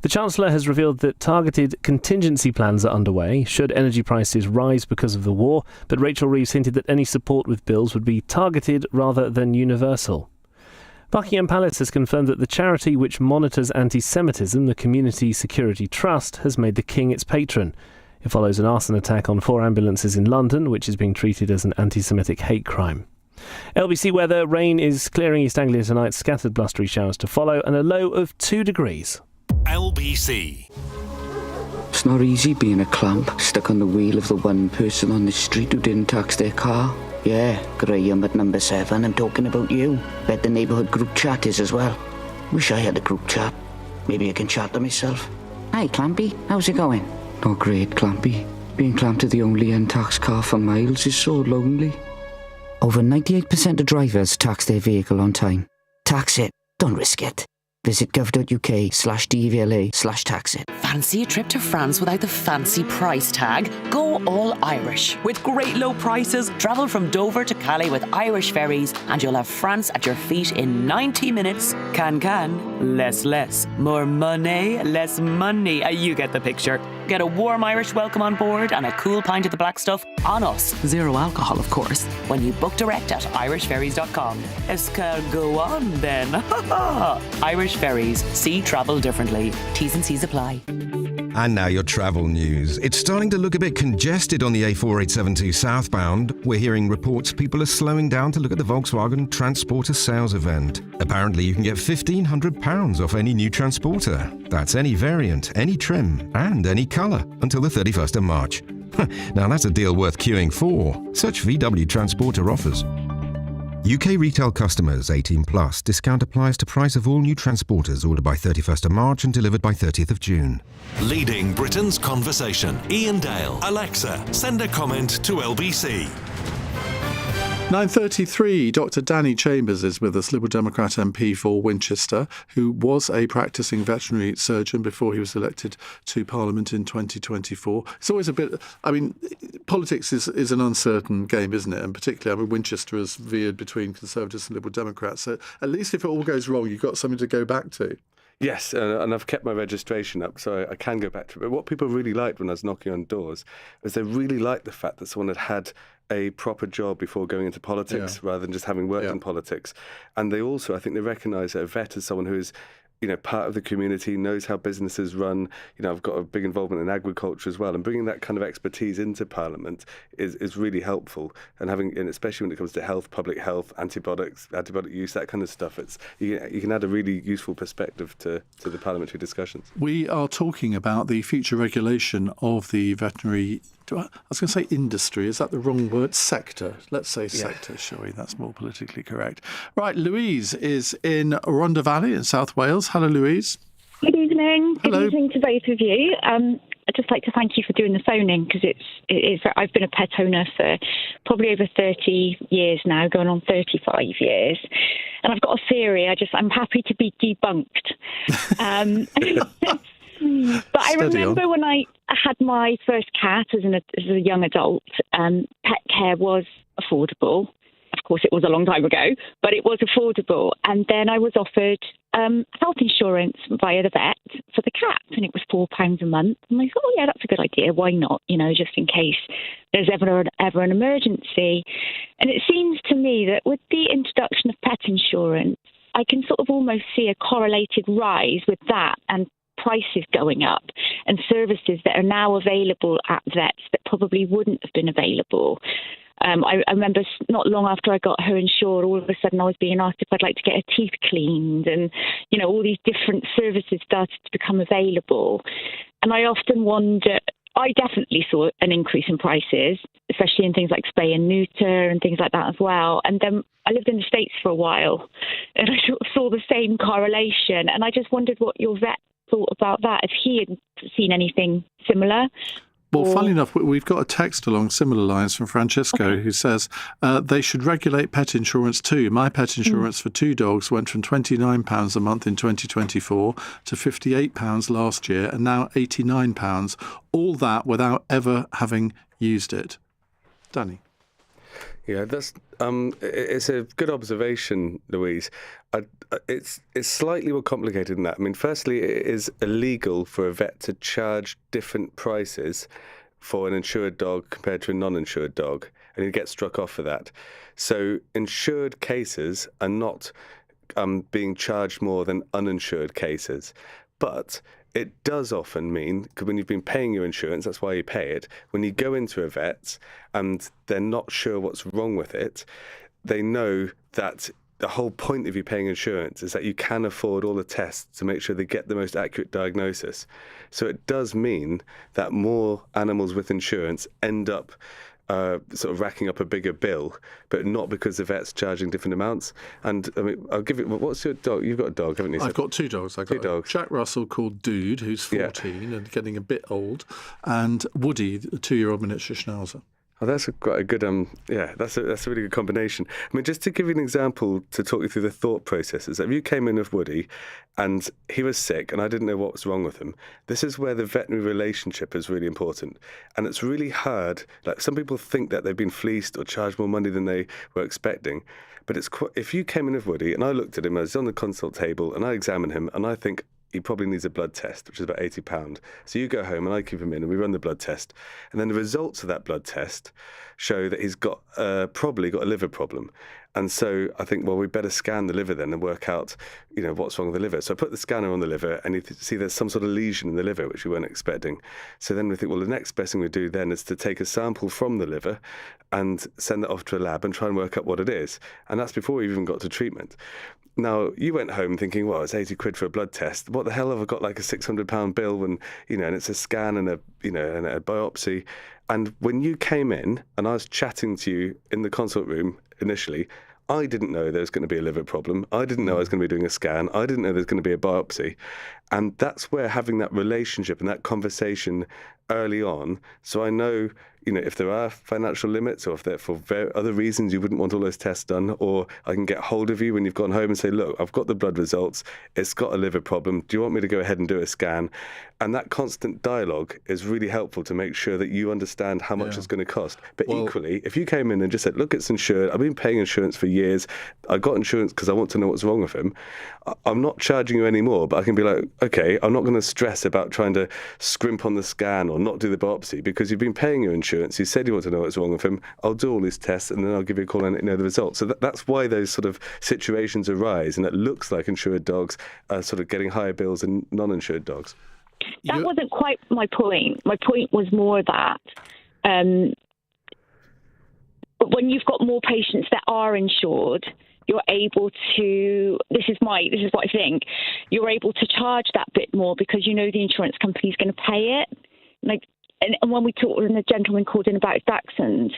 The Chancellor has revealed that targeted contingency plans are underway should energy prices rise because of the war, but Rachel Reeves hinted that any support with bills would be targeted rather than universal. Buckingham Palace has confirmed that the charity which monitors anti-Semitism, the Community Security Trust, has made the King its patron. It follows an arson attack on 4 ambulances in London, which is being treated as an anti-Semitic hate crime. LBC weather: rain is clearing East Anglia tonight, scattered blustery showers to follow, and a low of 2 degrees.
LBC.
It's not easy being a clamp, stuck on the wheel of the one person on the street who didn't tax their car. Yeah, Graham at number 7, I'm talking about you. Bet the neighbourhood group chat is as well. Wish I had a group chat. Maybe I can chat to myself. Hi, Clampy, how's it going? Not great, Clampy. Being clamped to the only untaxed car for miles is so lonely. Over 98% of drivers tax their vehicle on time. Tax it, don't risk it. Visit gov.uk/DVLA/tax it.
Fancy a trip to France without the fancy price tag? Go all Irish. With great low prices, travel from Dover to Calais with Irish ferries, and you'll have France at your feet in 90 minutes. Can, less. More money, less money. You get the picture. Get a warm Irish welcome on board and a cool pint of the black stuff on us. 0 alcohol, of course. When you book direct at irishferries.com. Go on then. Irish Ferries. See travel differently. T's and C's apply.
And now your travel news. It's starting to look a bit congested on the A4872 southbound. We're hearing reports people are slowing down to look at the Volkswagen Transporter sales event. Apparently you can get £1,500 off any new Transporter. That's any variant, any trim, and any colour until the 31st of March. Now that's a deal worth queuing for. Search VW Transporter offers. UK retail customers 18 plus. Discount applies to price of all new Transporters ordered by 31st of March and delivered by 30th of June.
Leading Britain's conversation. Iain Dale. Alexa, send a comment to LBC.
9:33, Dr. Danny Chambers is with us, Liberal Democrat MP for Winchester, who was a practising veterinary surgeon before he was elected to Parliament in 2024. It's always a bit, politics is an uncertain game, isn't it? And particularly, Winchester has veered between Conservatives and Liberal Democrats. So at least if it all goes wrong, you've got something to go back to.
Yes, and I've kept my registration up, so I can go back to it. But what people really liked when I was knocking on doors was they really liked the fact that someone had a proper job before going into politics, rather than just having worked in politics. And they also, I think they recognise that a vet is someone who is, part of the community, knows how businesses run. I've got a big involvement in agriculture as well, and bringing that kind of expertise into Parliament is really helpful. And especially when it comes to health, public health, antibiotic use, that kind of stuff, you can add a really useful perspective to the parliamentary discussions.
We are talking about the future regulation of the veterinary. I was going to say industry. Is that the wrong word? Sector. Let's say sector, shall we? That's more politically correct. Right, Louise is in Rhondda Valley in South Wales. Hello, Louise.
Good evening.
Hello.
Good evening to both of you. I'd just like to thank you for doing the phoning, because I've been a pet owner for probably over 30 years now, going on 35 years. And I've got a theory. I'm happy to be debunked. But I remember when I had my first cat as a young adult, pet care was affordable. Of course, it was a long time ago, but it was affordable. And then I was offered health insurance via the vet for the cat, and it was £4 a month. And I thought, oh, yeah, that's a good idea. Why not? Just in case there's ever an emergency. And it seems to me that with the introduction of pet insurance, I can sort of almost see a correlated rise with that and prices going up, and services that are now available at vets that probably wouldn't have been available. I remember not long after I got her insured, all of a sudden I was being asked if I'd like to get her teeth cleaned, and all these different services started to become available. And I often wonder, I definitely saw an increase in prices, especially in things like spay and neuter and things like that as well. And then I lived in the States for a while, and I sort of saw the same correlation. And I just wondered what your vet thought about that, if he had seen anything similar.
Well, funnily enough, we've got a text along similar lines from Francisco who says they should regulate pet insurance too. My pet insurance for 2 dogs went from £29 a month in 2024 to £58 last year, and now £89. All that without ever having used it. Danny.
Yeah, that's it's a good observation, Louise. It's slightly more complicated than that. Firstly, it is illegal for a vet to charge different prices for an insured dog compared to a non-insured dog, and you get struck off for that. So insured cases are not being charged more than uninsured cases. But it does often mean, because when you've been paying your insurance, that's why you pay it, when you go into a vet and they're not sure what's wrong with it, they know that the whole point of you paying insurance is that you can afford all the tests to make sure they get the most accurate diagnosis. So it does mean that more animals with insurance end up sort of racking up a bigger bill, but not because the vet's charging different amounts. And I'll give it. What's your dog? You've got a dog, haven't you?
I've got 2 dogs. I've got 2 dogs. Jack Russell called Dude, who's 14 and getting a bit old, and Woody, the 2-year-old miniature schnauzer.
Oh, that's quite a good, that's a really good combination. Just to give you an example to talk you through the thought processes. If you came in with Woody and he was sick and I didn't know what was wrong with him, this is where the veterinary relationship is really important. And it's really hard. Like, some people think that they've been fleeced or charged more money than they were expecting. But if you came in with Woody and I looked at him, I was on the consult table and I examined him and I think, he probably needs a blood test, which is about £80. So you go home and I keep him in and we run the blood test. And then the results of that blood test show that he's probably got a liver problem. And so I think, well, we better scan the liver then and work out, what's wrong with the liver. So I put the scanner on the liver and you see there's some sort of lesion in the liver, which we weren't expecting. So then we think, well, the next best thing we do then is to take a sample from the liver and send it off to a lab and try and work out what it is. And that's before we even got to treatment. Now, you went home thinking, well, it's 80 quid for a blood test. What the hell have I got, like a £600 bill when, and it's a scan and a biopsy. And when you came in and I was chatting to you in the consult room initially, I didn't know there was going to be a liver problem. I didn't know I was going to be doing a scan. I didn't know there was going to be a biopsy. And that's where having that relationship and that conversation early on, so I know, if there are financial limits, or if there for other reasons you wouldn't want all those tests done, or I can get hold of you when you've gone home and say, look, I've got the blood results, it's got a liver problem, do you want me to go ahead and do a scan? And that constant dialogue is really helpful to make sure that you understand how much it's going to cost. But equally, if you came in and just said, look, it's insured, I've been paying insurance for years, I got insurance because I want to know what's wrong with him, I'm not charging you anymore, but I can be like, okay, I'm not going to stress about trying to scrimp on the scan or not do the biopsy, because you've been paying your insurance, you said you want to know what's wrong with him, I'll do all these tests and then I'll give you a call and let you know the results. So that's why those sort of situations arise, and it looks like insured dogs are sort of getting higher bills than non-insured dogs.
That wasn't quite my point. My point was more that when you've got more patients that are insured, you're able to, this is what I think, you're able to charge that bit more because you know the insurance company's going to pay it. Like, and when we talked, when the gentleman called in about Dachshunds,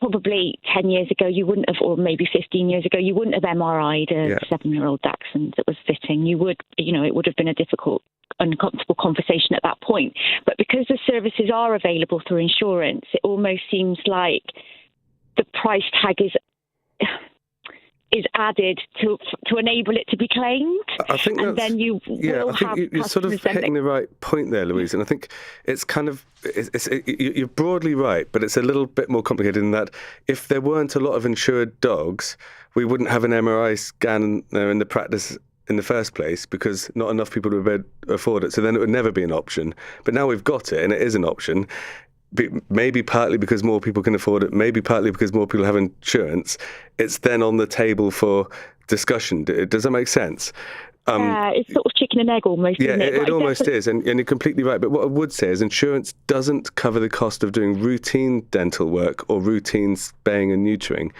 probably 10 years ago you wouldn't have, or maybe 15 years ago, you wouldn't have MRI'd a 7-year-old Dachshund that was fitting. You would, it would have been a difficult, uncomfortable conversation at that point. But because the services are available through insurance, it almost seems like the price tag is added to enable it to be claimed.
I think
and then you will have
you're sort of hitting the right point there, Louise. And I think it's kind of you're broadly right, but it's a little bit more complicated in that if there weren't a lot of insured dogs, we wouldn't have an MRI scan in the practice in the first place, because not enough people would afford it. So then it would never be an option. But now we've got it, and it is an option. Maybe partly because more people can afford it, maybe partly because more people have insurance. It's then on the table for discussion. Does that make sense?
It's sort of chicken and egg almost.
Yeah,
isn't it?
it almost is, and you're completely right. But what I would say is insurance doesn't cover the cost of doing routine dental work or routine spaying and neutering.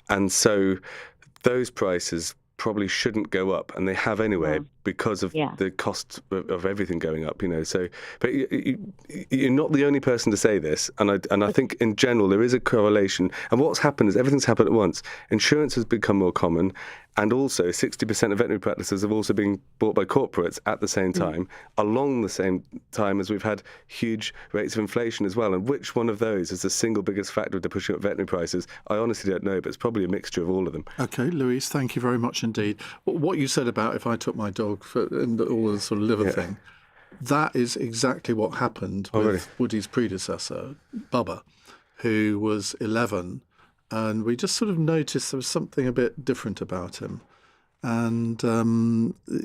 And so those prices probably shouldn't go up, and they have anyway because of the cost of everything going up, So, but you're not the only person to say this, and I think in general there is a correlation. And what's happened is everything's happened at once. Insurance has become more common, and also 60% of veterinary practices have also been bought by corporates at the same time, along the same time as we've had huge rates of inflation as well. And which one of those is the single biggest factor to pushing up veterinary prices? I honestly don't know, but it's probably a mixture of all of them.
Okay, Louise, thank you very much indeed. What you said about if I took my dog and all the sort of liver thing, that is exactly what happened with Woody's predecessor, Bubba, who was 11, and we just sort of noticed there was something a bit different about him. And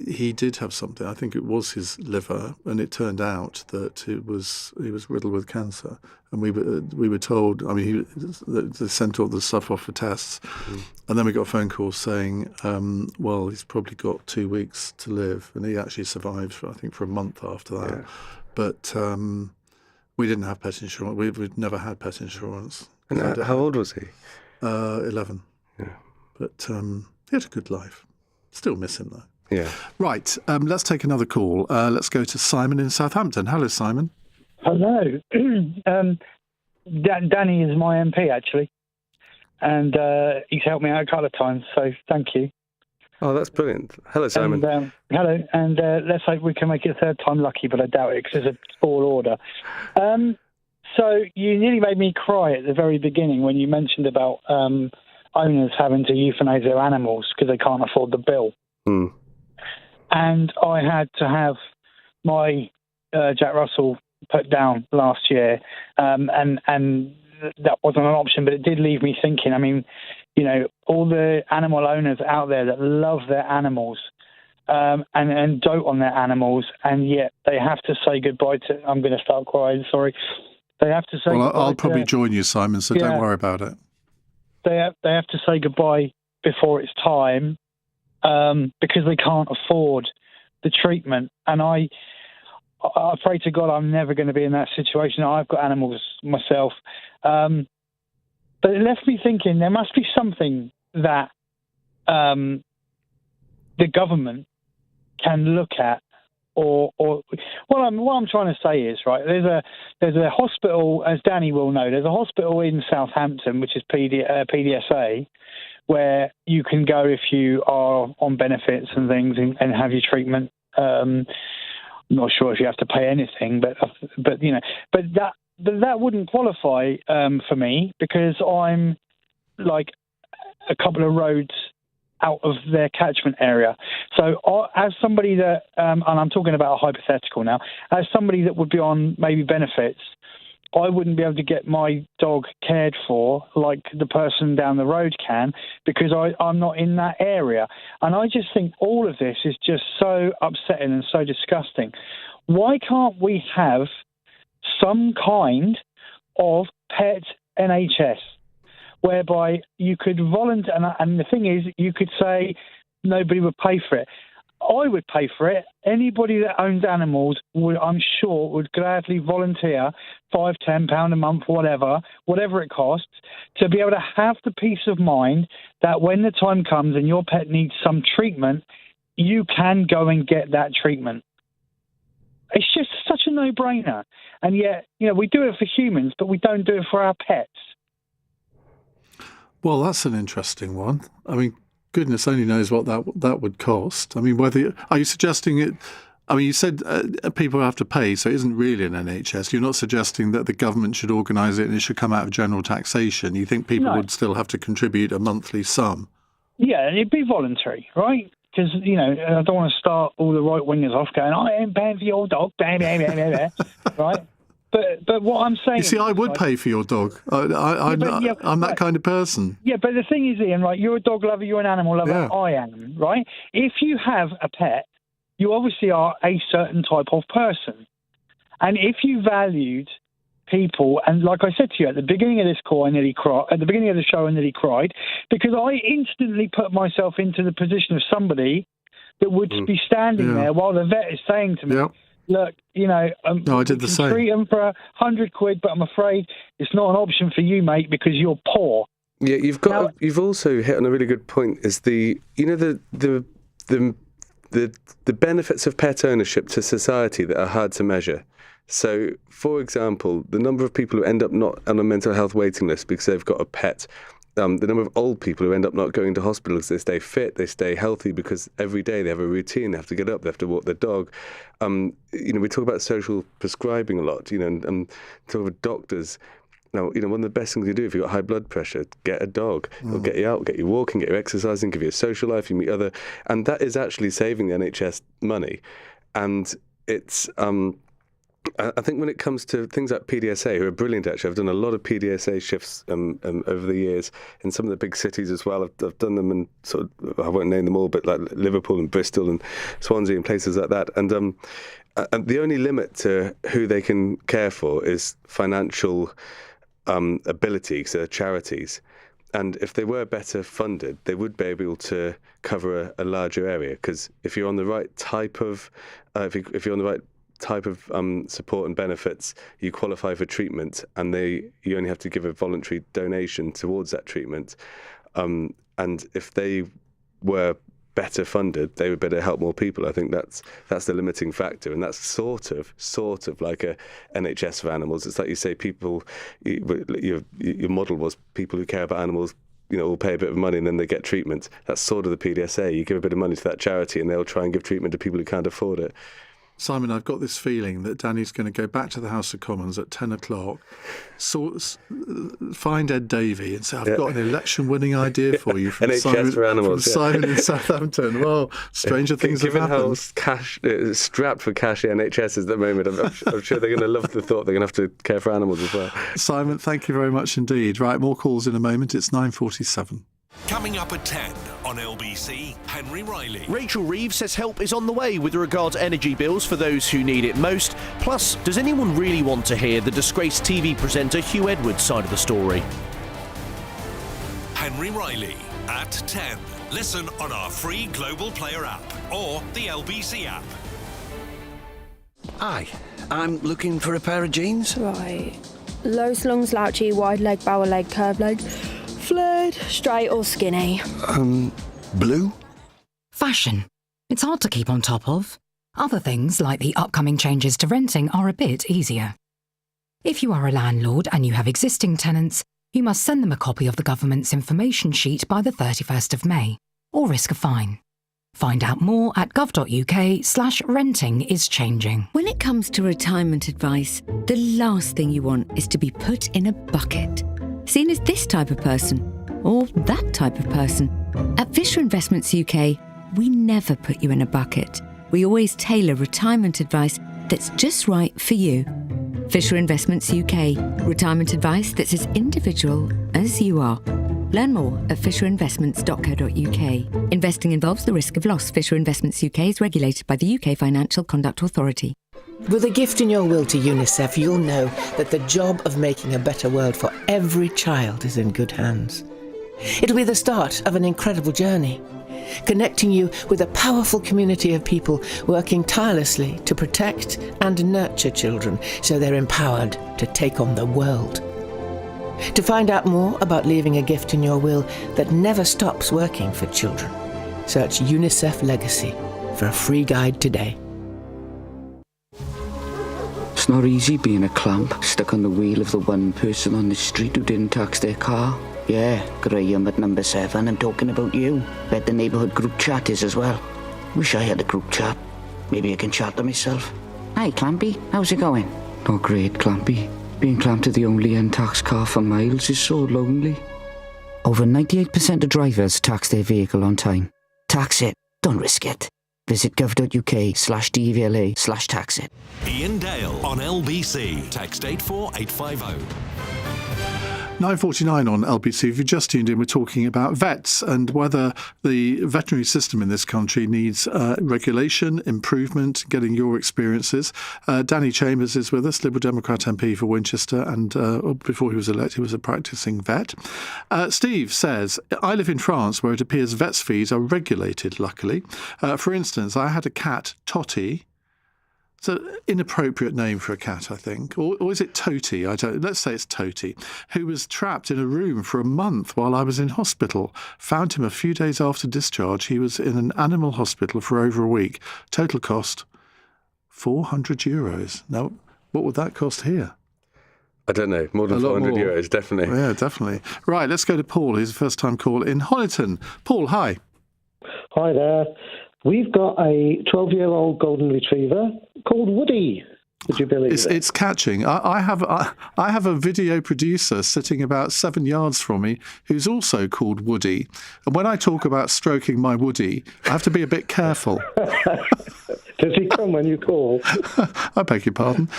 he did have something. I think it was his liver, and it turned out that he was riddled with cancer. And we were told. I mean, they sent all the stuff off for tests, and then we got a phone call saying, well, he's probably got 2 weeks to live, and he actually survived for a month after that. Yeah. But we didn't have pet insurance. We'd never had pet insurance.
And how old was he?
11. Yeah. But he had a good life. Still miss him, though.
Yeah.
Right. Let's take another call. Let's go to Simon in Southampton. Hello, Simon.
Hello. Danny is my MP, actually. And he's helped me out a couple of times, so thank you.
Oh, that's brilliant. Hello, Simon.
And, hello. And let's hope we can make it a third time lucky, but I doubt it because it's a tall order. So you nearly made me cry at the very beginning when you mentioned about owners having to euthanize their animals because they can't afford the bill. And I had to have my Jack Russell put down last year, and that wasn't an option, but it did leave me thinking. I mean, all the animal owners out there that love their animals and dote on their animals, and yet they have to say goodbye to... I'm going to start crying, sorry. They have to say goodbye.
I'll probably join you, Simon, so don't worry about it.
They have to say goodbye before it's time because they can't afford the treatment. And I pray to God I'm never going to be in that situation. I've got animals myself. But it left me thinking there must be something that the government can look at. Or what I'm trying to say is, right, there's a hospital, as Danny will know, there's a hospital in Southampton, which is PDSA, where you can go if you are on benefits and things and have your treatment. I'm not sure if you have to pay anything, but that wouldn't qualify for me because I'm like a couple of roads out of their catchment area. So as somebody that, and I'm talking about a hypothetical now, as somebody that would be on maybe benefits, I wouldn't be able to get my dog cared for like the person down the road can because I'm not in that area. And I just think all of this is just so upsetting and so disgusting. Why can't we have some kind of pet NHS whereby you could volunteer? And the thing is, you could say nobody would pay for it. I would pay for it. Anybody that owns animals I'm sure, would gladly volunteer £5, £10 a month, whatever it costs, to be able to have the peace of mind that when the time comes and your pet needs some treatment, you can go and get that treatment. It's just such a no-brainer. And yet, we do it for humans, but we don't do it for our pets.
Well, that's an interesting one. I mean, goodness only knows what that would cost. I mean, are you suggesting it? I mean, you said people have to pay, so it isn't really an NHS. You're not suggesting that the government should organise it and it should come out of general taxation. You think people would still have to contribute a monthly sum? Yeah,
it'd be voluntary, right? Because, I don't want to start all the right-wingers off going, I ain't paying for your dog, blah, blah, blah, blah, blah, right? But what I'm saying... You
see, I would pay for your dog. I'm that kind of person.
Yeah, but the thing is, Ian, right, you're a dog lover, you're an animal lover, I am, right? If you have a pet, you obviously are a certain type of person. And if you valued people, and like I said to you, at the beginning of this call, I nearly cried. At the beginning of the show, I nearly cried, because I instantly put myself into the position of somebody that would be standing there while the vet is saying to me, look,
I did the same.
Treat them for £100, but I'm afraid it's not an option for you, mate, because you're poor.
Yeah, you've also hit on a really good point. Is the benefits of pet ownership to society that are hard to measure. So, for example, the number of people who end up not on a mental health waiting list because they've got a pet. The number of old people who end up not going to hospitals, they stay fit, they stay healthy because every day they have a routine, they have to get up, they have to walk their dog. We talk about social prescribing a lot, and talk about doctors. Now, one of the best things you do if you've got high blood pressure, get a dog. It'll get you out, get you walking, get you exercising, give you a social life, you meet other... And that is actually saving the NHS money. And it's... I think when it comes to things like PDSA, who are brilliant actually, I've done a lot of PDSA shifts over the years in some of the big cities as well. I've done them in sort of, I won't name them all, but like Liverpool and Bristol and Swansea and places like that. And the only limit to who they can care for is financial ability, so charities. And if they were better funded, they would be able to cover a larger area. Because if you're on the right type of, if you're on the right type of support and benefits, you qualify for treatment, and you only have to give a voluntary donation towards that treatment. And if they were better funded, they would better help more people. I think that's the limiting factor, and that's sort of like a NHS for animals. It's like you say, people. Your model was people who care about animals, will pay a bit of money and then they get treatment. That's sort of the PDSA. You give a bit of money to that charity, and they'll try and give treatment to people who can't afford it.
Simon, I've got this feeling that Danny's going to go back to the House of Commons at 10 o'clock, find Ed Davey and say, I've got an election-winning idea for you from
NHS for animals,
Simon in Southampton. Well, stranger things have happened.
Given how strapped for cash the NHS is at the moment, I'm sure they're going to love the thought they're going to have to care for animals as well.
Simon, thank you very much indeed. Right, more calls in a moment. It's 9:47.
Coming up at 10 on LBC, Henry Riley.
Rachel Reeves says help is on the way with regard to energy bills for those who need it most. Plus, does anyone really want to hear the disgraced TV presenter Hugh Edwards' side of the story?
Henry Riley at 10. Listen on our free Global Player app or the LBC app.
Hi, I'm looking for a pair of jeans.
Right. Low slung, slouchy, wide leg, bower leg, curved leg. Flared, straight or skinny?
Blue?
Fashion. It's hard to keep on top of. Other things, like the upcoming changes to renting, are a bit easier. If you are a landlord and you have existing tenants, You must send them a copy of the government's information sheet by the 31st of May, or risk a fine. Find out more at gov.uk/renting is changing.
When it comes to retirement advice, the last thing you want is to be put in a bucket. Seen as this type of person, or that type of person. At Fisher Investments UK, we never put you in a bucket. We always tailor retirement advice that's just right for you. Fisher Investments UK, retirement advice that's as individual as you are. Learn more at fisherinvestments.co.uk. Investing involves the risk of loss. Fisher Investments UK is regulated by the UK Financial Conduct Authority.
With a gift in your will to UNICEF, you'll know that the job of making a better world for every child is in good hands. It'll be the start of an incredible journey, connecting you with a powerful community of people working tirelessly to protect and nurture children so they're empowered to take on the world. To find out more about leaving a gift in your will that never stops working for children, search UNICEF Legacy for a free guide today.
It's not easy being a clamp stuck on the wheel of the one person on the street who didn't tax their car. Yeah, Graham at number 7, I'm talking about you. Bet the neighbourhood group chat is as well. Wish I had a group chat. Maybe I can chat to myself. Hi, Clampy, how's it going? Not great, Clampy. Being clamped to the only untaxed car for miles is so lonely. Over 98% of drivers tax their vehicle on time. Tax it, don't risk it. Visit gov.uk/DVLA/tax it.
Iain Dale on LBC. Text 84850.
9:49 on LBC. If you just tuned in, we're talking about vets and whether the veterinary system in this country needs regulation, improvement, getting your experiences. Danny Chambers is with us, Liberal Democrat MP for Winchester, and before he was elected, he was a practising vet. Steve says, I live in France where it appears vets' fees are regulated, luckily. For instance, I had a cat, Totty. It's an inappropriate name for a cat, I think. Or is it Toti? Let's say it's Toti, who was trapped in a room for a month while I was in hospital. Found him a few days after discharge. He was in an animal hospital for over a week. Total cost, €400. Now, what would that cost here?
I don't know. More than €400, definitely.
Yeah, definitely. Right, let's go to Paul. He's a first-time call in Honiton. Paul, hi.
Hi there. We've got a 12-year-old golden retriever called Woody. Would you believe it?
It's catching. I have a video producer sitting about 7 yards from me who's also called Woody. And when I talk about stroking my Woody, I have to be a bit careful.
Does he come when you call?
I beg your pardon.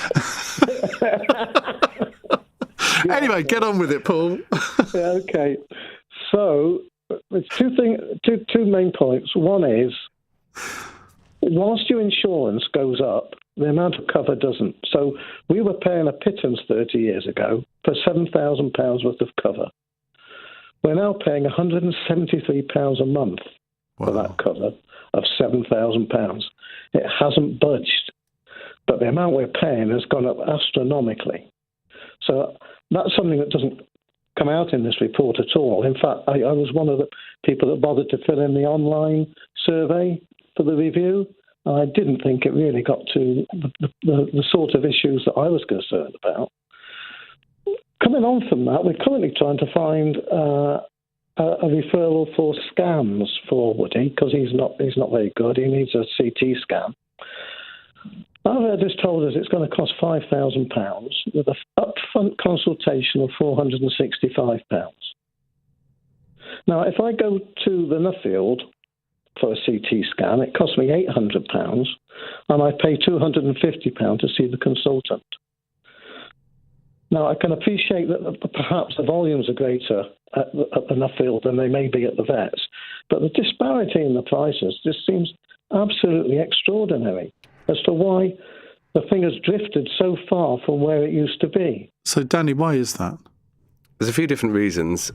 Anyway, get on with it, Paul.
Okay. So there's two main points. One is, whilst your insurance goes up, the amount of cover doesn't. So we were paying a pittance 30 years ago for £7,000 worth of cover. We're now paying £173 a month for that cover of £7,000. It hasn't budged, but the amount we're paying has gone up astronomically. So that's something that doesn't come out in this report at all. In fact, I was one of the people that bothered to fill in the online survey for the review. I didn't think it really got to the sort of issues that I was concerned about. Coming on from that, we're currently trying to find a referral for scans for Woody because he's not very good. He needs a CT scan. Our just told us it's going to cost £5,000 with an upfront consultation of £465. Now, if I go to the Nuffield for a CT scan, it costs me £800 and I pay £250 to see the consultant. Now, I can appreciate that perhaps the volumes are greater at the Nuffield than they may be at the vets, but the disparity in the prices just seems absolutely extraordinary as to why the thing has drifted so far from where it used to be.
So, Danny, why is that?
There's a few different reasons.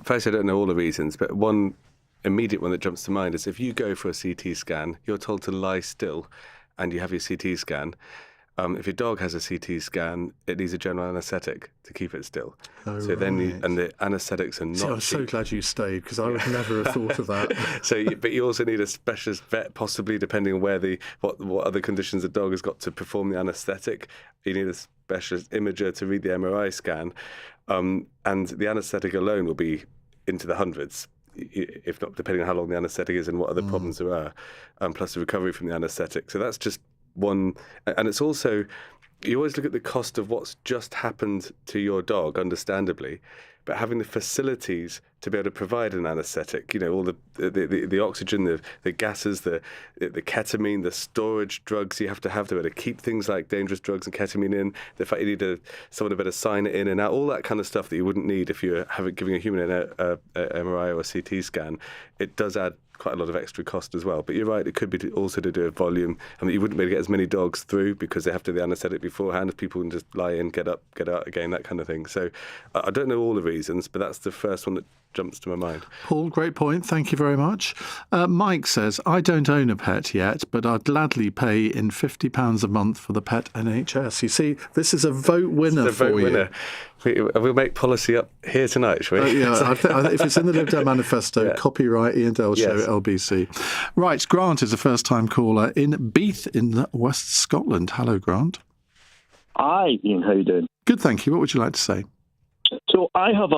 First, I don't know all the reasons, but one immediate one that jumps to mind is if you go for a CT scan, you're told to lie still and you have your CT scan. If your dog has a CT scan, it needs a general anaesthetic to keep it still.
Oh,
so then, and the anaesthetics are not cheap.
I'm so glad you stayed because I would never have thought of that.
But you also need a specialist vet, possibly depending on what other conditions the dog has got to perform the anaesthetic. You need specialist imager to read the MRI scan, and the anaesthetic alone will be into the hundreds, if not, depending on how long the anaesthetic is and what other problems there are, plus the recovery from the anaesthetic. So that's just one. And it's also, you always look at the cost of what's just happened to your dog, understandably, but having the facilities to be able to provide an anaesthetic, all the oxygen, the gases, the ketamine, the storage drugs you have to be able to keep things like dangerous drugs and ketamine in, the fact you need someone to better sign it in and out, all that kind of stuff that you wouldn't need if you're giving a human an MRI or a CT scan. It does add quite a lot of extra cost as well. But you're right, it could be also to do with volume. I mean, you wouldn't be able to get as many dogs through because they have to do the anaesthetic beforehand. If people can just lie in, get up, get out again, that kind of thing. So I don't know all the reasons, but that's the first one that jumps to my mind.
Paul, great point. Thank you very much. Mike says, I don't own a pet yet, but I'd gladly pay in £50 a month for the pet NHS. You see, this is a vote winner for you.
We'll make policy up here tonight, shall we?
If it's in the Lib Dem manifesto, copyright Iain Dale Show at LBC. Right, Grant is a first-time caller in Beath in West Scotland. Hello, Grant.
Hi, Ian. How you doing?
Good, thank you. What would you like to say?
So I have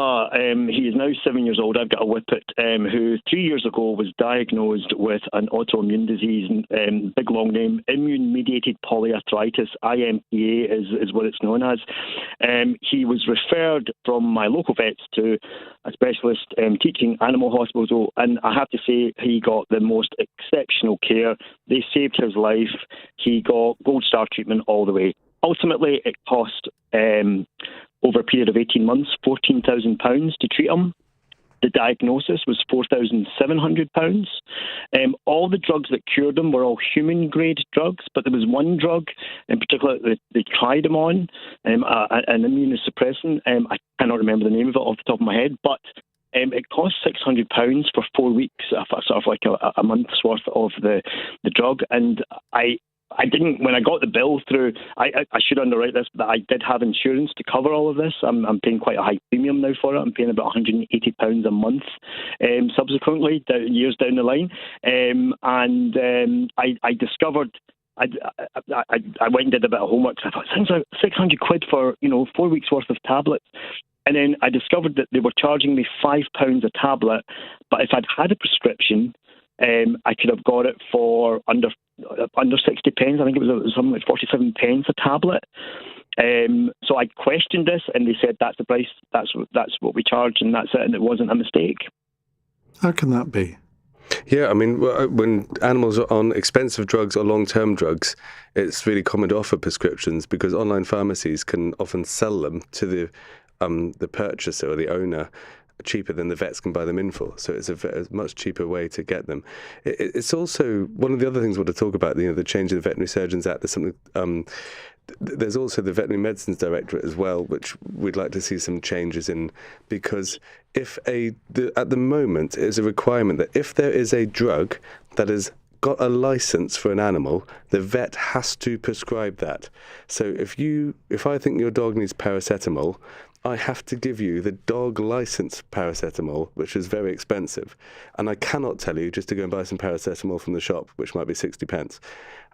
he is now 7 years old. I've got a whippet who 3 years ago was diagnosed with an autoimmune disease, big long name, immune-mediated polyarthritis, IMPA is what it's known as. He was referred from my local vets to a specialist teaching animal hospital, and I have to say he got the most exceptional care. They saved his life. He got gold star treatment all the way. Ultimately, it cost over a period of 18 months, £14,000 to treat him. The diagnosis was £4,700. All the drugs that cured him were all human-grade drugs, but there was one drug in particular that they tried him on, an immunosuppressant. I cannot remember the name of it off the top of my head, but it cost £600 for 4 weeks, sort of like a month's worth of the drug. And I didn't, when I got the bill through, I should underwrite this, but I did have insurance to cover all of this. I'm paying quite a high premium now for it. I'm paying about £180 a month subsequently, years down the line. I discovered, I went and did a bit of homework. I thought, £600 for, 4 weeks worth of tablets. And then I discovered that they were charging me £5 a tablet, but if I'd had a prescription, I could have got it for under 60 pence. I think it was something like 47 pence a tablet. So I questioned this, and they said that's the price. That's what we charge, and that's it. And it wasn't a mistake.
How can that be?
Yeah, I mean, when animals are on expensive drugs or long-term drugs, it's really common to offer prescriptions because online pharmacies can often sell them to the purchaser or the owner cheaper than the vets can buy them in for. So it's a much cheaper way to get them. It's also one of the other things we want to talk about, the change in the Veterinary Surgeons Act. There's something. There's also the Veterinary Medicines Directorate as well, which we'd like to see some changes in, because at the moment it is a requirement that if there is a drug that has got a license for an animal, the vet has to prescribe that. So if I think your dog needs paracetamol, I have to give you the dog licensed paracetamol, which is very expensive. And I cannot tell you just to go and buy some paracetamol from the shop, which might be 60 pence.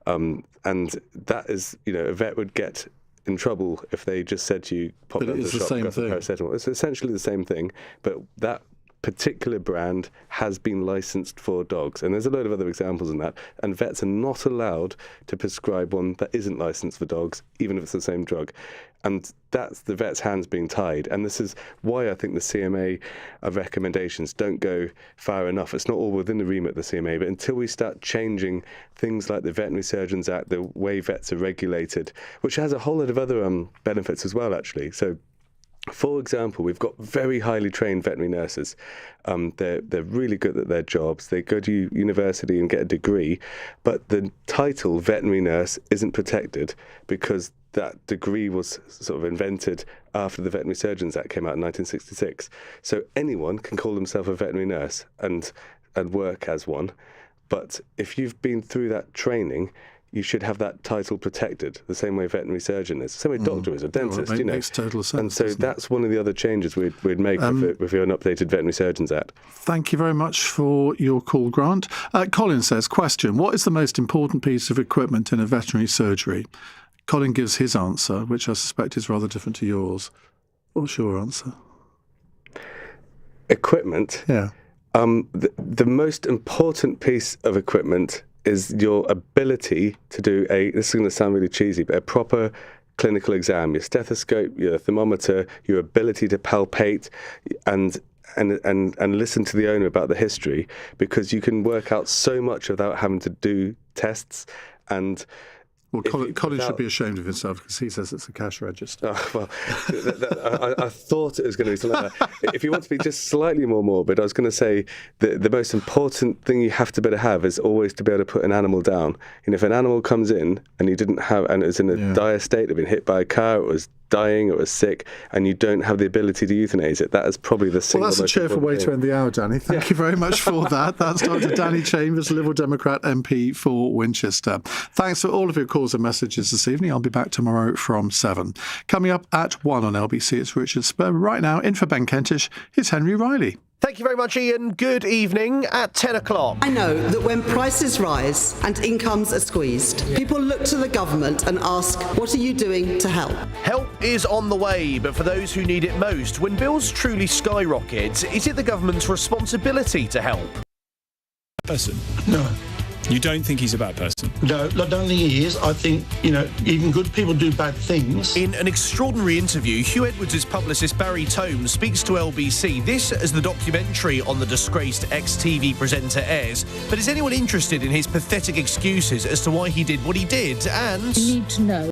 And that is, a vet would get in trouble if they just said to you, pop down to the shop, grab some paracetamol. It's essentially the same thing, but that particular brand has been licensed for dogs. And there's a load of other examples in that. And vets are not allowed to prescribe one that isn't licensed for dogs, even if it's the same drug. And that's the vet's hands being tied. And this is why I think the CMA recommendations don't go far enough. It's not all within the remit of the CMA, but until we start changing things like the Veterinary Surgeons Act, the way vets are regulated, which has a whole lot of other benefits as well, actually. So, for example, we've got very highly trained veterinary nurses. They're really good at their jobs. They go to university and get a degree, but the title veterinary nurse isn't protected because that degree was sort of invented after the Veterinary Surgeons Act came out in 1966. So anyone can call themselves a veterinary nurse and work as one. But if you've been through that training, you should have that title protected, the same way veterinary surgeon is, the same way doctor is, or dentist,
It makes total sense.
And so that's one of the other changes we'd make if we had an updated Veterinary Surgeons Act.
Thank you very much for your call, Grant. Colin says, question, what is the most important piece of equipment in a veterinary surgery? Colin gives his answer, which I suspect is rather different to yours. What's your answer?
Equipment?
Yeah.
The most important piece of equipment is your ability to do this is going to sound really cheesy, but a proper clinical exam. Your stethoscope, your thermometer, your ability to palpate and listen to the owner about the history, because you can work out so much without having to do tests. And
well, Colin should be ashamed of himself because he says it's a cash register.
Oh, well, I thought it was going to be something like that. If you want to be just slightly more morbid, I was going to say that the most important thing you have to be able to have is always to be able to put an animal down. And if an animal comes in and you didn't have, and it's in a dire state, they've been hit by a car, it was dying, it was sick, and you don't have the ability to euthanize it, that is probably the single most important thing.
Well, that's a cheerful way to end the hour, Danny. Thank you very much for that. That's Dr. Danny Chambers, Liberal Democrat MP for Winchester. Thanks for all of your calls and messages this evening. I'll be back tomorrow from 7. Coming up at 1 on LBC, it's Richard Spur. Right now, in for Ben Kentish, here's Henry Riley.
Thank you very much, Ian. Good evening. At 10 o'clock.
I know that when prices rise and incomes are squeezed, people look to the government and ask, what are you doing to help?
Help is on the way, but for those who need it most, when bills truly skyrocket, is it the government's responsibility to help?
Person? No. You don't think he's a bad person?
No, I don't think he is. I think, even good people do bad things.
In an extraordinary interview, Hugh Edwards' publicist Barry Tome speaks to LBC. This as the documentary on the disgraced ex-TV presenter airs. But is anyone interested in his pathetic excuses as to why he did what he did? And
you need to know